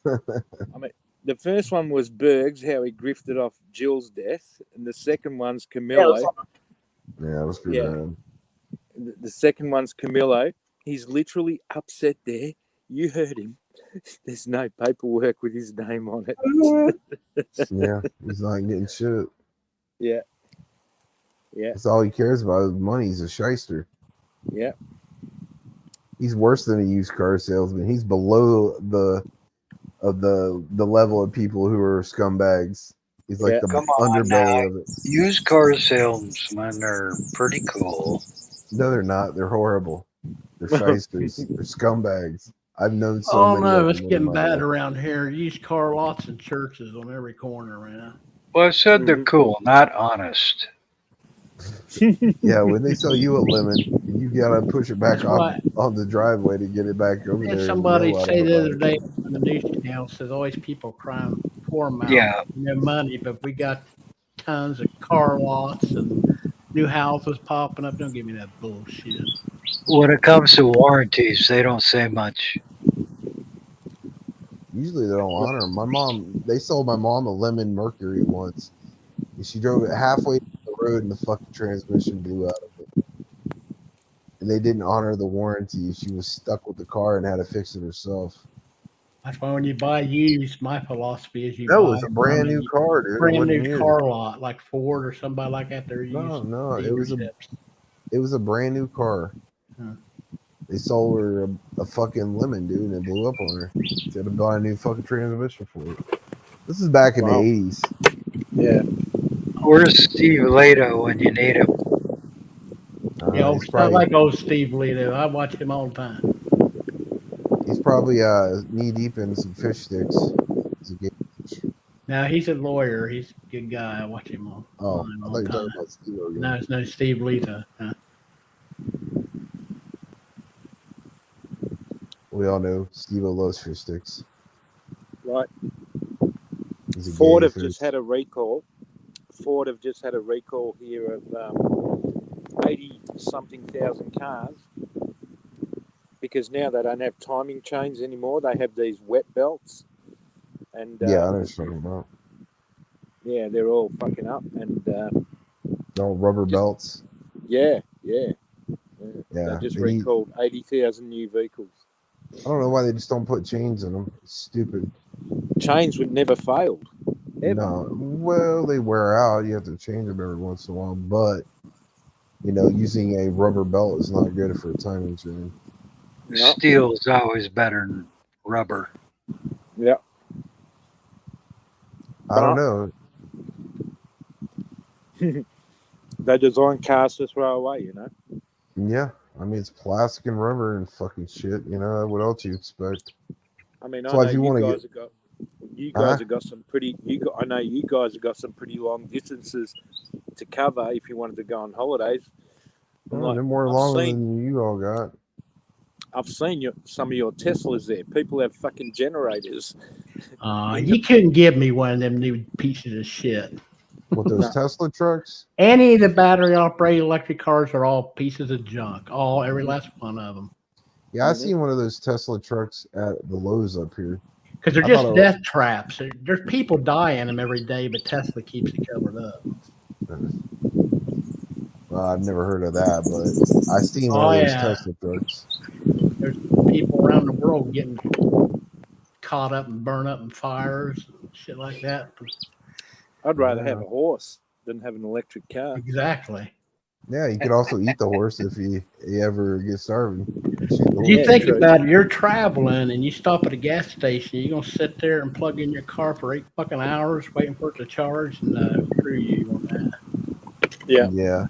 I mean, the first one was Bergs, how he grifted off Jill's death, and the second one's Camillo. Yeah, that was pretty bad. The second one's Camillo. He's literally upset there. You heard him. There's no paperwork with his name on it. Yeah, he's not getting shit. Yeah. That's all he cares about is money. He's a shyster. Yeah. He's worse than a used car salesman. He's below the level of people who are scumbags. He's like the Come on underbelly now. of it. Used car salesmen are pretty cool. No, they're not. They're horrible. They're shysters. They're scumbags. I've known so Oh many. no, of it's them in getting my bad life. around here. Used car lots and churches on every corner, man. Well, I said they're cool, not honest. Yeah, when they sell you a lemon, you gotta push it back That's why on the driveway to get it back over had there and somebody yell at say them the about other it. day on the news channel says always people crying poor mouth, Yeah. no money, but we got tons of car lots and new houses popping up. Don't give me that bullshit. When it comes to warranties, they don't say much. Usually they don't honor them. My mom, they sold my mom a lemon Mercury once. And she drove it halfway down the road and the fucking transmission blew out of it. And they didn't honor the warranty. She was stuck with the car and had to fix it herself. That's why when you buy used, my philosophy is you That buy was a from brand new car, dude. It brand wasn't new new. car lot like Ford or somebody like that. They're No, used no, dealerships. it was a brand new car. Huh. They sold her a fucking lemon, dude, and it blew up on her. She had to buy a new fucking transmission for it. This is back in the 80s. Yeah. Where's Steve Lato when you need him? Yeah, He's it's not probably like old Steve Leto. I watch him all the time. he's probably knee deep in some fish sticks. He's a Now he's a lawyer. He's a good guy. I watch him all, Oh, all I thought you were the talking time. about Steve again. No, it's no Steve Leto. We all know Steve loves fish sticks. Right. He's a Ford gay have fish. just had a recall. Ford have just had a recall here of 80-something thousand cars because now they don't have timing chains anymore. They have these wet belts. And Yeah, I know what you're talking about. yeah, they're all fucking up. And No rubber belts. yeah. Yeah, They just they need- recalled 80,000 new vehicles. I don't know why they just don't put chains in them. It's stupid. Chains would never fail. Ever. No, well, they wear out. You have to change them every once in a while. But using a rubber belt is not good for a timing chain. Steel is always better than rubber. Yeah. I don't know. They design cars to throw away, Yeah, I mean it's plastic and rubber and fucking shit. What else you expect? I mean, So I if know you you wanna guys get- have got have got some pretty. I know you guys have got some pretty long distances to cover if you wanted to go on holidays. And Oh, they're more longer than you all got. I've seen some of your Teslas there. People have fucking generators. You couldn't give me one of them new pieces of shit. What, those Tesla trucks? Any of the battery operated electric cars are all pieces of junk. Every last one of them. Yeah, I seen one of those Tesla trucks at the Lowe's up here. Because they're I just thought it death traps. There's people die in them every day, but Tesla keeps it covered up. Well, I've never heard of that, but I seen one of those Tesla trucks. There's people around the world getting caught up and burned up in fires and shit like that. I'd rather have a horse than have an electric car. Exactly. Yeah, you could also eat the horse if you ever get starving. You think about it, you're traveling and you stop at a gas station, you're gonna sit there and plug in your car for 8 fucking hours waiting for it to charge, and screw you on that. Yeah.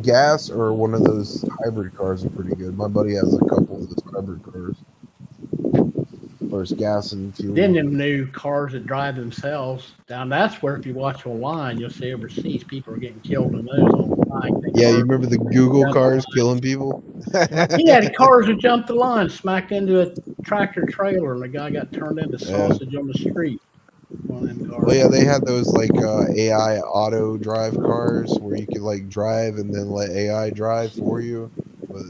Gas or one of those hybrid cars are pretty good. My buddy has a couple of those hybrid cars. Or it's gas and fuel. Then them new cars that drive themselves down. That's where if you watch online, you'll see overseas people are getting killed in those all the time. Yeah, you remember the Google cars killing people? Yeah, the cars that jumped the line, smacked into a tractor trailer, and the guy got turned into sausage on the street. One of them cars. Well, yeah, they had those like AI auto drive cars where you could like drive and then let AI drive for you. But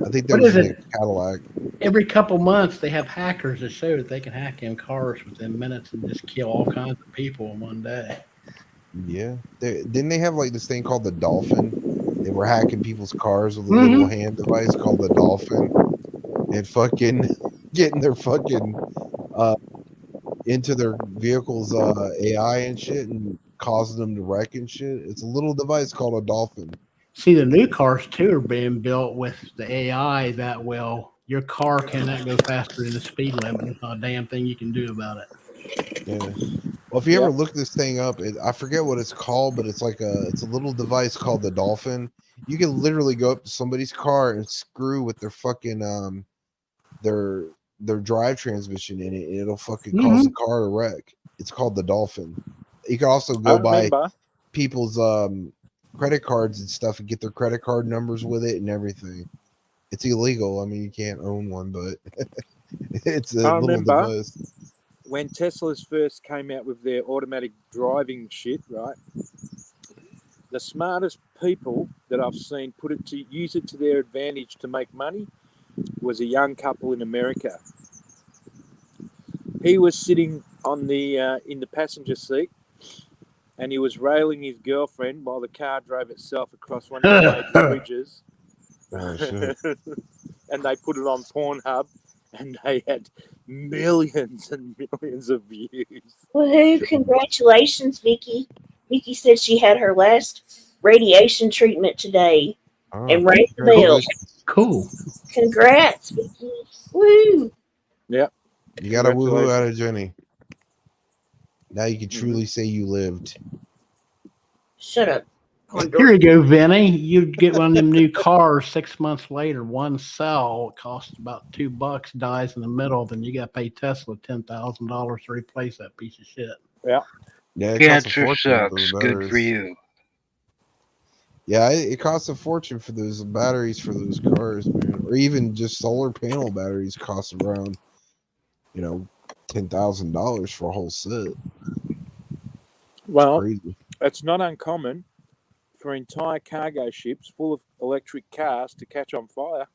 I think that was like a Cadillac. Every couple months, they have hackers that show that they can hack in cars within minutes and just kill all kinds of people in one day. Yeah. Didn't they have like this thing called the Dolphin? They were hacking people's cars with a little hand device called the Dolphin and fucking getting their fucking into their vehicles AI and shit and causing them to wreck and shit. It's a little device called a Dolphin. See, the new cars too are being built with the AI that will. Your car cannot go faster than the speed limit. There's not a damn thing you can do about it. Yeah. Well, if you ever look this thing up, I forget what it's called, but it's like a little device called the Dolphin. You can literally go up to somebody's car and screw with their fucking their drive transmission in it, and it'll fucking cause the car to wreck. It's called the Dolphin. You can also I go by remember. people's credit cards and stuff and get their credit card numbers with it and everything. It's illegal. I mean, you can't own one, but it's a I little remember device. when Teslas first came out with their automatic driving shit, right? The smartest people that I've seen use it to their advantage to make money was a young couple in America. He was sitting on the in the passenger seat, and he was railing his girlfriend while the car drove itself across one of the major bridges. Oh, shit. And they put it on Pornhub, and they had millions and millions of views. Woohoo! Congratulations, Vicky. Vicky said she had her last radiation treatment today and rang the bell. Cool. Congrats, Vicky. Woo! Yep. You got a woohoo out of Jenny. Now you can truly say you lived. Shut up. Here you go, Vinny. You'd get one of them new cars 6 months later. One cell costs about $2, dies in the middle. Then you got to pay Tesla $10,000 to replace that piece of shit. Yeah. Yeah, it costs a Cancer fortune for sucks. those Good for batteries. you. Yeah, it costs a fortune for those batteries for those cars, man. Or even just solar panel batteries cost around, $10,000 for a whole set. Well, Crazy. it's not uncommon for entire cargo ships full of electric cars to catch on fire.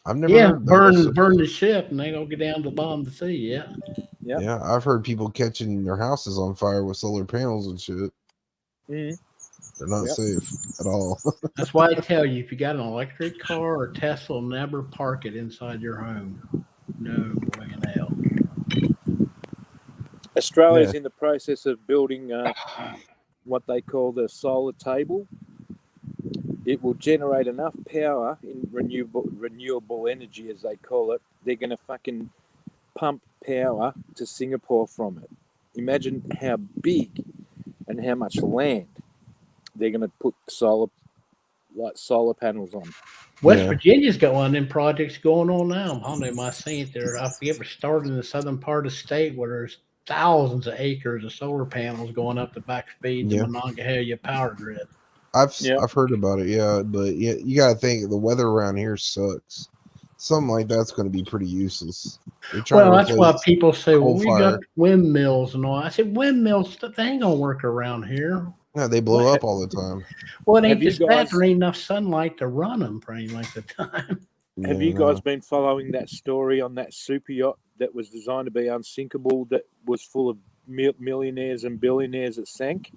I've never heard that. burn the ship, and they don't get down to the bottom of the sea. Yeah. Yep. Yeah, I've heard people catching their houses on fire with solar panels and shit. Mm. They're not safe at all. That's why I tell you, if you got an electric car or Tesla, never park it inside your home. No way in hell. Australia's in the process of building what they call the solar table. It will generate enough power in renewable energy, as they call it. They're going to fucking pump power to Singapore from it. Imagine how big and how much land they're going to put solar panels on. West Virginia's got one of them projects going on now. I don't know if I seen it there. I forget, we're starting in the southern part of the state where there's thousands of acres of solar panels going up the backspeed to Monongahela power grid. I've heard about it, but you got to think the weather around here sucks. Something like that's going to be pretty useless. Well, that's why people say, well, we got windmills and all. I said, windmills, they ain't going to work around here. Yeah, they blow up all the time. Well, it ain't just that. There ain't enough sunlight to run them for any length of time. Have you guys been following that story on that super yacht that was designed to be unsinkable, that was full of millionaires and billionaires that sank?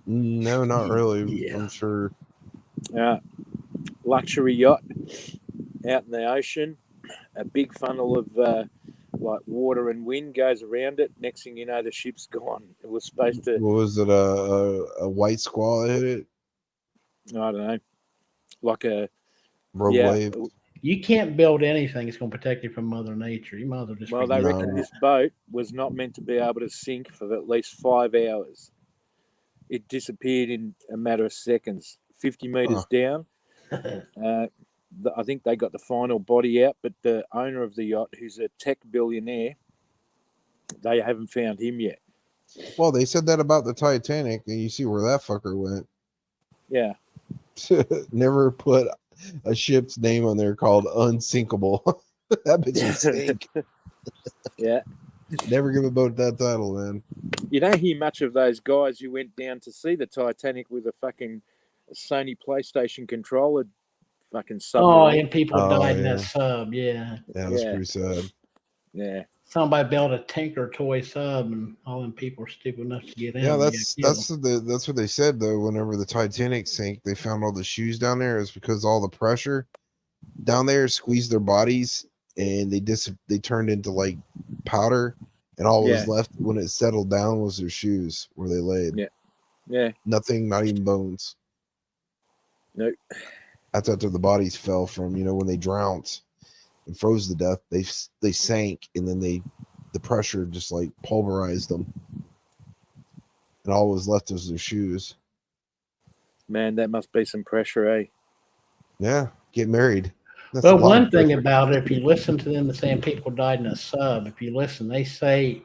No, not really. I'm sure. Luxury yacht out in the ocean. A big funnel of like water and wind goes around it. Next thing you know, the ship's gone. It was supposed to. What was it? A white squall hit it? I don't know. Like a rogue wave. You can't build anything that's going to protect you from Mother Nature. You might as well just. Well, they reckon this boat was not meant to be able to sink for at least 5 hours. It disappeared in a matter of seconds. 50 meters down. I think they got the final body out, but the owner of the yacht, who's a tech billionaire, they haven't found him yet. Well, they said that about the Titanic, and you see where that fucker went. Yeah. Never put a ship's name on there called Unsinkable. That bitch would sink. Yeah. Never give a boat that title, man. You don't hear much of those guys who went down to see the Titanic with a fucking Sony PlayStation controller fucking submarine. Oh, and people died in that sub, yeah. Yeah, that's pretty sad. Yeah. Somebody built a Tinker toy sub, and all them people were stupid enough to get in. Yeah, that's what they said though. Whenever the Titanic sank, they found all the shoes down there. Is because all the pressure down there squeezed their bodies, and they turned into like powder, and all was left when it settled down was their shoes where they laid. Yeah. Nothing, not even bones. Nope. That's after the bodies fell from when they drowned and froze to death. They sank, and then the pressure just like pulverized them, and all was left was their shoes. Man, that must be some pressure, eh? Yeah, get married. That's well, one thing about it, if you listen to them saying people died in a sub, if you listen, they say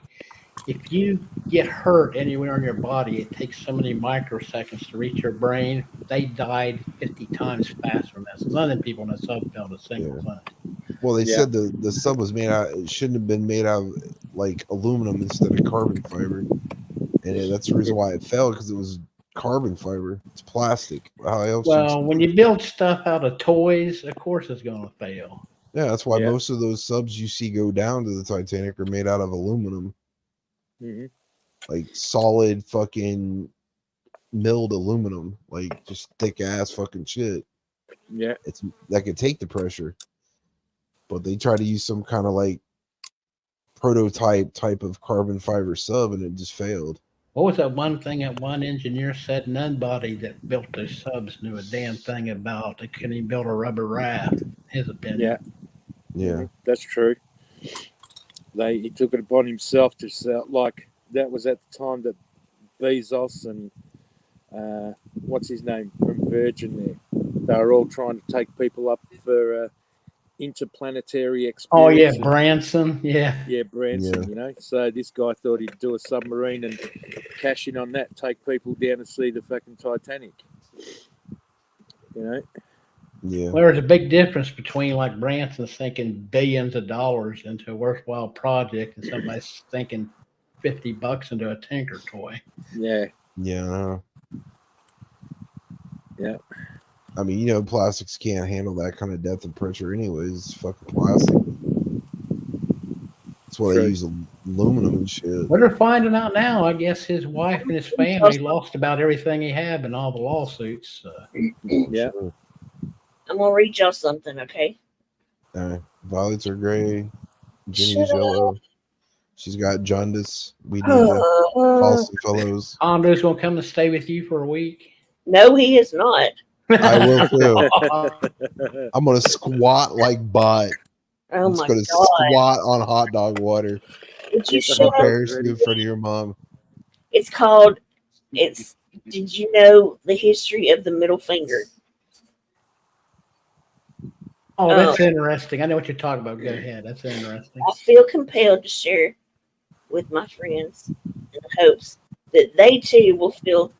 if you get hurt anywhere in your body, it takes so many microseconds to reach your brain. They died 50 times faster than this. None of the people in the sub felt a single thing. Well, they Yeah. said the sub was made out. It shouldn't have been made out of like aluminum instead of carbon fiber, and that's the reason why it fell, because it was carbon fiber. It's plastic. How else? Well, when you build stuff out of toys, of course it's going to fail. Yeah, that's why Yeah. most of those subs you see go down to the Titanic are made out of aluminum, Mhm. like solid fucking milled aluminum, like just thick ass fucking shit. Yeah. It's that could take the pressure, but they try to use some kind of like prototype type of carbon fiber sub, and it just failed. What was that one thing that one engineer said? Nobody that built those subs knew a damn thing about. They couldn't even build a rubber raft. His opinion. Yeah. That's true. He took it upon himself to sell. Like that was at the time that Bezos and what's his name from Virgin there, they were all trying to take people up for interplanetary Oh yeah, experiences. Branson. Yeah. Yeah, Branson. Yeah. You know, so this guy thought he'd do a submarine and cash in on that, take people down to see the fucking Titanic. You know. Yeah. Well, there's a big difference between like Branson sinking billions of dollars into a worthwhile project and somebody's thinking $50 into a Tinker toy. Yeah. Yeah. Yeah. I mean, you know, plastics can't handle that kind of depth and pressure anyways. It's fucking plastic. That's why they use aluminum and shit. Well, they're finding out now. I guess his wife and his family lost about everything he had in all the lawsuits. Yeah. I'm gonna read y'all something, okay? Violets are gray. Jenny's Shut yellow. She's got jaundice. We need to call some fellows. Hondo's gonna come and stay with you for a week. No, he is not. I will too. I'm gonna squat like Bot. Oh I'm just my gonna God. squat on hot dog water. Would you Some shut up? embarrassing in front of your mom. It's called. It's. Did you know the history of the middle finger? Oh, that's interesting. I know what you're talking about. Go ahead. That's interesting. I feel compelled to share with my friends in the hopes that they too will feel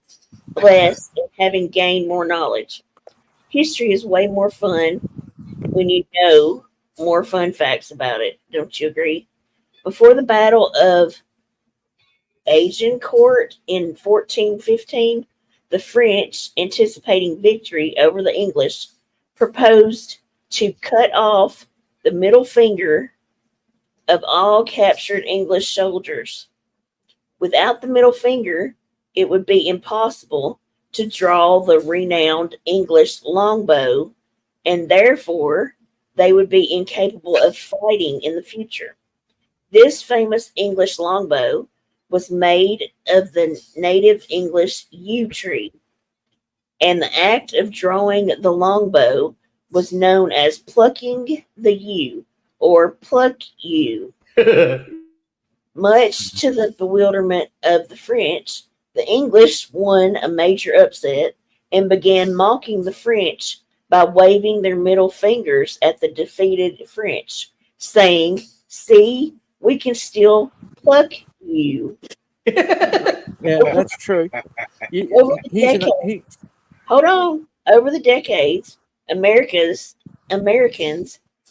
blessed in having gained more knowledge. History is way more fun when you know more fun facts about it. Don't you agree? Before the Battle of Agincourt in 1415, the French, anticipating victory over the English, proposed to cut off the middle finger of all captured English soldiers. Without the middle finger, it would be impossible to draw the renowned English longbow, and therefore they would be incapable of fighting in the future. This famous English longbow was made of the native English yew tree, and the act of drawing the longbow was known as plucking the yew, or pluck yew. Much to the bewilderment of the French, the English won a major upset and began mocking the French by waving their middle fingers at the defeated French, saying, "See, we can still pluck you." Yeah, that's true. Over the decades, hold on. Over the decades, Americans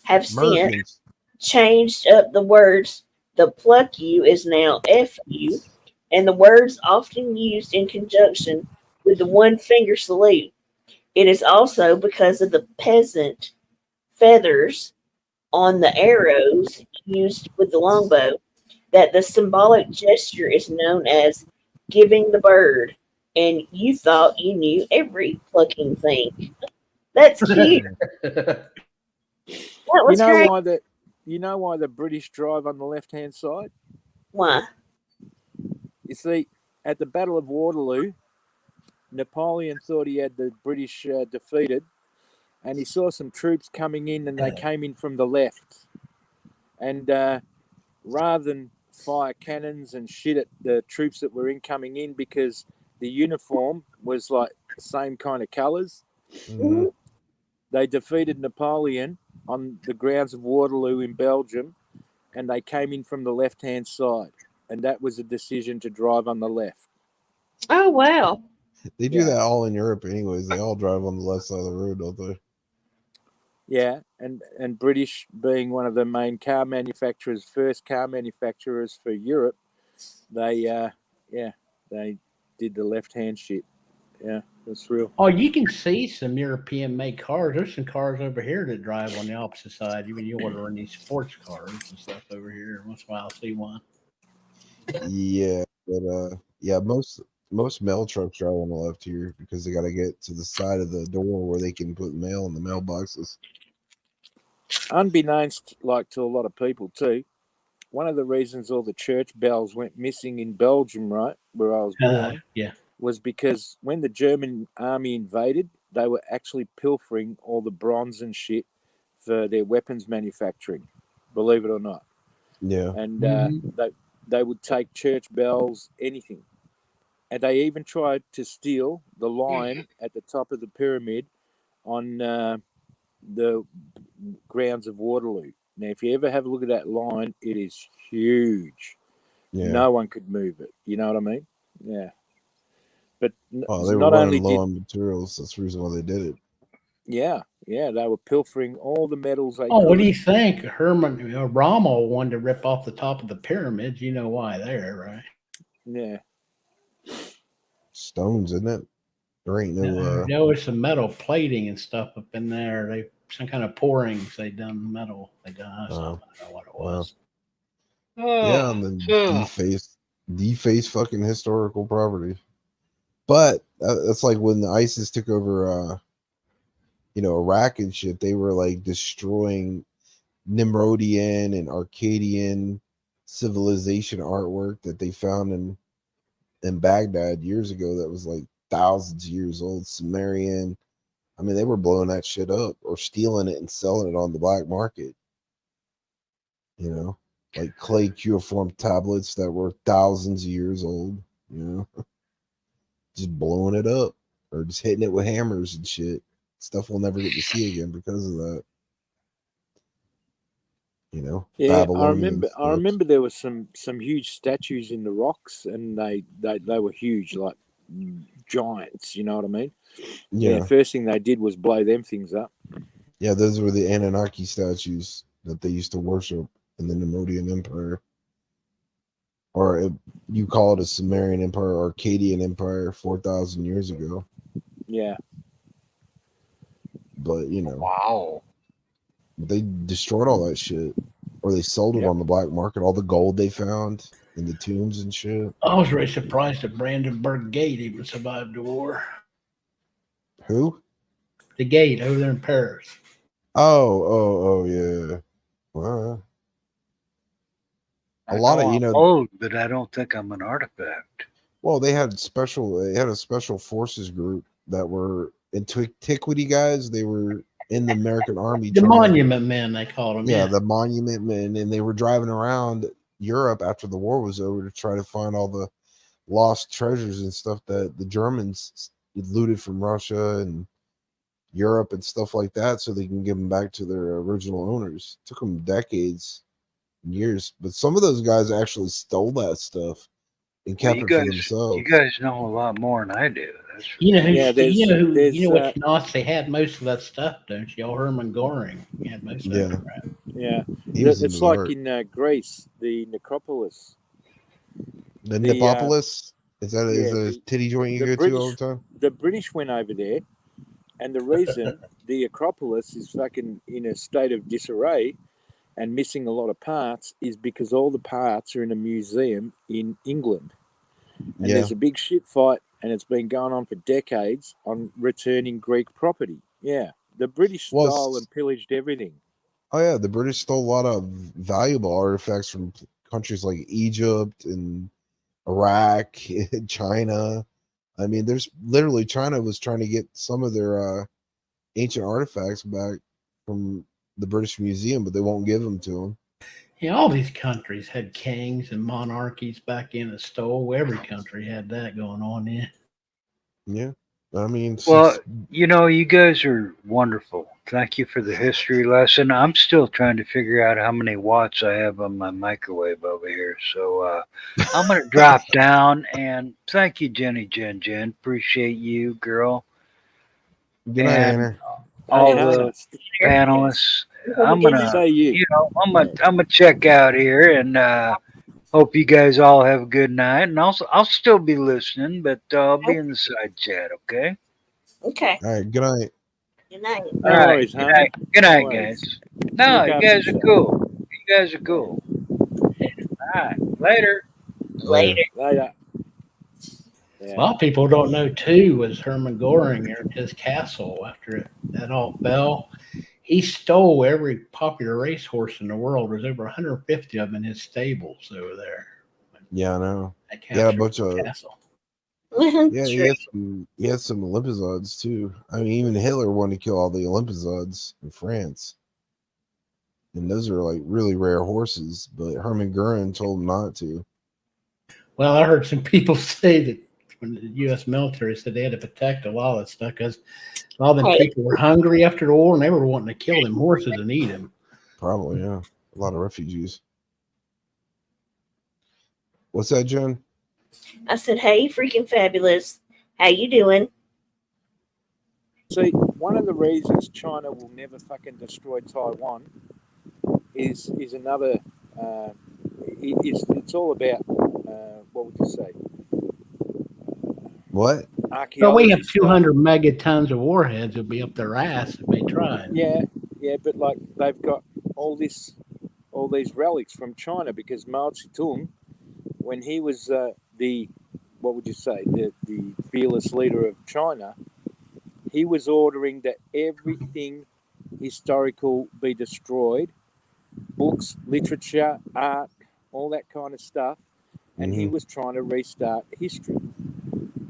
have since changed up the words. The pluck you is now F you, and the words often used in conjunction with the one finger salute. It is also because of the peasant feathers on the arrows used with the longbow that the symbolic gesture is known as giving the bird. And you thought you knew every plucking thing. That's cute. That was great. You know why the British drive on the left-hand side? Why? You see, at the Battle of Waterloo, Napoleon thought he had the British defeated, and he saw some troops coming in, and they came in from the left. And rather than fire cannons and shit at the troops that were coming in, because the uniform was like the same kind of colours, they defeated Napoleon on the grounds of Waterloo in Belgium, and they came in from the left-hand side. and that was a decision to drive on the left. Oh wow. They do that all in Europe, anyways. They all drive on the left side of the road, don't they? Yeah, and British being one of the main car manufacturers, first car manufacturers for Europe, they they did the left-hand shit. Yeah, that's real. Oh, you can see some European-made cars. There's some cars over here that drive on the opposite side. Even you order in these sports cars and stuff over here. Once in a while, I'll see one. Yeah, but yeah, most mail trucks drive on the left here because they got to get to the side of the door where they can put mail in the mailboxes. Unbeknownst, like to a lot of people too, one of the reasons all the church bells went missing in Belgium, right, where I was born, was because when the German army invaded, they were actually pilfering all the bronze and shit for their weapons manufacturing, believe it or not. Yeah. And they would take church bells, anything. And they even tried to steal the line at the top of the pyramid on the grounds of Waterloo. Now, if you ever have a look at that line, it is huge. Yeah. No one could move it. You know what I mean? Yeah. But Oh, they were not only running low did on materials. That's the reason why they did it. yeah, they were pilfering all the metals they Oh, could. what do you think? Herman Rommel wanted to rip off the top of the pyramids. You know why there, right? Yeah. Stones, isn't it? There ain't no. There was some metal plating and stuff up in there. Some kind of pourings they done metal. They done. I don't know what it was. Yeah, and then deface fucking historical property. But that's like when the ISIS took over, Iraq and shit. They were like destroying Nimrodian and Akkadian civilization artwork that they found in Baghdad years ago. That was like thousands of years old. Sumerian. I mean, they were blowing that shit up or stealing it and selling it on the black market. Like clay cuneiform tablets that were thousands of years old, just blowing it up or just hitting it with hammers and shit. Stuff we'll never get to see again because of that. Yeah, Babylonian I remember there was some huge statues in the rocks, and they were huge, like giants. You know what I mean? Yeah. First thing they did was blow them things up. Yeah, those were the Anunnaki statues that they used to worship in the Nimrodian Empire. Or you call it a Sumerian Empire or Akkadian Empire 4,000 years ago. Yeah. But, Wow. They destroyed all that shit. Or they sold it on the black market. All the gold they found in the tombs and shit. I was really surprised that Brandenburg Gate even survived the war. Who? The gate over there in Paris. Oh, yeah. Well, a lot of old, but I don't think I'm an artifact. Well, they had a special forces group that were antiquity guys. They were in the American Army. The Monument Men, they called them. Yeah, the Monument Men, and they were driving around Europe after the war was over to try to find all the lost treasures and stuff that the Germans looted from Russia and Europe and stuff like that, so they can give them back to their original owners. It took them decades, years, but some of those guys actually stole that stuff and kept it for themselves. You guys know a lot more than I do. That's you know which Nazi had most of that stuff, don't you? Hermann Goring had most of that crap. Yeah, He was it's into like art. in Greece, the necropolis. The Nicopolis? Is that a titty joint you go to all the time? The British went over there, and the reason the Acropolis is fucking in a state of disarray and missing a lot of parts is because all the parts are in a museum in England. And there's a big shit fight, and it's been going on for decades on returning Greek property. Yeah, the British stole and pillaged everything. Oh yeah, the British stole a lot of valuable artifacts from countries like Egypt and Iraq, China. I mean, there's literally China was trying to get some of their ancient artifacts back from the British Museum, but they won't give them to them. Yeah, all these countries had kings and monarchies back in and stole. Every country had that going on. Yeah. I mean, Well, you know, you guys are wonderful. Thank you for the history lesson. I'm still trying to figure out how many watts I have on my microwave over here. So I'm going to drop down and thank you, Jen. Appreciate you, girl. Good night, And Anna. all Hey, the Hannah. panelists. I'm Say gonna, you. I'm gonna check out here and hope you guys all have a good night. And I'll still be listening, but I'll be in the side chat. Okay. Okay. All right. Good night. Good night. No All right. worries, Good Hannah. night. Good No night, worries. guys. No, Look you after guys are yourself. cool. You guys are cool. All right. Later. Later. Later. A Yeah. lot of people don't know too was Hermann Goring at his castle after that all fell. He stole every popular racehorse in the world. There's over 150 of them in his stables over there. Yeah, I know. At Yeah, a Capture bunch of Castle. yeah. True. He had some Olympizods too. I mean, even Hitler wanted to kill all the Olympizods in France, and those are like really rare horses. But Hermann Goering told him not to. Well, I heard some people say that when the U.S. military said they had to protect a lot of that stuff because a lot of them Hey. people were hungry after the war and they were wanting to kill them horses and eat them. Probably, yeah. A lot of refugees. What's that, Jen? I said, hey, freaking fabulous. How you doing? See, one of the reasons China will never fucking destroy Taiwan is another. It's all about what would you say? What? But we have Archaeology stuff. 200 megatons of warheads that'll be up their ass if they tried. Yeah, but like they've got all these relics from China because Mao Zedong, when he was the what would you say the fearless leader of China, he was ordering that everything historical be destroyed, books, literature, art, all that kind of stuff, and he was trying to restart history.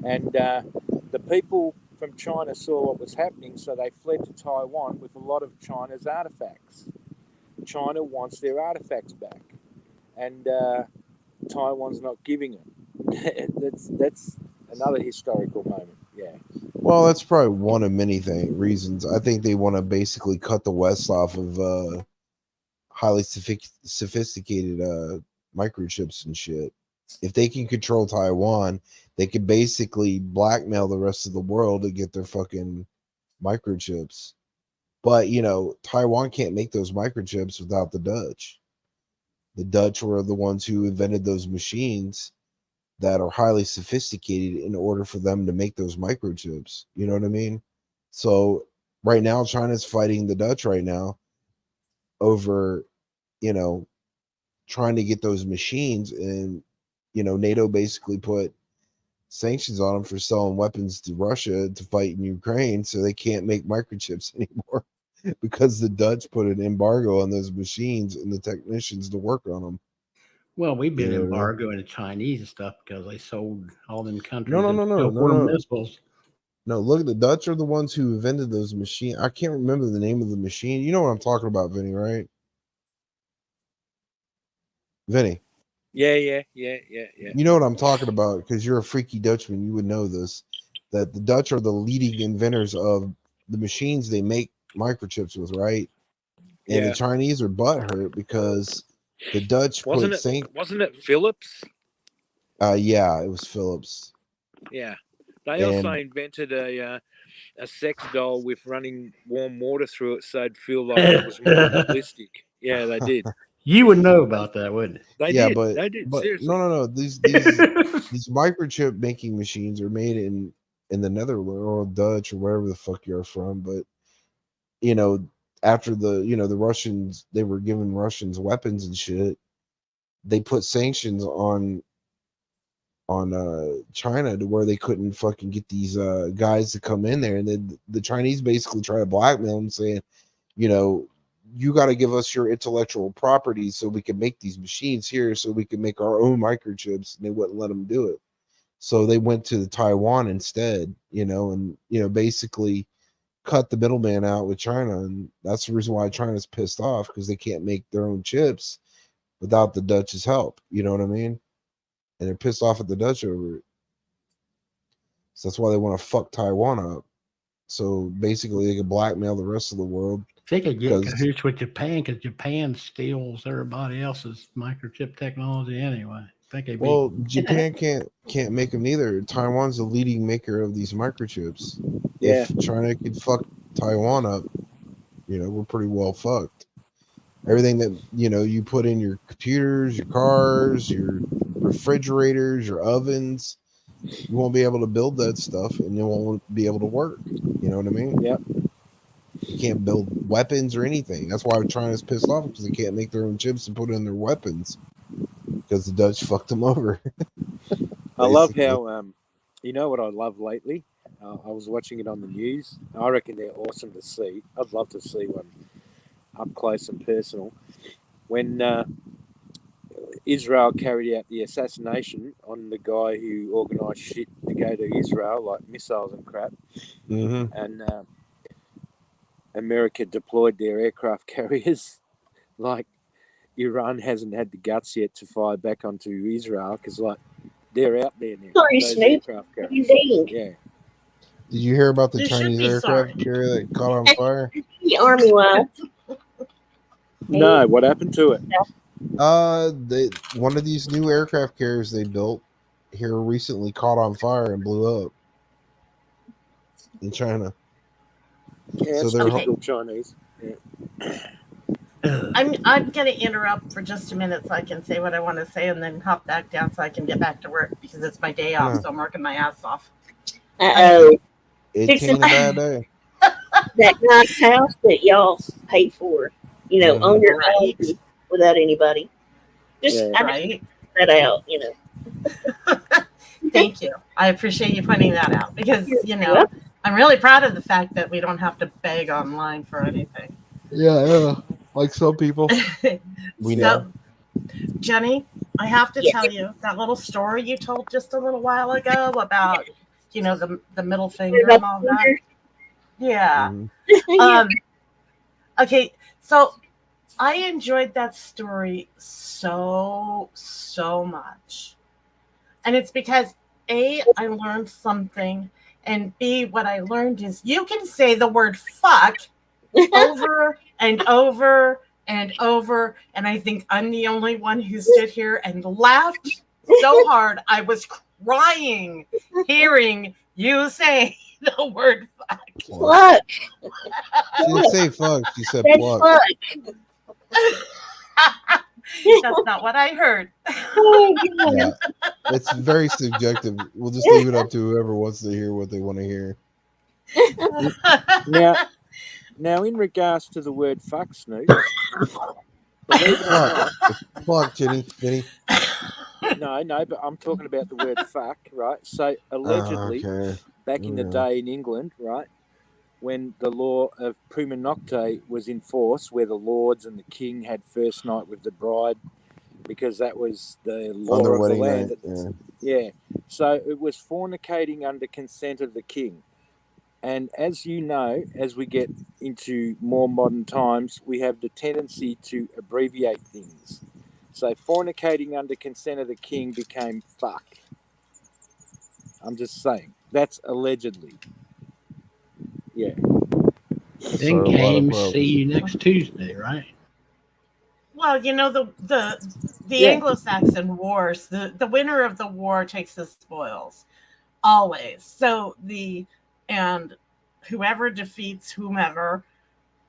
And the people from China saw what was happening, so they fled to Taiwan with a lot of China's artifacts. China wants their artifacts back, and Taiwan's not giving it. That's another historical moment. Yeah. Well, that's probably one of many reasons. I think they want to basically cut the West off of highly sophisticated microchips and shit. If they can control Taiwan, they could basically blackmail the rest of the world to get their fucking microchips. But, you know, Taiwan can't make those microchips without the Dutch. The Dutch were the ones who invented those machines that are highly sophisticated in order for them to make those microchips. You know what I mean? So right now, China's fighting the Dutch right now over, you know, trying to get those machines. And, you know, NATO basically put sanctions on them for selling weapons to Russia to fight in Ukraine. So they can't make microchips anymore because the Dutch put an embargo on those machines and the technicians to work on them. Well, we've been You know what I mean? embargoing the Chinese and stuff because they sold all them countries No. missiles. No, look, the Dutch are the ones who invented those machines. I can't remember the name of the machine. You know what I'm talking about, Vinny, right? Vinny. Yeah. You know what I'm talking about because you're a freaky Dutchman. You would know this. That the Dutch are the leading inventors of the machines they make microchips with, right? And the Yeah. Chinese are butthurt because the Dutch Wasn't it Philips? Yeah, it was Philips. Yeah. They also invented a sex doll with running warm water through it, so it'd feel like it was more realistic. Yeah, they did. You would know about that, wouldn't it? They did. Seriously. No. These microchip making machines are made in the Netherlands or Dutch or wherever the fuck you're from. But you know, after the Russians, they were giving Russians weapons and shit. They put sanctions on China to where they couldn't fucking get these guys to come in there, and then the Chinese basically try to blackmail them, saying, you know, you got to give us your intellectual property so we can make these machines here, so we can make our own microchips, and they wouldn't let them do it. So they went to Taiwan instead, you know, and basically cut the middleman out with China, and that's the reason why China's pissed off because they can't make their own chips without the Dutch's help. You know what I mean? And they're pissed off at the Dutch over it. So that's why they want to fuck Taiwan up. So basically, they can blackmail the rest of the world. They could get cahoots with Japan because Japan steals everybody else's microchip technology anyway. Well, Japan can't make them either. Taiwan's the leading maker of these microchips. Yeah. If China could fuck Taiwan up, we're pretty well fucked. Everything that you put in your computers, your cars, your refrigerators, your ovens, you won't be able to build that stuff, and it won't be able to work. You know what I mean? Yep. You can't build weapons or anything. That's why China's pissed off, because they can't make their own chips and put in their weapons because the Dutch fucked them over. I love how, you know what I love lately? I was watching it on the news. I reckon they're awesome to see. I'd love to see one up close and personal. When Israel carried out the assassination on the guy who organised shit to go to Israel, like missiles and crap, and America deployed their aircraft carriers, like Iran hasn't had the guts yet to fire back onto Israel because, like, they're out there now. Sorry, those Snoop. aircraft carriers. Indeed. Yeah. Did you hear about the You should Chinese be aircraft carrier that caught on fire? The Army wife. No, what happened to it? One of these new aircraft carriers they built here recently caught on fire and blew up in China. Yeah, So it's they're typical Chinese. Yeah. I'm going to interrupt for just a minute so I can say what I want to say and then hop back down so I can get back to work because it's my day off, so I'm working my ass off. Uh-oh. It ain't a bad day. That nice house that y'all pay for, on your own without anybody. Just Right. that out, Thank you. I appreciate you pointing that out because, I'm really proud of the fact that we don't have to beg online for anything. Yeah, like some people. We know. Jenny, I have to tell you that little story you told just a little while ago about, the middle finger and all that. Yeah. Okay, so I enjoyed that story so much. And it's because A, I learned something, and B, what I learned is you can say the word fuck over and over and over, and I think I'm the only one who stood here and laughed so hard I was crying hearing you say the word fuck. Fuck. She didn't say fuck. She said Said pluck. fuck. That's not what I heard. Yeah, it's very subjective. We'll just leave it up to whoever wants to hear what they want to hear. Now, in regards to the word fuck, Snoop, believe it or not, Fuck, Jenny. No, but I'm talking about the word fuck, right? So allegedly, back in the day in England, right, when the law of prima nocte was in force, where the lords and the king had first night with the bride, because that was the law On their of the wedding land. night, Yeah. So it was fornicating under consent of the king. And as you know, as we get into more modern times, we have the tendency to abbreviate things. So fornicating under consent of the king became fuck. I'm just saying. That's allegedly. Yeah. In game, see you next Tuesday, right? Well, the Yeah. Anglo-Saxon wars, the winner of the war takes the spoils, always. So and whoever defeats whomever,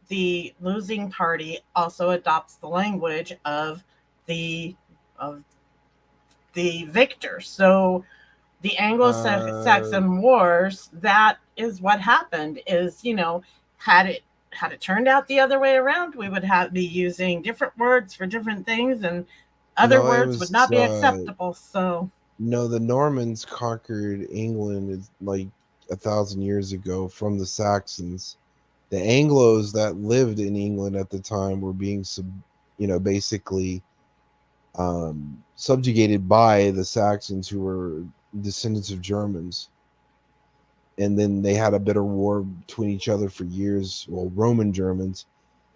the losing party also adopts the language of the victor. So the Anglo-Saxon wars, that is what happened. Is had it turned out the other way around, we would be using different words for different things, and other words would not be acceptable. So No, the Normans conquered England like 1,000 years ago from the Saxons. The Anglos that lived in England at the time were being basically subjugated by the Saxons, who were descendants of Germans. And then they had a bitter war between each other for years. Well, Roman Germans.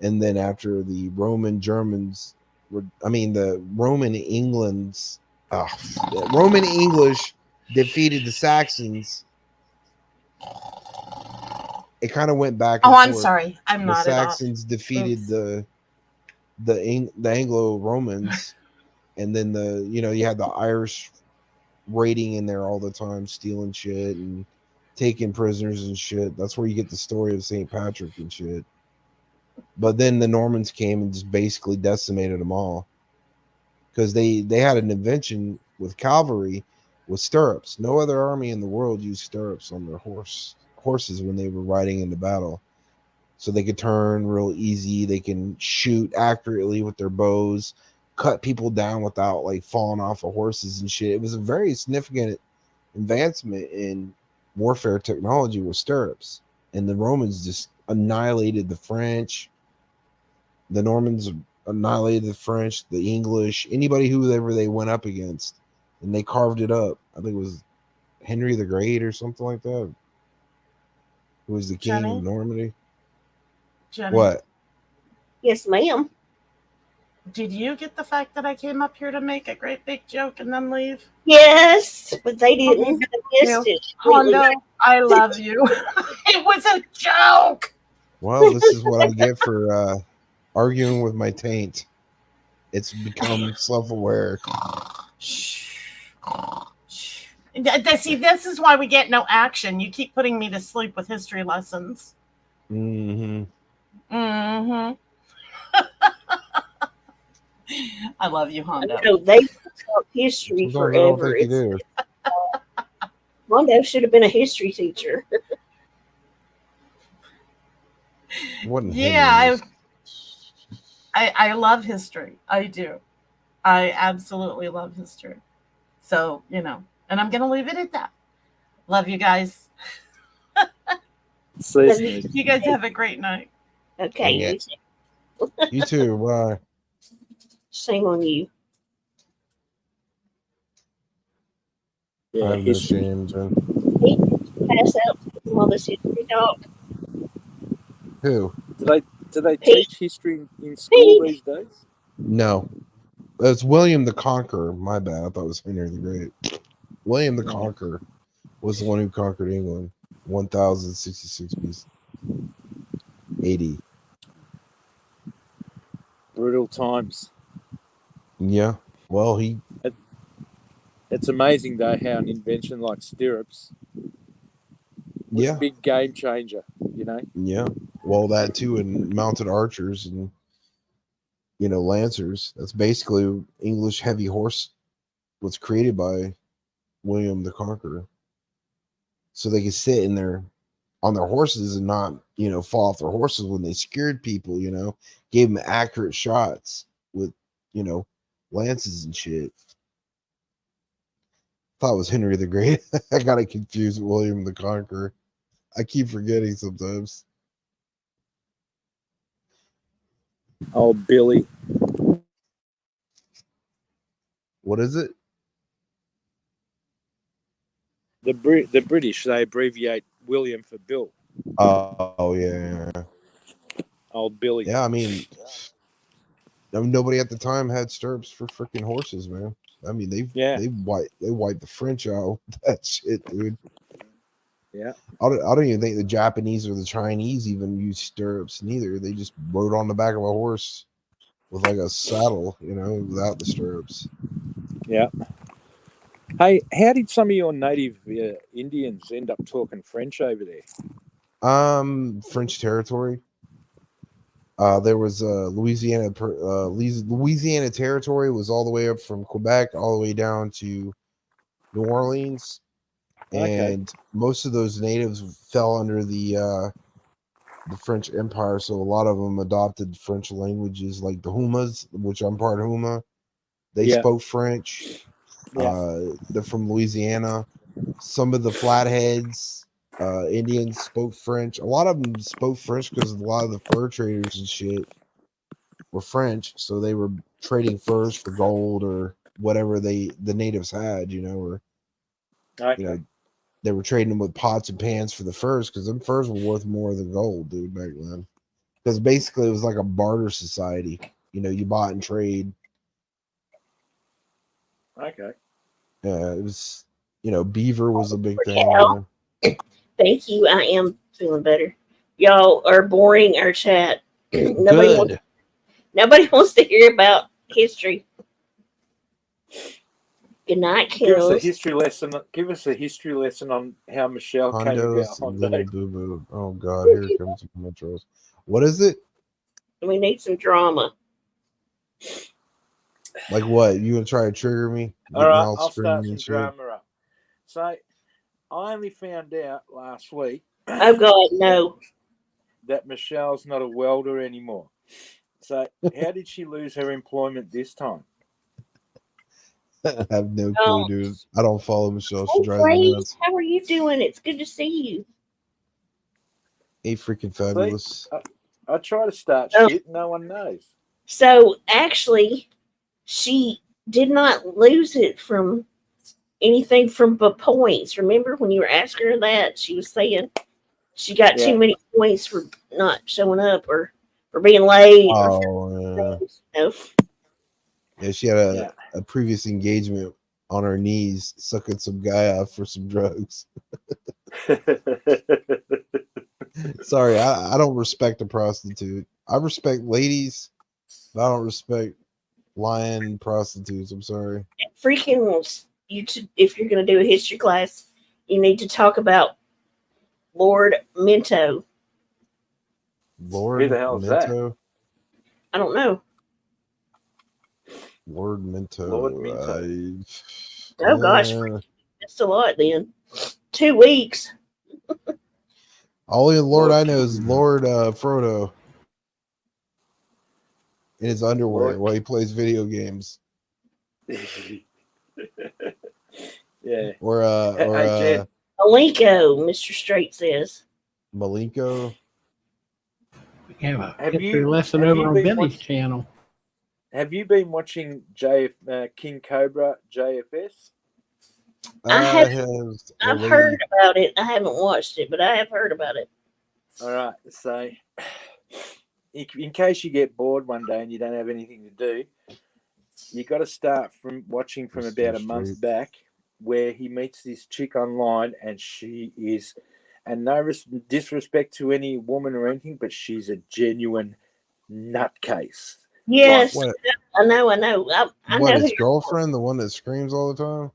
And then after the Roman Germans the Roman English defeated the Saxons. it kind of went back Oh, and I'm forth. sorry. I'm The not at all. Saxons defeated Oops. the Anglo-Romans, and then you had the Irish raiding in there all the time, stealing shit and taking prisoners and shit. That's where you get the story of St. Patrick and shit. But then the Normans came and just basically decimated them all, because they had an invention with cavalry with stirrups. No other army in the world used stirrups on their horses when they were riding into battle. So they could turn real easy. They can shoot accurately with their bows, cut people down without like falling off of horses and shit. It was a very significant advancement in warfare technology with stirrups. And the Romans just annihilated the French. The Normans annihilated the French, the English, anybody whoever they went up against, and they carved it up. I think it was Henry the Great or something like that, who was the king of Jenny? Normandy. Jenny, What? Yes, ma'am. did you get the fact that I came up here to make a great big joke and then leave? Yes, but they didn't. Okay, I missed it. Hondo, I love you. It was a joke. Well, this is what I get for arguing with my taint. It's become self-aware. See, this is why we get no action. You keep putting me to sleep with history lessons. Mm-hmm. Mm-hmm. I love you, Hondo. So they taught history Sometimes I don't forever. think you do. Mondo should have been a history teacher. Yeah, I love history. I do. I absolutely love history. So, and I'm going to leave it at that. Love you guys. You guys have a great night. Okay, Yeah. you too. You too. Bye. Shame on you. Yeah, I'm ashamed. Pass out while this history talk. Who? Do they teach history in school these days? No. It's William the Conqueror. My bad. I thought it was Henry the Great. William the Conqueror was the one who conquered England. 1066 BC. 80. Brutal times. Yeah. Well, It's amazing though how an invention like stirrups was a big game changer. Yeah. Well, that too, and mounted archers and lancers. That's basically English heavy horse was created by William the Conqueror. So they could sit on their horses and not, fall off their horses when they scared people, gave them accurate shots with, lances and shit. Thought it was Henry the Great. I got it confused with William the Conqueror. I keep forgetting sometimes. Oh, Billy. What is it? The British, they abbreviate William for Bill. Oh yeah. Old Billy. Yeah, I mean, nobody at the time had stirrups for freaking horses, man. I mean, they wiped the French out with that shit, dude. Yeah. I don't even think the Japanese or the Chinese even used stirrups. Neither. They just rode on the back of a horse with like a saddle, without the stirrups. Yeah. Hey, how did some of your native Indians end up talking French over there? French territory. There was Louisiana. Louisiana territory was all the way up from Quebec all the way down to New Orleans, and most of those natives fell under the French Empire. So a lot of them adopted French languages, like the Humas, which I'm part Huma. They spoke French. They're from Louisiana. Some of the Flatheads Indians spoke French. A lot of them spoke French because a lot of the fur traders and shit were French, so they were trading furs for gold or whatever the natives had, or they were trading them with pots and pans for the furs, because them furs were worth more than gold, dude, back then. Because basically it was like a barter society. You bought and trade. Okay. It was, beaver was a big thing. Thank you. I am feeling better. Y'all are boring our chat. Nobody wants to hear about history. Good night, Give us a kiddos. history lesson. Give us a history lesson on how Michelle came Hondo's about little Hondo. boo boo. Oh God, here comes the metros. What is it? We need some drama. Like what? You gonna try to trigger me? All Get me right, all I'll screaming start some and shit? drama up. So, I only found out last week. Oh God, no. That Michelle's not a welder anymore. So, how did she lose her employment this time? I have no Oh. clue, dude. I don't follow Michelle. She Hey, drives me Grace, nuts. how are you doing? It's good to see you. Ain't freaking fabulous. I try to start Oh. shit. No one knows. So actually, she did not lose it from anything from the points. Remember when you were asking her that? She was saying she got Yeah. too many points for not showing up or for being late. Oh, No. yeah. She had a previous engagement on her knees, sucking some guy off for some drugs. Sorry, I don't respect a prostitute. I respect ladies, but I don't respect lying prostitutes. I'm sorry. Freaking you! If you're going to do a history class, you need to talk about Lord Minto. Lord Who the hell is that? Minto. I don't know. Lord Minto. Lord Minto. Oh gosh, that's a lot. Then 2 weeks. Only Lord I know is Lord Frodo in his underwear Lord. while he plays video games. Yeah. Or Hey, Jen. Malenko, Mr. Straight says. Malenko. We have a Have history you- lesson have over you on been Billy's watch- channel. Have you been watching King Cobra JFS? I've heard about it. I haven't watched it, but I have heard about it. All right. So, in case you get bored one day and you don't have anything to do, you got to start from watching from about a month back, where he meets this chick online, and she is, and no disrespect to any woman or anything, but she's a genuine nutcase. Yes, What? I know. I What, know his who girlfriend, the one that screams all the time?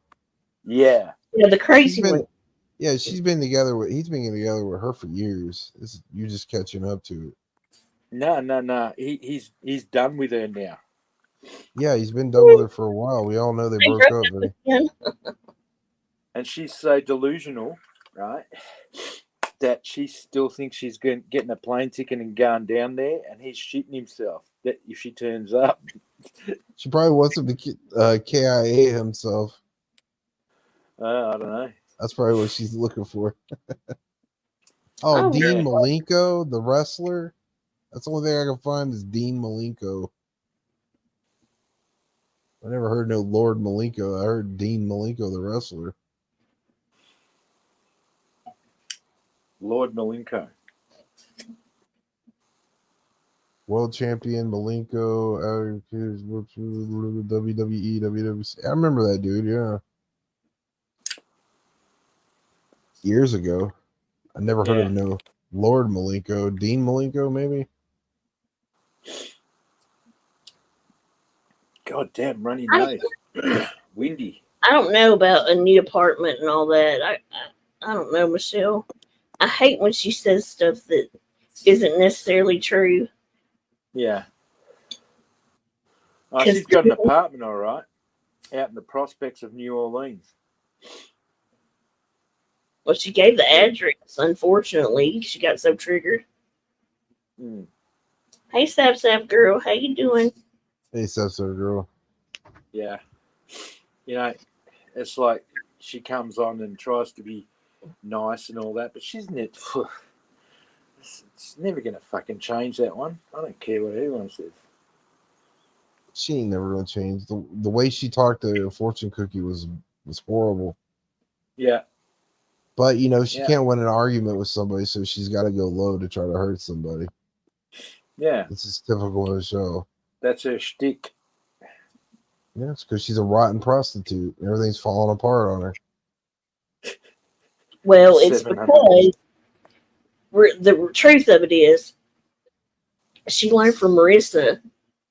Yeah. Yeah, the crazy one. Yeah, he's been together with her for years. You're just catching up to it. No. He's done with her now. Yeah, he's been done with her for a while. We all know they broke up. Right? And she's so delusional, right, that she still thinks she's getting a plane ticket and going down there, and he's shitting himself that if she turns up. She probably wants him to KIA himself. I don't know. That's probably what she's looking for. Dean Malenko, the wrestler. That's the only thing I can find is Dean Malenko. I never heard no Lord Malenko. I heard Dean Malenko, the wrestler. Lord Malenko. World champion Malenko. WWE, WWC. I remember that dude, yeah. Years ago. I never heard of no Lord Malenko. Dean Malenko, maybe? God damn, runny nose. Windy. I don't know about a new apartment and all that. I don't know, Michelle. I hate when she says stuff that isn't necessarily true. Yeah. Oh, she's got an apartment, all right, out in the prospects of New Orleans. Well, she gave the address, unfortunately. She got so triggered. Mm. Hey, Sap girl. How you doing? Hey, Sap girl. Yeah. You know, it's like she comes on and tries to be nice and all that, but she's it's never going to fucking change that one. I don't care what anyone says. She ain't never gonna change. The way she talked to Fortune Cookie was horrible. Yeah. But she can't win an argument with somebody, so she's got to go low to try to hurt somebody. Yeah. This is typical of the show. That's her shtick. Yeah, it's because she's a rotten prostitute. And everything's falling apart on her. Well, it's 700. because the truth of it is, she learned from Marissa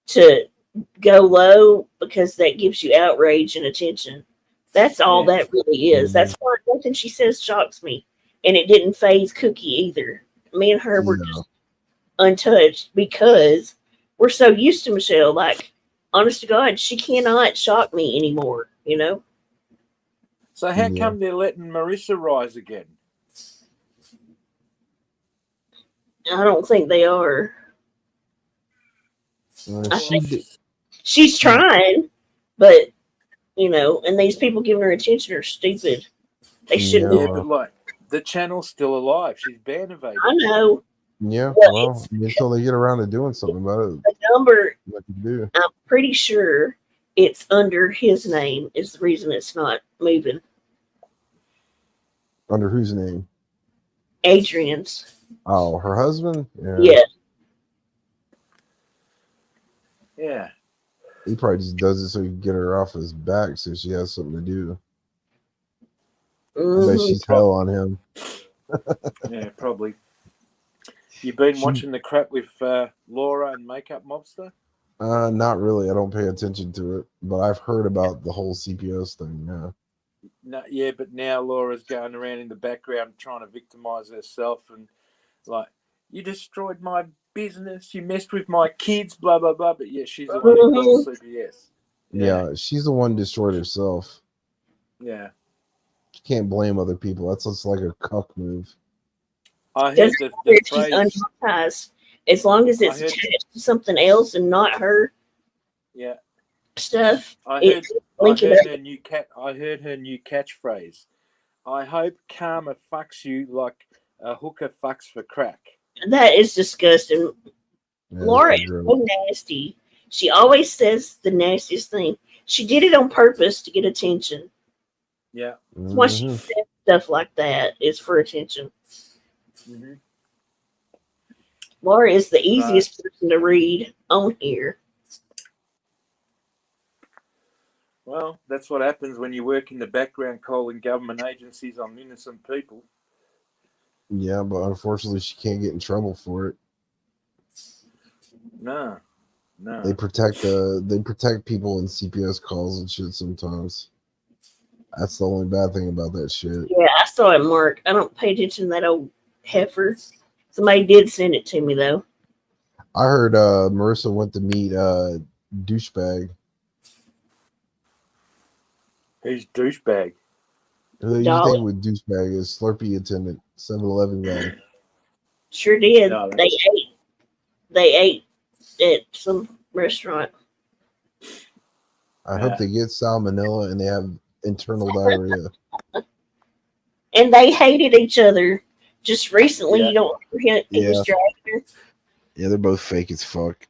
to go low because that gives you outrage and attention. That's all Yeah. that really is. That's why nothing she says shocks me. And it didn't phase Cookie either. Me and her were just untouched because we're so used to Michelle. Like, honest to God, she cannot shock me anymore, you know? So how come they're letting Marissa rise again? I don't think they are. I think she's Hmm. trying, but, you know, and these people giving her attention are stupid. They shouldn't Yeah, be. but like the channel's still alive. She's bannervated. I know. Yeah, Well, well, until they get around to doing something about it, the number, what to do? I'm pretty sure it's under his name is the reason it's not moving. Under whose name? Adrian's. Oh, her husband? Yeah. Yeah. He probably just does it so he can get her off his back so she has something to do. I bet she's hell on him. Yeah, probably. You been watching the crap with Laura and Makeup Mobster? Not really. I don't pay attention to it, but I've heard about the whole CPS thing. Yeah. No, yeah, but now Laura's going around in the background trying to victimize herself and like, you destroyed my business, you messed with my kids, blah blah blah. But yeah, she's the one who calls CPS. Yeah, she's the one destroyed herself. Yeah. You can't blame other people. That's just like a cuck move. I heard Doesn't the matter if she's phrase. unmonetized. As long as it's I heard- attached to something else and not her Yeah. stuff, I it heard, link it up. I heard her new catchphrase. I hope karma fucks you like a hooker fucks for crack. That is disgusting. Yeah, Laura is that's gross. so nasty. She always says the nastiest thing. She did it on purpose to get attention. Yeah. That's why she says stuff like that is for attention. Mm-hmm. Laura is the easiest person to read on here. Well, that's what happens when you work in the background calling government agencies on innocent people. Yeah, but unfortunately, she can't get in trouble for it. No. They protect people in CPS calls and shit sometimes. That's the only bad thing about that shit. Yeah, I saw it, Mark. I don't pay attention to that old heifer. Somebody did send it to me, though. I heard Marissa went to meet douchebag. Who's douchebag? Who do you Dolly. think with douchebag is? Slurpee attendant, 7-Eleven guy. Sure did. No, They ate at some restaurant. I hope they get salmonella and they have internal diarrhea. And they hated each other. Just recently, you don't hear he was dragging her. Yeah, they're both fake as fuck.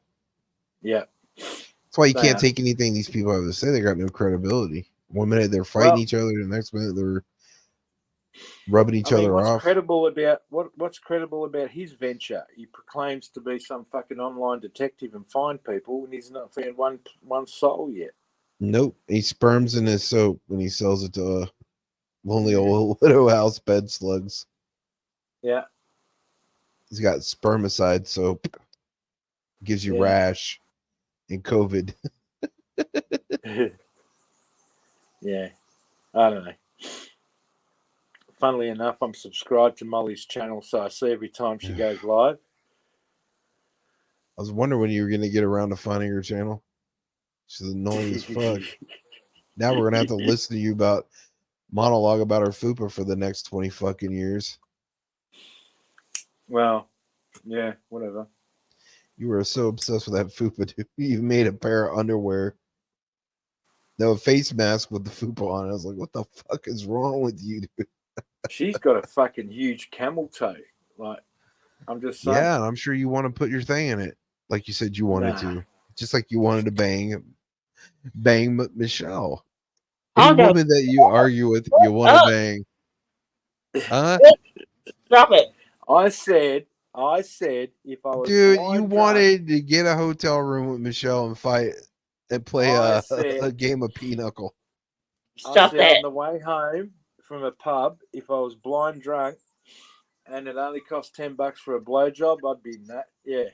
Yeah. That's why you can't take anything these people have to say. They got no credibility. One minute they're fighting each other, the next minute they're rubbing each other what's off. credible about what's credible about his venture? He proclaims to be some fucking online detective and find people, and he's not found one soul yet. Nope. He sperms in his soap when he sells it to lonely old widow house bed slugs. Yeah. He's got spermicide soap. Gives you rash and COVID. Yeah. I don't know. Funnily enough, I'm subscribed to Molly's channel, so I see every time she goes live. I was wondering when you were going to get around to finding her channel. She's annoying as fuck. Now we're going to have to listen to you monologue about her fupa for the next 20 fucking years. Well, yeah, whatever. You were so obsessed with that fupa, dude. You made a pair of underwear. No, a face mask with the fupa on. I was like, what the fuck is wrong with you, dude? She's got a fucking huge camel toe. Like, I'm just saying. Yeah, and I'm sure you want to put your thing in it. Like you said you wanted to. Just like you wanted to bang Michelle. Any woman that you argue with, you want to bang. Huh? Stop it. I said if I was Dude, blind you wanted to get a hotel room with Michelle and fight and play a game of pinochle. I said on the way home, from a pub, if I was blind drunk and it only cost $10 for a blowjob, I'd be nut. Yeah.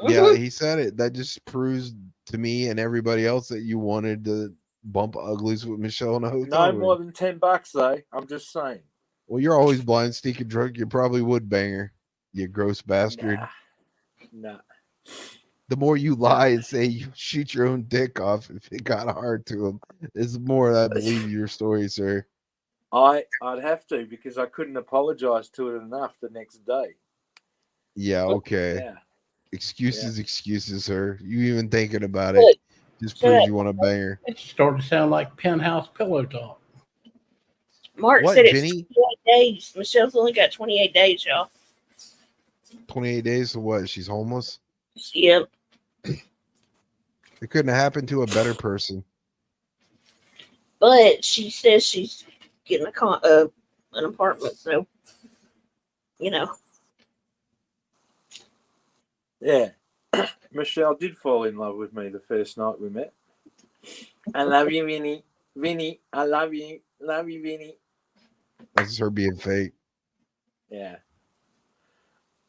Yeah, he said it. That just proves to me and everybody else that you wanted to bump uglies with Michelle in a hotel No room. more than $10 though. I'm just saying. Well, you're always blind, sneaking drunk. You probably would bang her, you gross bastard. Nah. The more you lie and say you shoot your own dick off if it got hard to him, is the more I believe your story, sir. I'd have to because I couldn't apologize to it enough the next day. Yeah, okay. Yeah. Excuses, sir. You even thinking about Look, it just shut proves up. you want to bang her. It's starting to sound like penthouse pillow talk. Mark What, said it's Vinny? 28 days. Michelle's only got 28 days, y'all. 28 days to what? She's homeless? Yep. It couldn't have happened to a better person. But she says she's getting an apartment, so you know. Yeah. Michelle did fall in love with me the first night we met. I love you, Vinny. Vinny, I love you. Love you, Vinny. That's her being fake. Yeah.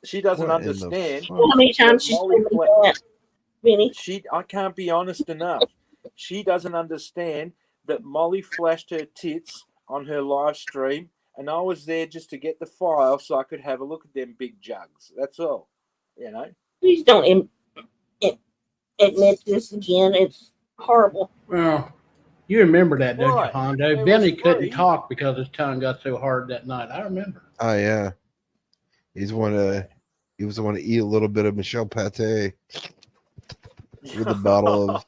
She doesn't What in the understand. fuck? How many times that she's Molly told me that, Vinny? I can't be honest enough. She doesn't understand that Molly flashed her tits on her live stream, and I was there just to get the file so I could have a look at them big jugs. That's all. You know? Please don't admit this again. It's horrible. Well, you remember that, don't Why? you, Hondo? It Benny was couldn't free. talk because his tongue got so hard that night. I remember. Oh yeah. He was the one to eat a little bit of Michelle Pate with a bottle of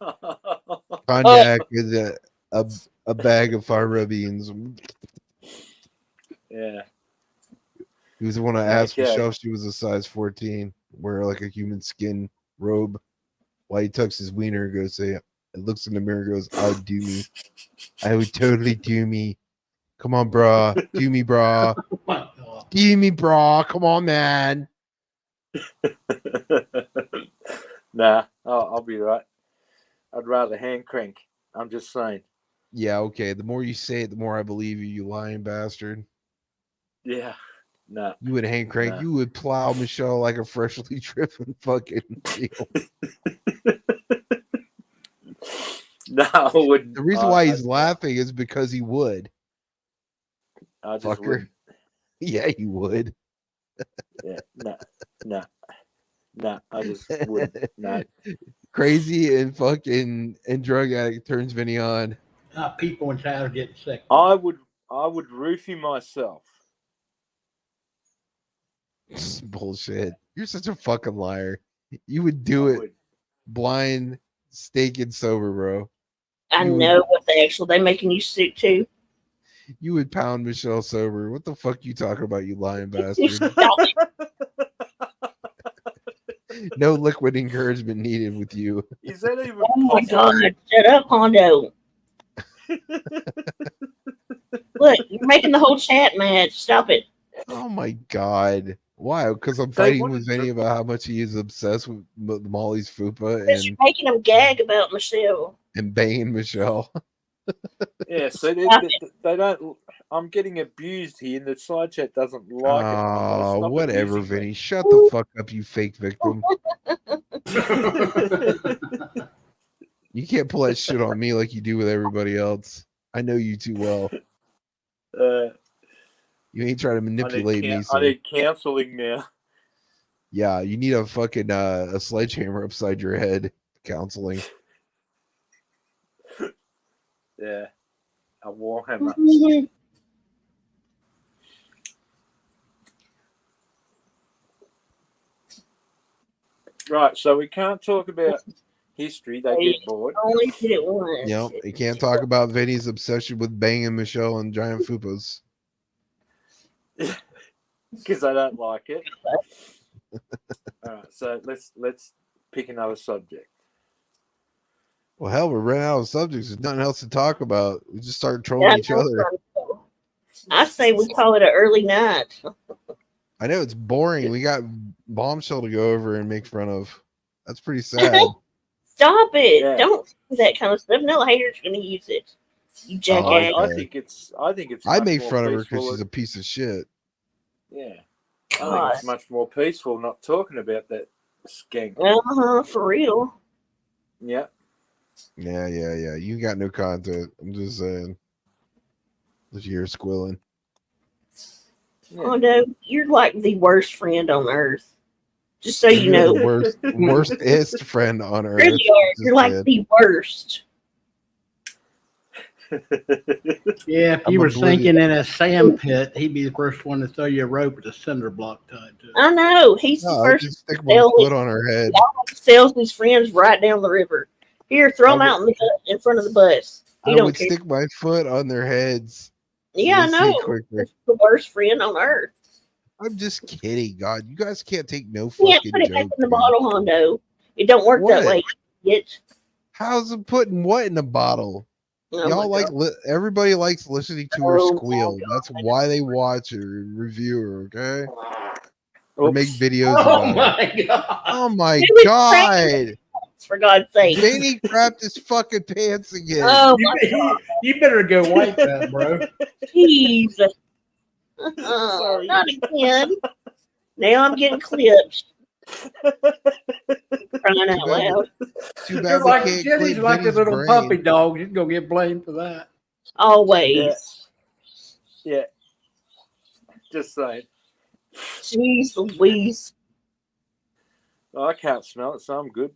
cognac and a bag of fire beans. Yeah. He was the one I asked Okay. Michelle if she was a size 14, wear like a human skin robe. While he tucks his wiener and goes say, it looks in the mirror and goes, I would do me. I would totally do me. Come on, brah. Do me, brah. Do me, brah. Come on, man. Nah, I'll be right. I'd rather hand crank. I'm just saying. Yeah, okay. The more you say it, the more I believe you, you lying bastard. Yeah. No. You would hand crank. Nah. You would plow Michelle like a freshly driven fucking field. No, I wouldn't. The reason why he's laughing is because he would. I just Fucker. wouldn't. Yeah, he would. Yeah, no, I just wouldn't. No. Crazy and fucking and drug addict turns Vinny on. People in town are getting sick. I would roofie myself. Bullshit. You're such a fucking liar. You would do it blind, steak and sober, bro. I know what they making you sick too. You would pound Michelle sober. What the fuck you talking about, you lying bastard? No liquid encouragement needed with you. Is that even Oh my possible? God! Shut up, Hondo. Look, you're making the whole chat mad. Stop it. Oh my God. Why? Because I'm fighting with Vinny about how much he is obsessed with Molly's fupa Because you're making them gag about Michelle. and banging Michelle. Yeah, so they don't. I'm getting abused here, and the side chat doesn't like it. Oh, Stop whatever, abusing me. Vinny. Shut the fuck up, you fake victim. You can't pull that shit on me like you do with everybody else. I know you too well. You ain't trying to manipulate me. I need counseling now. Yeah, you need a fucking a sledgehammer upside your head. Counseling. Yeah, a warhammer. Right, so we can't talk about history. They get bored. Only did it once. Yep, you can't talk about Vinny's obsession with banging Michelle and giant fupas. Because I don't like it. All right, so let's pick another subject. Well, hell, we're running out of subjects. There's nothing else to talk about. We just start trolling each other. I say we call it an early night. I know it's boring. We got Bombshell to go over and make fun of. That's pretty sad. Stop it. Yeah. Don't do that kind of stuff. No haters going to use it. You jackass. I think it's. I think it's. I much make more fun of her peaceful because she's a piece of shit. Yeah. I God. think it's much more peaceful not talking about that skank. For real. Yeah. Yeah. You got no content. I'm just saying. Just you're squilling. Oh no, you're like the worst friend on earth. Just so you You're know. the worstest friend on earth. Really are. You're like the worst. Yeah, if I'm you were oblivious. sinking in a sand pit, he'd be the first one to throw you a rope with a cinder block tied to it. I know. He's the No, I first just to stick my sell foot on her head. sells his friends right down the river. Here, throw them out in front of the bus. He I don't would care. stick my foot on their heads. So Yeah, I they see it know. quicker. He's the worst friend on earth. I'm just kidding, God. You guys can't take no You can't fucking put it back joke. in the dude. bottle, Hondo. It don't work that What? way. It. How's it putting what in the bottle? Oh Y'all my like everybody likes listening to her Oh my squeal. That's why they watch her and review her, okay? Or make Oops. videos Oh about it. my god! Oh my Who is god! For God's sake. Vinny crapped his fucking pants again. Oh my God. You better go wipe that, bro. Jeez. Sorry. Not again. Now I'm getting clipped. Crying out loud. Too bad You're we like can't Jenny's clip like a Vinny's little brain. puppy dog. You're gonna get blamed for that. Always. Yeah. Just saying. Jeez Louise. I can't smell it, so I'm good.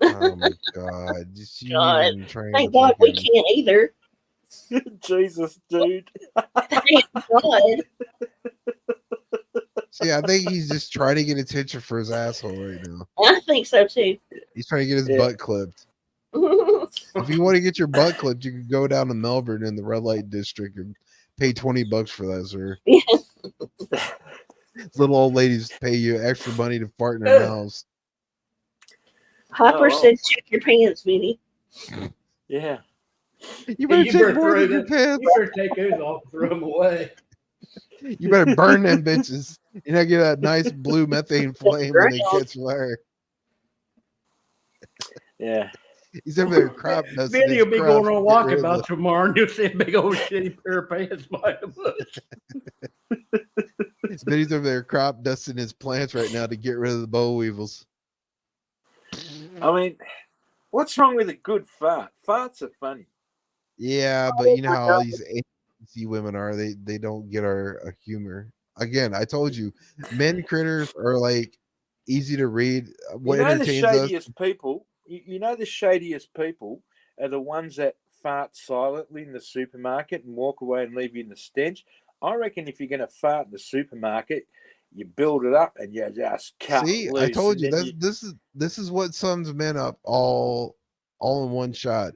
Oh my god! Just you God. even trying Thank to God we fucking- can't either. Jesus, dude. Thank God. See, I think he's just trying to get attention for his asshole right now. I think so too. He's trying to get his Yeah. butt clipped. If you want to get your butt clipped, you can go down to Melbourne in the red light district and pay $20 for that, sir. Little old ladies pay you extra money to fart in their mouths. Hopper Oh, well. said, check your pants, Vinny. Yeah. You better check more than your You pants. better take those off and throw them away. You better burn them bitches. You know, get that nice blue methane flame when they catch fire. Yeah. He's over there crop dusting Vinny his will be crotch going on to get rid of walkabout tomorrow and you'll see a big old shitty pair of pants by the bush. Vinny's over there crop dusting his plants right now to get rid of the boll weevils. I mean, what's wrong with a good fart? Farts are funny. Yeah, but you know how all these agency women are. They don't get our humor. Again, I told you, men critters are like easy to read. What You know the entertains us? shadiest people. You know the shadiest people are the ones that fart silently in the supermarket and walk away and leave you in the stench. I reckon if you're going to fart in the supermarket, you build it up and you just cut See, loose. I told and you then this is what sums men up all in one shot.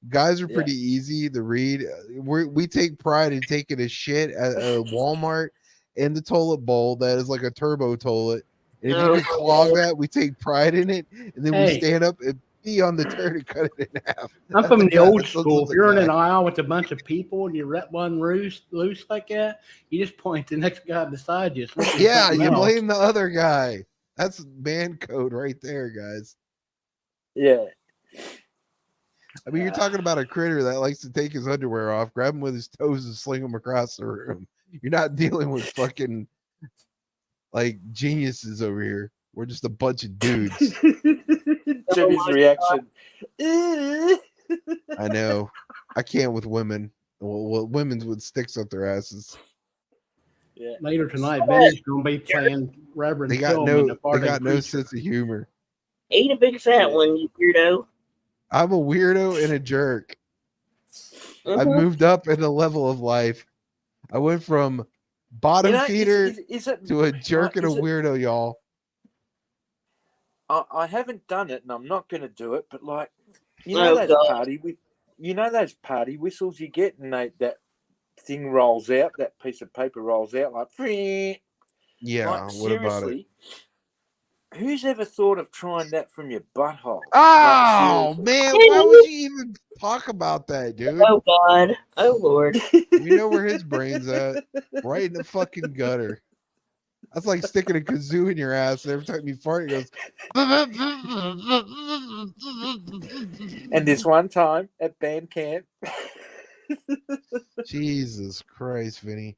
Guys are Yeah. pretty easy to read. We take pride in taking a shit at a Walmart in the toilet bowl that is like a turbo toilet. And if you can clog that, we take pride in it, and then we Hey. stand up and pee on the turd and cut it in half. I'm from the old school. If If you're in an aisle with a bunch of people and you let one loose like that, you just point to the next guy beside you. Yeah, you blame the other guy. That's man code right there, guys. Yeah. I mean, you're talking about a critter that likes to take his underwear off, grab him with his toes, and sling him across the room. You're not dealing with fucking like geniuses over here. We're just a bunch of dudes. Jenny's reaction. I know. I can't with women. Well, women's with sticks up their asses. Yeah. Later tonight, Vinny's going to be playing Reverend They got Tillman, no. the They party got no preacher. sense of humor. Eat a big fat one, you weirdo. I'm a weirdo and a jerk. I've Mhm. moved up in the level of life. I went from bottom You know, feeder is it, to a jerk and a is it- weirdo, y'all. I haven't done it, and I'm not going to do it. But like, you know those those party whistles you get, and that thing rolls out, that piece of paper rolls out like. Yeah. Like, What about it? seriously, who's ever thought of trying that from your butthole? Oh Like, man, why would you even talk about that, dude? Oh God. Oh Lord. You know where his brain's at? Right in the fucking gutter. That's like sticking a kazoo in your ass. Every time you fart, it goes. And this one time at band camp, Jesus Christ, Vinny.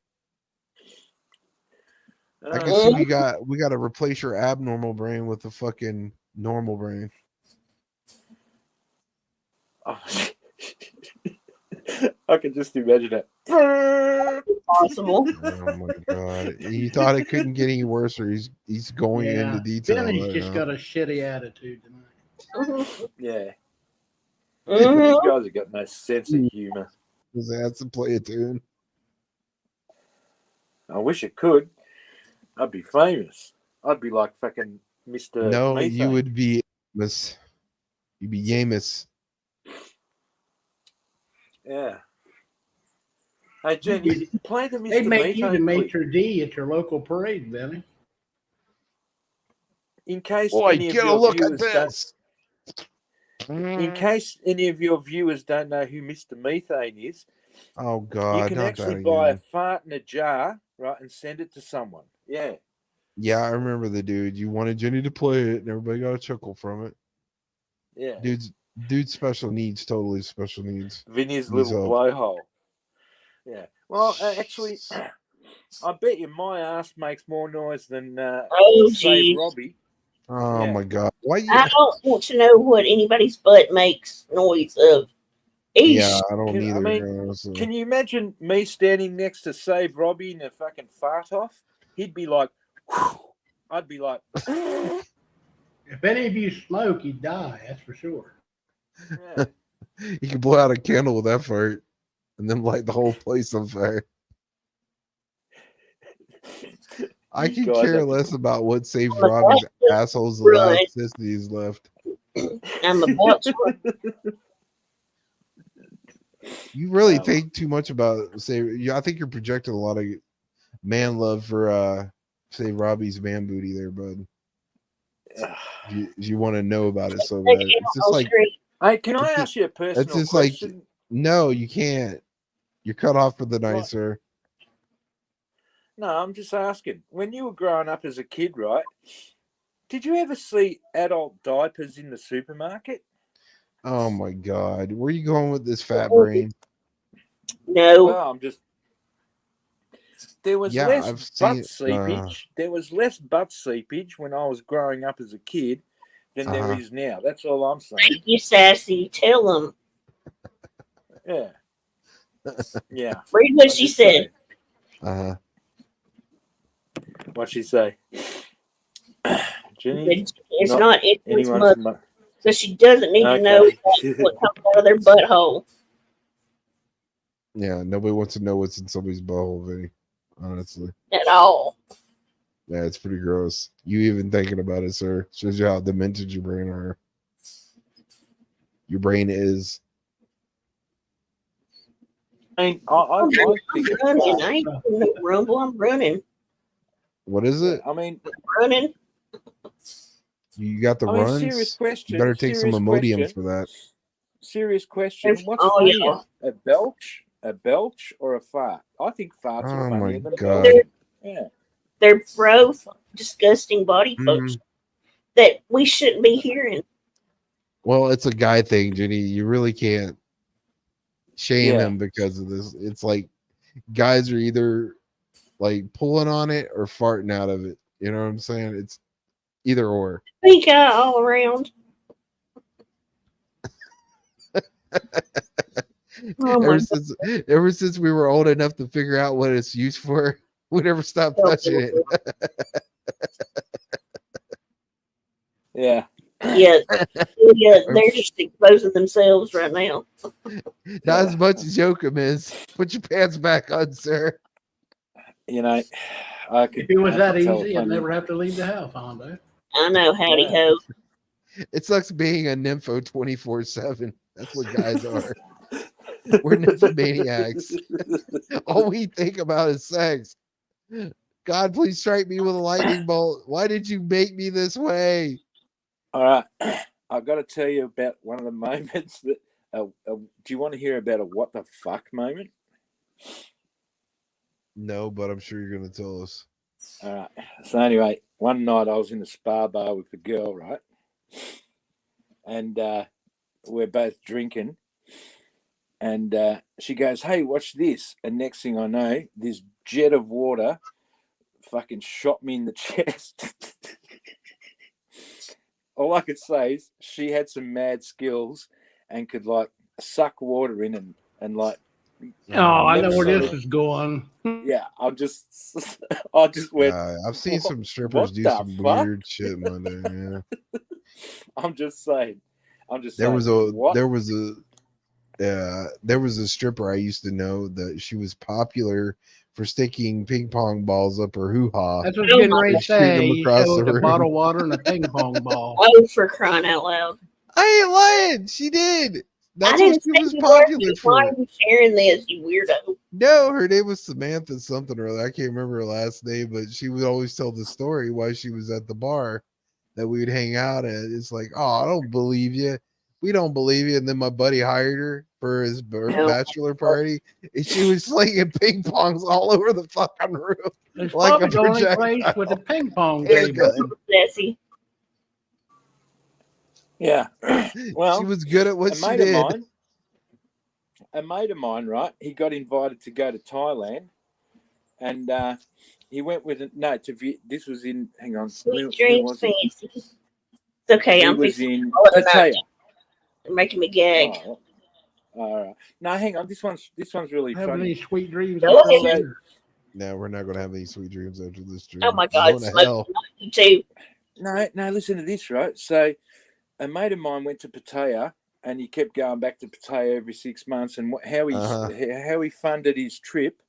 I can see we got to replace your abnormal brain with a fucking normal brain. I can just imagine it. Possible. Oh my god! You thought it couldn't get any worse, or he's going into detail. Vinny's right just now. got a shitty attitude tonight. Yeah. Mhm. These guys have got no sense of humor. Because they had to play a tune. I wish it could. I'd be famous. I'd be like fucking Mr. No, Methane. you would be Amos. You'd be Yamus. Yeah. Hey, Jen, you play the Mr. They'd make you the Methane clip. maitre d' at your local parade, Vinny. In case Boy, any of get a your look at viewers this. in case any of your viewers don't know who Mr. Methane is, Oh God! you can not actually that buy a again. fart in a jar, right, and send it to someone. Yeah. Yeah, I remember the dude. You wanted Jenny to play it, and everybody got a chuckle from it. Yeah. Dude's special needs, totally special needs. Vinny's Needs little help. blowhole. Yeah. Well, actually, I bet you my ass makes more noise than Save geez. Robbie. Oh Yeah. my God! Why you? I don't want to know what anybody's butt makes noise of. Eesh. Yeah, I don't Can, I either. mean, honestly. can you imagine me standing next to Save Robbie and a fucking fart off? He'd be like, whew. I'd be like, If any of you smoke, you die. That's for sure. yeah. You can blow out a candle with that fart, and then light the whole place on fire. I You can guys care have to- less about what saves I'm about Robbie's to assholes run. elasticities left. I'm about to. You really Wow. think too much about I think you're projecting a lot of man love for say Robbie's man booty there, bud. You want to know about it so bad. It's just like, hey, can I it's ask you a it's personal just like, question? no, you can't. You're cut off for the night, What? sir. No, I'm just asking. When you were growing up as a kid, right? Did you ever see adult diapers in the supermarket? Oh my God, where are you going with this fat brain? No. Well, I'm just. There was Yeah, less I've seen butt seepage. There was less butt seepage when I was growing up as a kid than there is now. That's all I'm saying. Thank you, Sassy. Tell them. Yeah. Yeah. Read what I'm she just said. saying. What'd she say? Jenny? It's not anyone's anyone's mother. So she doesn't need to know what comes out of their butthole. Yeah, nobody wants to know what's in somebody's butthole, Vinny. Honestly. At all. Yeah, it's pretty gross. You even thinking about it, sir. Shows you how demented your brain are. Your brain is. I I'm think it's running. fine. I ain't doing no rumble. I'm running. What is it? I mean, Running. You got the I mean, runs? serious question. You better take some serious Imodium question. for that. Serious question. What's Oh, funnier, yeah. a belch, or a fart? I think farts are Oh my funnier than God. belching. Yeah. They're both disgusting body functions that we shouldn't be hearing. Well, it's a guy thing, Jenny. You really can't shame Yeah. him because of this. It's like guys are either like pulling on it or farting out of it. You know what I'm saying? It's either or. Pink eye all around. Oh my ever since we were old enough to figure out what it's used for, we never stopped touching it. Yeah. Yeah, they're just exposing themselves right now. Not as much as Joachim is. Put your pants back on, sir. You know, I could. If it was I that could tell easy, a I'd funny- never have to leave the house, Hondo. I know, howdy ho. It sucks being a nympho 24/7. That's what guys are. We're nymphomaniacs. All we think about is sex. God, please strike me with a lightning bolt. Why did you make me this way? All right, I've got to tell you about one of the moments that. Do you want to hear about a what the fuck moment? No, but I'm sure you're going to tell us. All right. So anyway, one night I was in a spa bar with the girl, right? And we're both drinking. And she goes, "Hey, watch this." And next thing I know, this jet of water fucking shot me in the chest. All I could say is she had some mad skills and could like suck water in and like. Oh, I know where this is going. Yeah, I just went. I've seen "What- some strippers what do the some fuck?" weird shit, Monday. Yeah. I'm just saying. There was a stripper I used to know that she was popular for sticking ping pong balls up her hoo-ha. That's what I was getting ready to Shooting them say. You across show the with the room. bottle of water and a ping pong ball. Oh, for crying out loud. I ain't lying. She did. That's I what didn't she say was you popular were. for. Why are you sharing this, you weirdo? No, her name was Samantha something or other. I can't remember her last name, but she would always tell the story why she was at the bar that we would hang out at. It's like, oh, I don't believe you. We don't believe you. And then my buddy hired her for his bachelor party, and she was slinging ping pongs all over the fucking room. It's like probably a the only place projectile. with a ping pong Air table. gun. Bessie. Yeah. Well, she was good at what she did. A mate of mine, right? He got invited to go to Thailand, and he went with this was in. Hang on, Sweet dreams, was it? fancy. It's okay. He I'm was fixing in to call it Pattaya. They're making me gag. Oh, all right. No, hang on. This one's really Having funny. any sweet dreams? Go ahead. No, we're not going to have any sweet dreams after this dream. Oh my We're God, going to smoke hell. you too. No, listen to this, right? So, a mate of mine went to Pattaya, and he kept going back to Pattaya every 6 months. And how he funded his trip,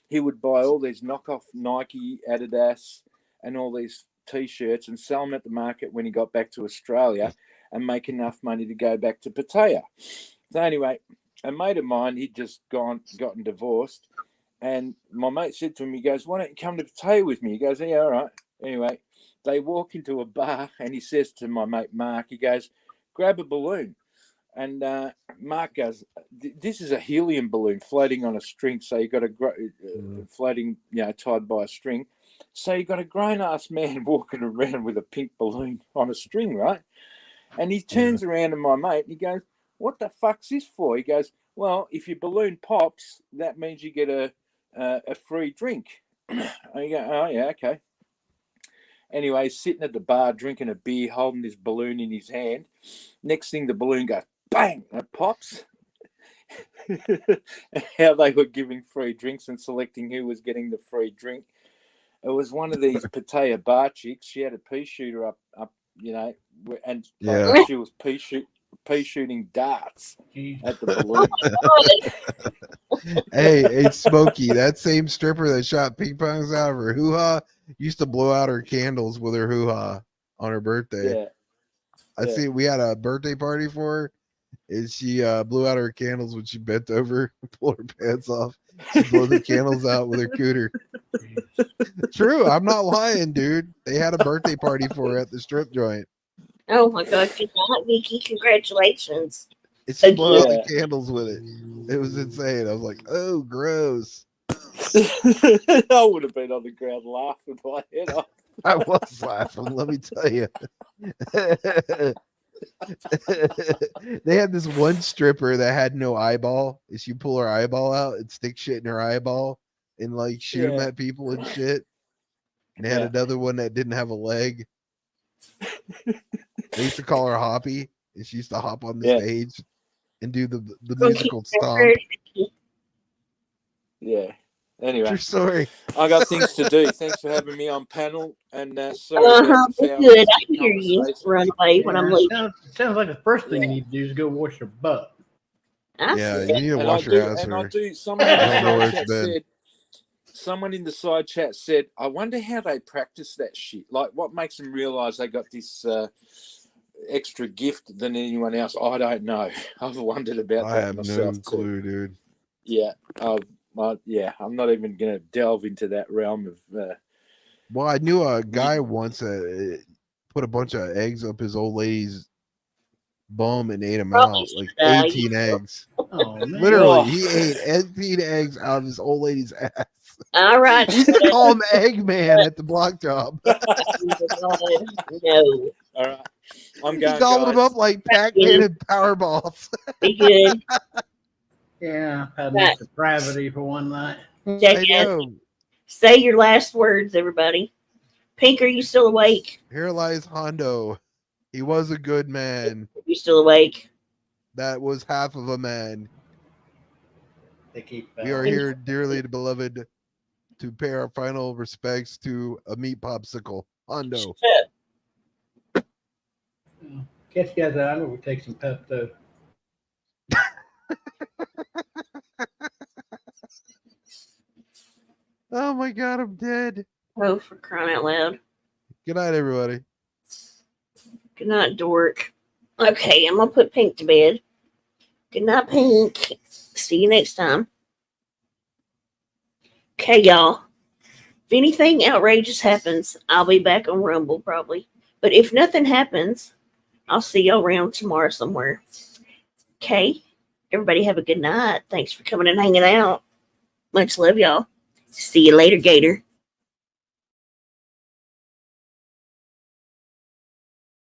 he would buy all these knockoff Nike, Adidas, and all these T-shirts and sell them at the market when he got back to Australia, and make enough money to go back to Pattaya. So anyway, a mate of mine, he'd just gotten divorced, and my mate said to him, he goes, "Why don't you come to Pattaya with me?" He goes, "Yeah, all right." Anyway, they walk into a bar, and he says to my mate Mark, he goes, "Grab a balloon." And Mark goes, "This is a helium balloon floating on a string, so you got a floating, tied by a string. So you got a grown-ass man walking around with a pink balloon on a string, right?" And he turns around to my mate, and he goes, "What the fuck's this for?" He goes, "Well, if your balloon pops, that means you get a free drink." And you go, "Oh yeah, okay." Anyway, he's sitting at the bar drinking a beer, holding this balloon in his hand. Next thing, the balloon goes bang, and it pops. How they were giving free drinks and selecting who was getting the free drink. It was one of these Pattaya bar chicks. She had a pea shooter up, and she was pea shooting darts at the balloon. Hey, Smokey, that same stripper that shot ping pongs out of her hoo-ha used to blow out her candles with her hoo-ha on her birthday. I see we had a birthday party for her, and she blew out her candles when she bent over and pulled her pants off. She blew the candles out with her cooter. True, I'm not lying, dude. They had a birthday party for her at the strip joint. Oh my God, good night, Vicky. Congratulations. And she blew out the candles with it. It was insane. I was like, oh, gross. I would have been on the ground laughing my head off. I was laughing, let me tell you. They had this one stripper that had no eyeball. Is she pull her eyeball out and stick shit in her eyeball and like shoot them at people and shit. And they had another one that didn't have a leg. They used to call her Hoppy, and she used to hop on the stage and do the musical stomp. Yeah. Anyway, True story. I got things to do. Thanks for having me on panel. And sorry about the foul good. I hear you run away when I'm leaving. Sounds like the first thing you need to do is go wash your butt. Yeah, you need to wash your ass. And I do. Someone in the side chat said, "I wonder how they practice that shit. Like, what makes them realize they got this extra gift than anyone else?" I don't know. I've wondered about that. I have myself no clue, dude. Yeah. I'm not even going to delve into that realm of. Well, I knew a guy once that put a bunch of eggs up his old lady's bum and ate them out, like 18 eggs. Oh, literally, he ate 18 eggs out of his old lady's ass. All right. We used to call him Eggman at the block job. No. All right. I'm He going, gobbled guys. them up like Pac-Man and Powerballs. Be good. Yeah, I've had enough depravity for one night. Jackass. Say your last words, everybody. Pink, are you still awake? Here lies Hondo. He was a good man. You still awake? That was half of a man. They keep. We are here, dearly beloved, to pay our final respects to a meat popsicle, Hondo. Catch you guys out. I'm going to take some Pepto. Oh my God, I'm dead. Oh, for crying out loud. Good night, everybody. Good night, dork. Okay, I'm going to put Pink to bed. Good night, Pink. See you next time. Okay, y'all. If anything outrageous happens, I'll be back on Rumble probably. But if nothing happens, I'll see y'all around tomorrow somewhere. Okay? Everybody have a good night. Thanks for coming and hanging out. Much love, y'all. See you later, Gator.